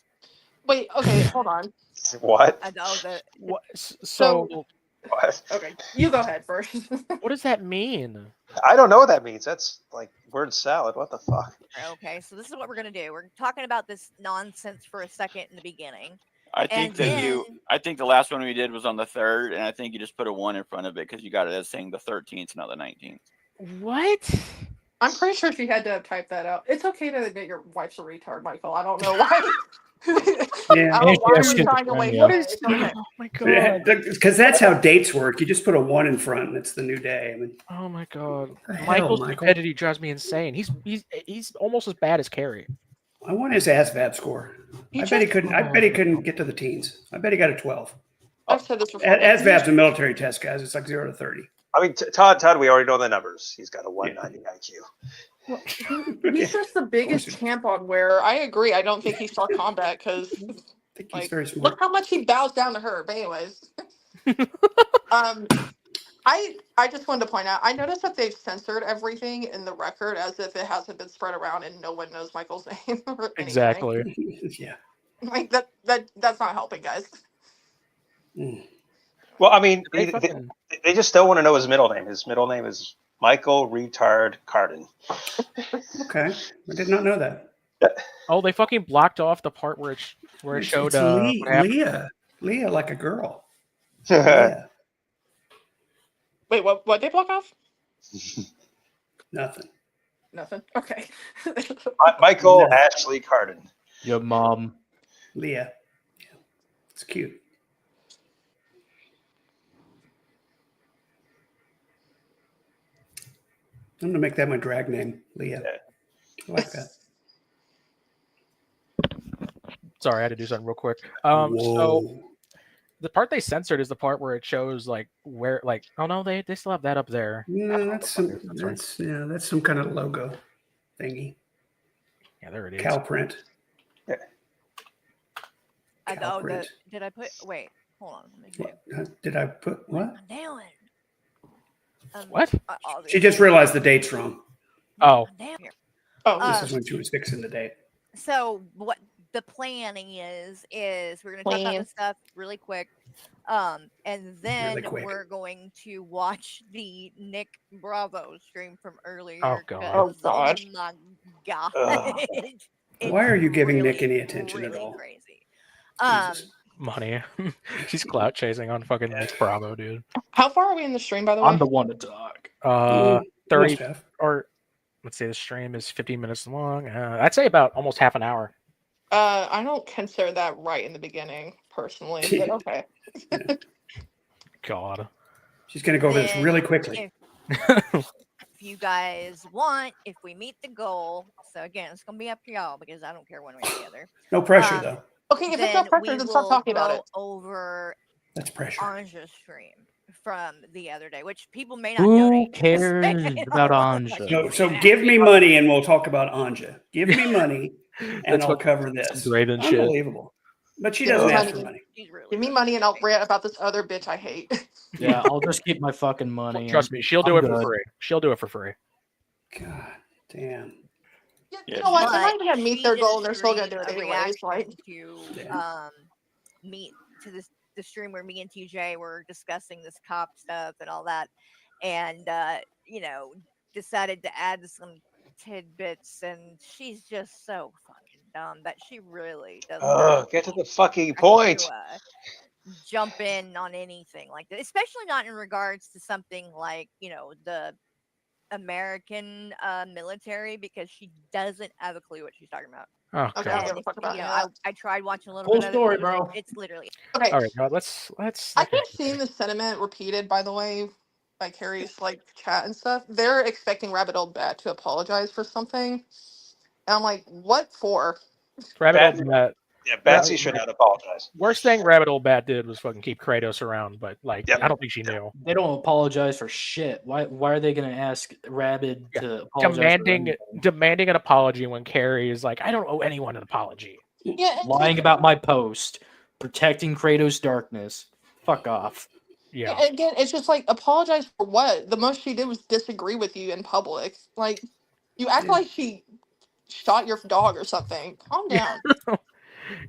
Wait, okay, hold on. What? I know that. What? So, What? Okay, you go ahead first. what does that mean? I don't know what that means. That's like word salad. What the fuck? Okay, so this is what we're gonna do. We're talking about this nonsense for a second in the beginning. I think And I think the last one we did was on the 3rd, and I think you just put a 1 in front of it because you got it as saying the 13th, not the 19th. What? I'm pretty sure she had to have typed that out. It's okay to admit your wife's a retard, Michael. I don't know why. Yeah. I don't know why Yes, you're yes, trying to wait yeah. for it. It's okay. Oh my god. Because that's how dates work. You just put a 1 in front, and it's the new day. I mean, Oh my god. the hell, Michael's Michael? stupidity drives me insane. He's almost as bad as Carrie. I want his ASVAB score. I bet he couldn't. I bet he couldn't get to the teens. I bet he got a 12. I've said this before. ASVAB's a military test, guys. It's like 0 to 30. I mean, Todd, we already know the numbers. He's got a 190 IQ. He's just the biggest champ on where I agree. I don't think he saw combat because He's very smart. look how much he bows down to her. But anyways, I just wanted to point out. I noticed that they've censored everything in the record as if it hasn't been spread around and no one knows Michael's name or anything. Exactly. Yeah. Like that's not helping, guys. Well, I mean, they just don't want to know his middle name. His middle name is Michael Retard Carden. Okay, I did not know that. Oh, they fucking blocked off the part where it showed It's what happened. Leah, like a girl. Wait, what they block off? Nothing. Nothing. Okay. Michael Ashley Carden. Your mom. Leah. Yeah. It's cute. I'm gonna make that my drag name, Leah. I like that. Sorry, I had to do something real quick. Whoa. So the part they censored is the part where it shows like where oh no, they still have that up there. No, that's some kind of logo thingy. Yeah, there it is. Cow print. I Cow know print. that. Did I put? Wait, hold on. Let me see. Did I put what? Damn it. What? She just realized the date's wrong. Oh. Damn. This is when she was fixing the date. So what the planning is we're gonna talk about this stuff really quick, and then Really quick. we're going to watch the Nick Bravo stream from earlier. Oh, God. 'cause, Oh, God. Oh my god! Ugh. It's Why are you giving really, Nick any attention at really all? Crazy. Money. She's clout chasing on fucking Nick Bravo, dude. How far are we in the stream, by the way? I'm the one to talk. 30 Must have. or let's say the stream is 15 minutes long. I'd say about almost half an hour. I don't consider that right in the beginning, personally. But okay. God. She's gonna go over this Then really quickly. If you guys want, if we meet the goal, so again, it's gonna be up to y'all because I don't care one way or the other. No pressure though. Okay, if it's not pressure, then stop talking about it. Over That's pressure. Anja stream from the other day, which people may not Who donate. cares about Anja? So give me money and we'll talk about Anja. Give me money and That's I'll what- cover this. Raven shit. Unbelievable. But she doesn't ask for money. Give me money and I'll rant about this other bitch I hate. Yeah, I'll just keep my fucking money. Trust and me, she'll do I'm it for good. free. She'll do it for free. God damn. You know what? They might even have meet she their did a goal and they're still gonna do stream, it a anyways, right? reaction to Yeah. meet to the stream where me and TJ were discussing this cop stuff and all that, and decided to add some tidbits, and she's just so fucking dumb that she really doesn't know Get to the fucking point. to, jump in on anything like that, especially not in regards to something like the American military, because she doesn't have a clue what she's talking about. Oh Okay, I don't god. give a fuck about I tried watching a little Full bit story, of it. bro. It's literally Okay. All right, God, let's I keep seeing the sentiment repeated, by the way, by Carrie's chat and stuff. They're expecting Rabbit Old Bat to apologize for something. And I'm like, what for? Rabbit Bad- Old Bat. Yeah, Betsy should not apologize. Worst thing Rabbit Old Bat did was fucking keep Kratos around, but like Yep. I don't think she knew. They don't apologize for shit. Why are they gonna ask Rabid to apologize? Demanding an apology when Carrie is like, I don't owe anyone an apology. Yeah, and Lying about my post, protecting Kratos' darkness. Fuck off. Yeah. Yeah, again, it's just like apologize for what? The most she did was disagree with you in public. Like, you act like she shot your dog or something. Calm down.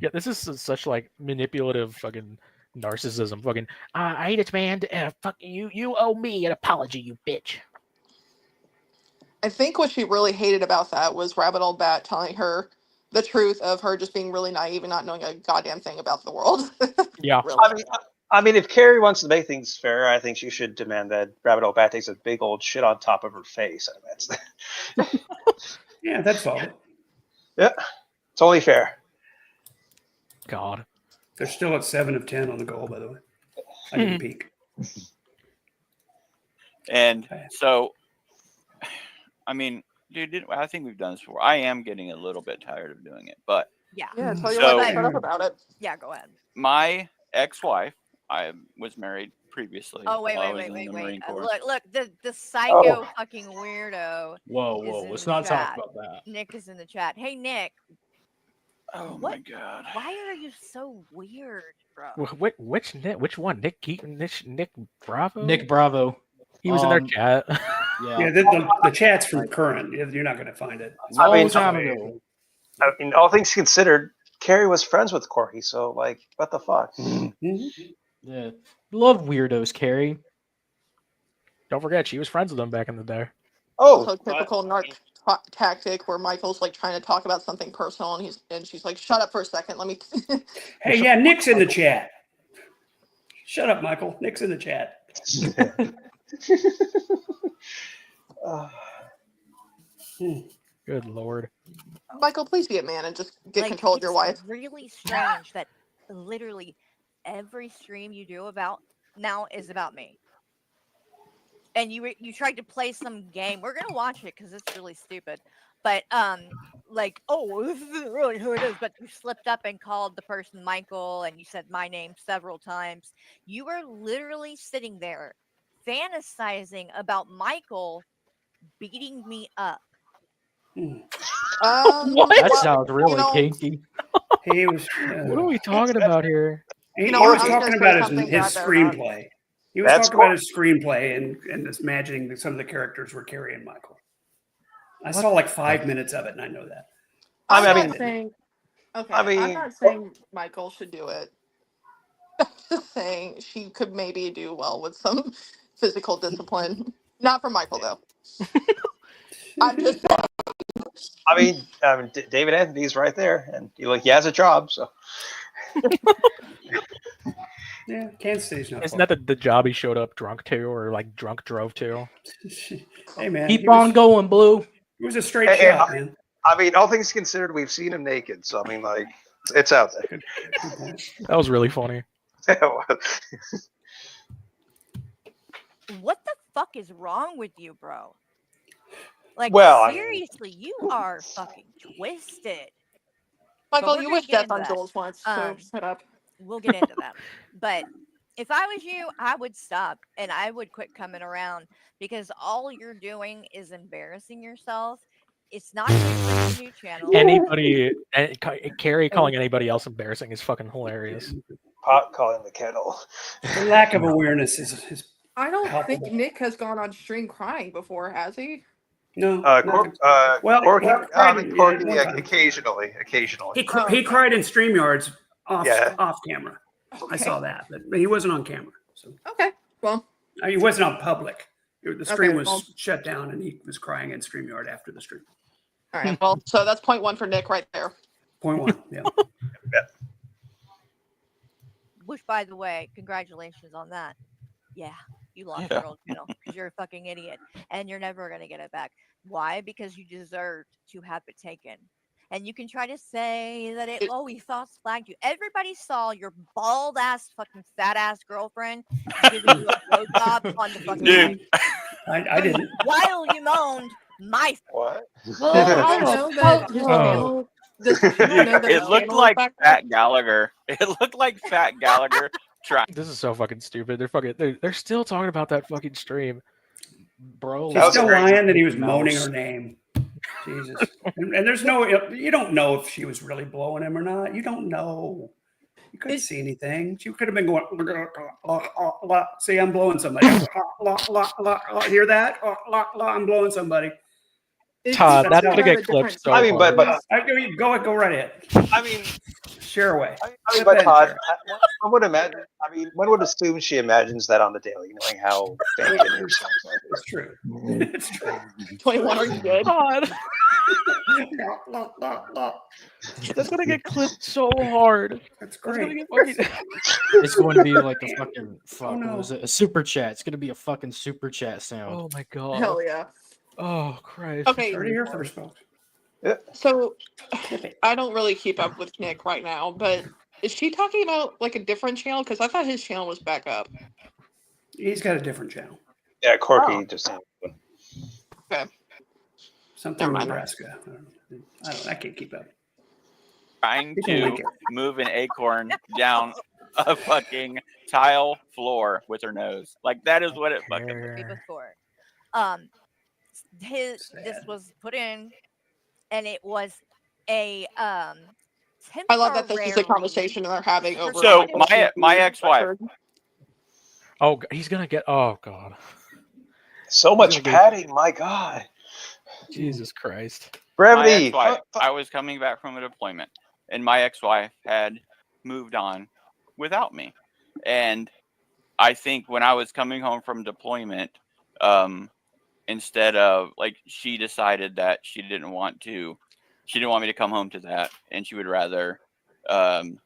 Yeah, this is such like manipulative fucking narcissism. Fucking, I hate it, man. Fuck you. You owe me an apology, you bitch. I think what she really hated about that was Rabbit Old Bat telling her the truth of her just being really naive and not knowing a goddamn thing about the world. Yeah. Really. I mean, if Carrie wants to make things fair, I think she should demand that Rabbit Old Bat takes a big old shit on top of her face. That's Yeah, that's all. yeah, it's only fair. God. They're still at 7 of 10 on the goal, by the way. I didn't peek. And so, I mean, dude, I think we've done this before. I am getting a little bit tired of doing it, but Yeah. Yeah, tell your So- wife to shut up about it. Yeah, go ahead. my ex-wife, I was married previously. Oh, wait, while I wait, was wait, in wait, the wait. Marine Corps. Look, the psycho Oh. fucking weirdo. Whoa, is in let's the not chat. talk about that. Nick is in the chat. Hey, Nick. Oh What? my god. Why are you so weird, bro? Which Nick? Which one? Nick Keaton? Nick Bravo? Nick Bravo. He was in their Um, chat. Yeah, the chat's from current. You're not going to find it. I mean, Long time ago. I mean, all things considered, Carrie was friends with Corky, so like, what the fuck? Yeah. Love weirdos, Carrie. Don't forget, she was friends with them back in the day. Oh, Also, typical narc tactic where Michael's like trying to talk about something personal, and she's like, "Shut up for a second. Let me." Hey, yeah, Nick's in the chat. Shut up, Michael. Nick's in the chat. Good lord. Michael, please be a man and just get Like, control of your it's wife. really strange that literally every stream you do about now is about me. And you tried to play some game. We're gonna watch it because it's really stupid. But like, oh, this isn't really who it is. But you slipped up and called the person Michael, and you said my name several times. You were literally sitting there fantasizing about Michael beating me up. That sounds really kinky. He was. What are we talking about here? He know, was I was talking gonna about say his something that I better not. screenplay. He was That's talking about his screenplay and just imagining that some of the characters were Carrie and Michael. I saw like 5 minutes of it, and I know that. I'm I not mean- saying. Okay, I mean- I'm not saying Michael should do it. I'm just saying she could maybe do well with some physical discipline. Not for Michael though. I'm just saying. I mean, David Anthony's right there, and he has a job, so. Yeah, Kansas City's not. Isn't far. that the job he showed up drunk to, or like drunk drove to? Hey man, Keep he was- on going, Blue. He was a straight Hey, shot, man. I mean, all things considered, we've seen him naked, so I mean, like, it's out there. That was really funny. What the fuck is wrong with you, bro? Like, Well, I mean- seriously, you are fucking twisted. Michael, we're you gonna wish get death into on that. Jules once. So shut up. We'll get into that. But if I was you, I would stop and I would quit coming around because all you're doing is embarrassing yourself. It's not going to bring a new channel. Carrie calling anybody else embarrassing is fucking hilarious. Pot calling the kettle. The lack of awareness is I don't think palpable. Nick has gone on stream crying before, has he? No. Well, Corky, yeah, occasionally. He cried in StreamYards off Yeah. off camera. I Okay. saw that, but he wasn't on camera. So Okay. Well, he wasn't on public. The stream Okay, was well- shut down, and he was crying in StreamYard after the stream. all right. Well, so that's point one for Nick right there. Point one. Yeah. Which, by the way, congratulations on that. Yeah, you lost Yeah. your old channel because you're a fucking idiot and you're never going to get it back. Why? Because you deserved to have it taken. And you can try to say that we false flagged you. Everybody saw your bald ass, fucking fat ass girlfriend giving you a blowjob on the fucking Dude. mic I didn't. while you moaned my. What? Well, I don't know that his Oh. channel Does she know that It the looked channel like is back Fat Gallagher. It looked like Fat Gallagher trying. This is so fucking stupid. They're still talking about that fucking stream. Bro, She's still lying that he was Mouse. moaning her name. Jesus. And there's no, you don't know if she was really blowing him or not. You don't know. You couldn't see anything. She could have been going, see, I'm blowing somebody. Hear that? I'm blowing somebody. Todd, that's gonna how- get clipped so I mean, hard. but go right ahead. I mean, Share away. I mean, Step but in, Todd, Jared. I would imagine. I mean, one would assume she imagines that on the daily, knowing how fake it is. It's true. It's true. 21, are you good? Todd. That's gonna get clipped so hard. That's That's gonna great. get fucking. It's going to be like a fucking fuck. no. What was it? A super chat. It's going to be a fucking super chat sound. Oh my god. Hell yeah. Oh Christ. Okay. Heard it here first, folks. So I don't really keep up with Nick right now, but is she talking about like a different channel? Because I thought his channel was back up. He's got a different channel. Yeah, Corky just. Okay. Something Never in mind. Nebraska. I can't keep up. trying People to like it. move an acorn down a fucking tile floor with her nose. Like that is what it fucking. Before. This was put in, and it was a I love that this is a temporary- conversation they're having over. So Michael's my TV ex-wife. record. Oh, he's gonna get. Oh god. So much padding, my God. Jesus Christ. My Brevity. ex-wife. I was coming back from a deployment, and my ex-wife had moved on without me. And I think when I was coming home from deployment, instead of like, she decided that she didn't want me to come home to that, and she would rather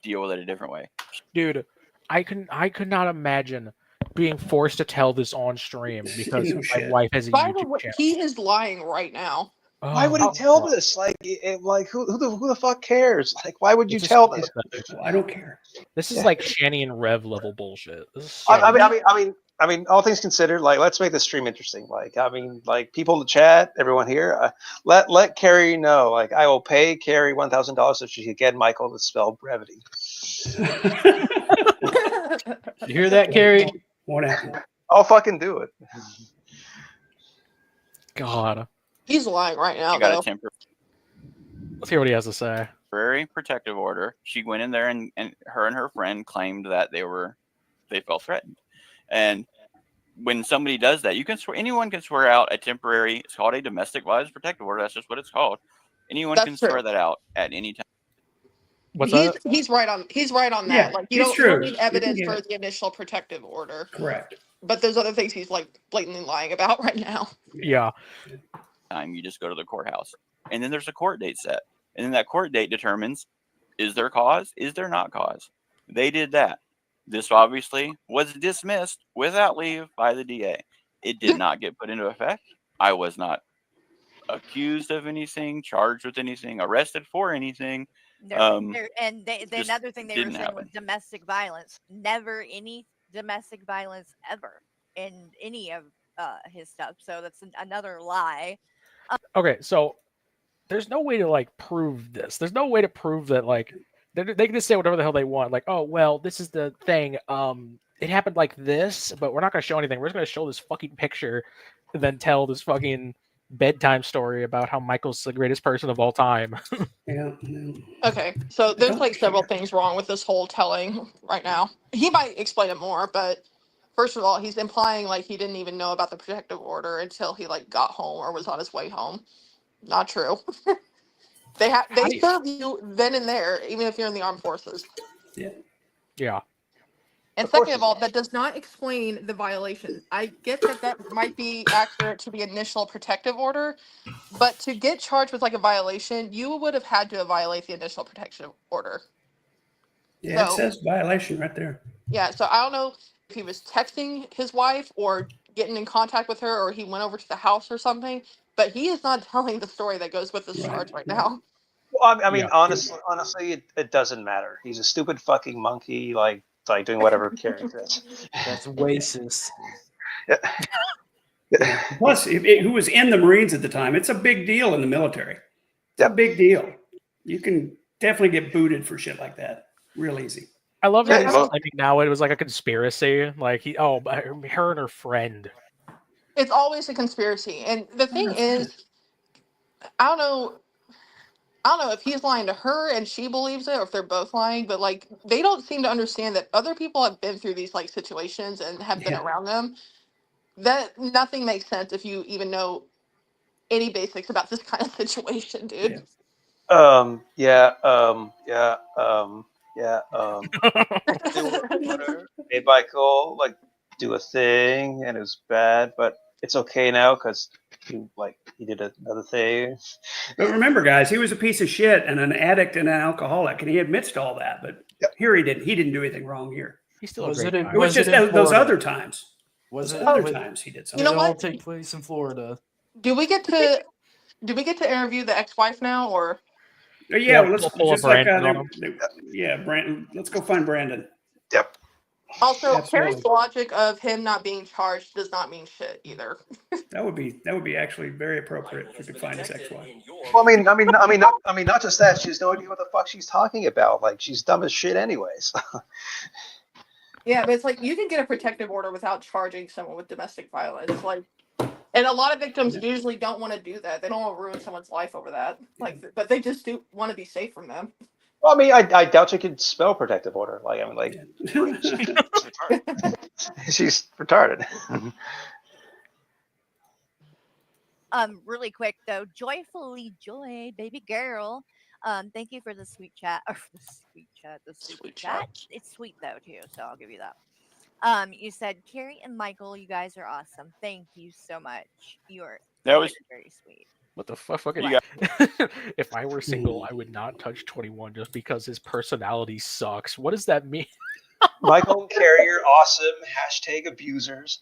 deal with it a different way. Dude, I could not imagine being forced to tell this on stream because No my shit. wife has a By the YouTube way, channel. he is lying right now. Why would he tell this? Like, who the fuck cares? Like, why would you tell this? Well, I don't care. This is like Shanny and Rev level bullshit. This is so I mean, all things considered, like, let's make this stream interesting. Like, I mean, like, people in the chat, everyone here, let Carrie know. Like, I will pay Carrie $1,000 so she can get Michael to spell brevity. You hear that, Carrie? Won't happen. I'll fucking do it. God. He's lying right now, She got though. a temporary Let's hear what he has to say. protective order. She went in there and her friend claimed that they felt threatened. And when somebody does that, anyone can swear out a temporary. It's called a domestic violence protective order. That's just what it's called. Anyone That's can true. swear that out at any time. What's that? He's right on. He's right on that. Yeah, Like you it's don't true. need evidence You can for get the initial protective order. Correct. But there's other things he's like blatantly lying about right now. Yeah. Time you just go to the courthouse, and then there's a court date set, and then that court date determines: is there cause? Is there not cause? They did that. This obviously was dismissed without leave by the DA. It did not get put into effect. I was not accused of anything, charged with anything, arrested for anything. And just another thing they were didn't saying was happen. domestic violence. Never any domestic violence ever in any of his stuff. So that's another lie. Okay, so there's no way to like prove this. There's no way to prove that like they can just say whatever the hell they want. Like, oh well, this is the thing. It happened like this, but we're not going to show anything. We're just going to show this fucking picture, and then tell this fucking bedtime story about how Michael's the greatest person of all time. Yeah. Okay, so there's like several things wrong with this whole telling right now. He might explain it more, but first of all, he's implying like he didn't even know about the protective order until he like got home or was on his way home. Not true. They serve you then and there, even if you're in the armed forces. Yeah. Yeah. And second of all, that does not explain the violation. I get that might be accurate to the initial protective order, but to get charged with like a violation, you would have had to violate the initial protective order. Yeah, it So- says violation right there. Yeah, so I don't know if he was texting his wife or getting in contact with her or he went over to the house or something, but he is not telling the story that goes with this charge right now. Well, I mean, Yeah. honestly, it doesn't matter. He's a stupid fucking monkey, like doing whatever Carrie says. That's racist. Plus, who was in the Marines at the time? It's a big deal in the military. It's a big deal. You can definitely get booted for shit like that, real easy. I love that Yeah, he's well- claiming now it was like a conspiracy. Like her and her friend. It's always a conspiracy. And the thing is, I don't know if he's lying to her and she believes it, or if they're both lying, but like they don't seem to understand that other people have been through these like situations and have been Yeah. around them. That nothing makes sense if you even know any basics about this kind of situation, dude. Yeah. Hey, Michael, like, do a thing, and it was bad, but it's okay now because he did another thing. But remember, guys, he was a piece of shit and an addict and an alcoholic, and he admits to all that. But here he didn't. He didn't do anything wrong here. He's still Was a it great in- guy. It was just in those Florida? other times. Was Those it other was- times he did You something. know Did it all what? take place in Florida? Do we get to interview the ex-wife now, or Yeah, Yeah, let's we'll pull just up like Brandon on yeah, Brandon. Let's go find Brandon. Yep. also Absolutely. Carrie's logic of him not being charged does not mean shit either. That would be actually very appropriate if we could find his ex-wife. Well, I mean, not just that. She has no idea what the fuck she's talking about. Like, she's dumb as shit, anyways. Yeah, but it's like you can get a protective order without charging someone with domestic violence. Like, and a lot of victims usually don't want to do that. They don't want to ruin someone's life over that. Like, but they just do want to be safe from them. Well, I mean, I doubt you could spell protective order. Like, I mean, like, she's retarded. Really quick though, joyfully joy, baby girl. Thank you for the sweet chat or the sweet chat, the sweet chat. It's sweet though too, so I'll give you that. You said Carrie and Michael, you guys are awesome. Thank you so much. You're That was very sweet. What the fuck? You If I were single, I would not touch 21 just because his personality sucks. What does that mean? Michael and Carrie are awesome. Hashtag abusers.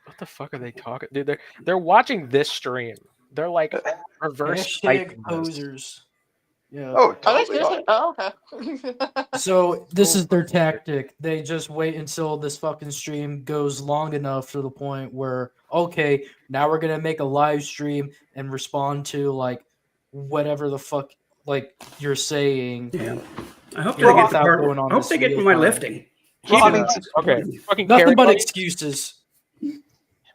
What the fuck are they talking? Dude, they're watching this stream. They're like reverse Hashtag typing this. posers. Yeah. Oh, Oh, they totally. seriously? Oh, okay. So this is their tactic. They just wait until this fucking stream goes long enough to the point where, okay, now we're gonna make a live stream and respond to like whatever the fuck like you're saying. Yeah. I hope You know, they get the without part. going on I hope this they get real my time. lifting. Well, I mean, Okay, fucking Nothing Carrie but buddy. excuses.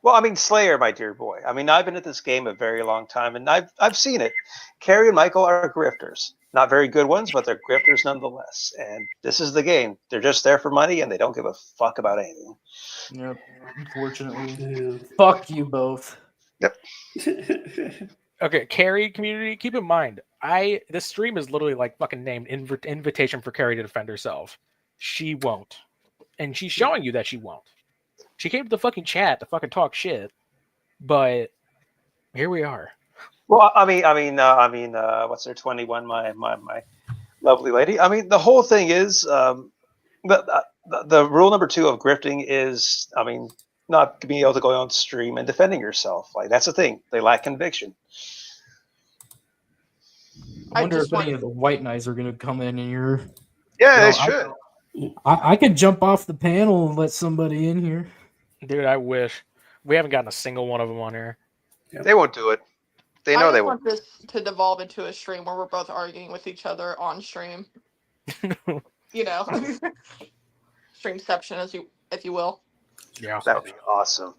Well, I mean, Slayer, my dear boy. I mean, I've been at this game a very long time, and I've seen it. Carrie and Michael are grifters. Not very good ones, but they're grifters nonetheless. And this is the game. They're just there for money, and they don't give a fuck about anything. Yep. Unfortunately. Yeah. Fuck you both. Yep. Okay, Carrie community, keep in mind, this stream is literally like fucking named invitation for Carrie to defend herself. She won't, and she's showing you that she won't. She came to the fucking chat to fucking talk shit, but here we are. Well, I mean, what's her 21? My lovely lady. I mean, the whole thing is, the rule number 2 of grifting is, I mean, not being able to go on stream and defending yourself. Like, that's the thing. They lack conviction. I wonder if any of the white knights are gonna come in here. Yeah, Well, they should. I could jump off the panel and let somebody in here. Dude, I wish. We haven't gotten a single one of them on here. They won't do it. They know I they just won't. want this to devolve into a stream where we're both arguing with each other on stream. You know, streamception, if you will. Yeah, that would be awesome.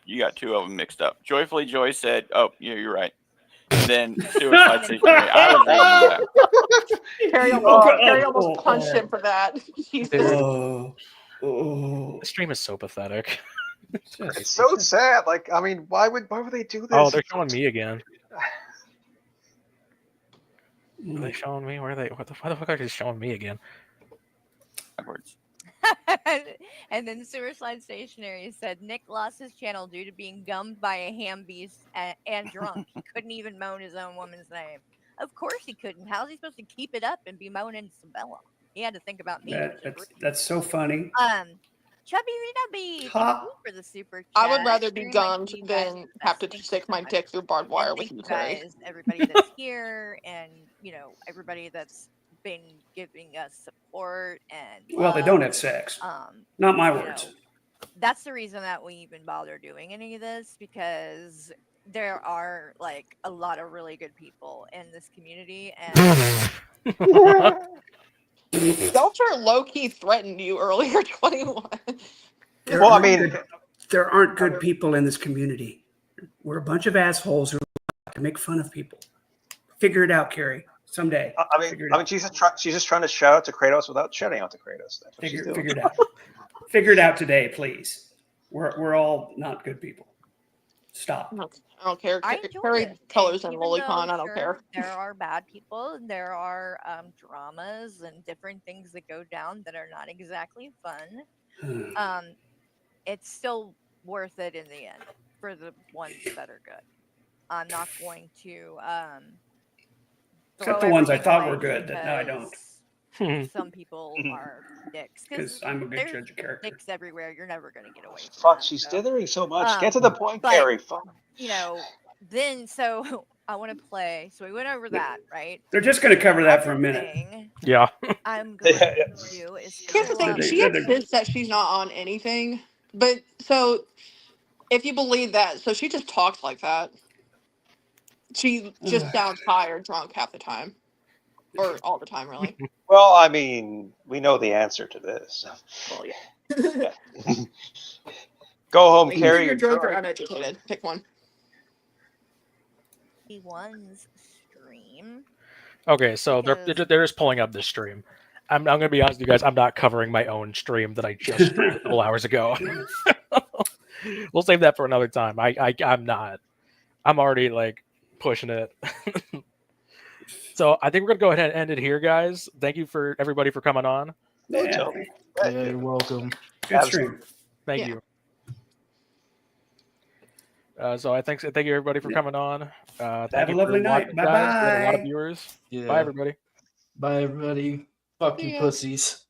You got two of them mixed up. Joyfully Joy said, "Oh, yeah, you're right." And then suicide situation. I was Carrie almost punched him for that. The stream is so pathetic. It's so sad. Like, I mean, why would they do this? Oh, they're showing me again. Are they showing me? Why the fuck are they showing me again? backwards. And then Suicide Stationary said Nick lost his channel due to being gummed by a ham beast and drunk. He couldn't even moan his own woman's name. Of course he couldn't. How's he supposed to keep it up and be moaning Sabella? He had to think about me. That's so funny. Chubby Nubby, Ha. thank you for the super chat. I would rather be Very nice gummed of you guys. than have to stick my dick through barbed wire And with thank you you today. guys, everybody that's here, and everybody that's been giving us support and Well, they love. don't have sex. Not my words. That's the reason that we even bother doing any of this, because there are like a lot of really good people in this community, and Belcher low key threatened you earlier, 21. There Well, I aren't mean, good, there aren't good people in this community. We're a bunch of assholes who like to make fun of people. Figure it out, Carrie. Someday. I mean, she's just trying to shout out to Kratos without shouting out to Kratos. That's what she's doing. Figure it out. Figure it out today, please. We're all not good people. Stop. I don't care. I enjoy Carrie it. colors And in even Lolicon. though, I don't care. There are bad people. There are dramas and different things that go down that are not exactly fun. It's still worth it in the end for the ones that are good. I'm not going to Except the ones I thought were good that now I don't. Some people are dicks because I'm a good judge of character. Dicks everywhere. You're never going to get away from Fuck, that, she's so. dithering so much. Get to the point, but, Carrie. Fuck. You know, then so I want to play. So we went over that, right? They're just going to cover that for a minute. Yeah. I'm going to do is Here's the thing. She insists that she's not on anything, but so if you believe that, so she just talks like that. She just sounds tired, drunk half the time, or all the time, really. Well, I mean, we know the answer to this. Well, yeah. Go home, Like, Carrie. You're drunk or uneducated. Pick one. One's stream. Okay, so they're just pulling up this stream. I'm going to be honest with you guys. I'm not covering my own stream that I just streamed a couple hours ago. We'll save that for another time. I'm not. I'm already like pushing it. So I think we're gonna go ahead and end it here, guys. Thank you for everybody for coming on. Yeah, you're welcome. Good stream. Thank you. So I thank you everybody for coming on. Thank Have you a lovely for night. watching, guys. We had a lot of Bye-bye. viewers. Yeah. Bye everybody. Bye, everybody. Fuck you, Yeah. pussies.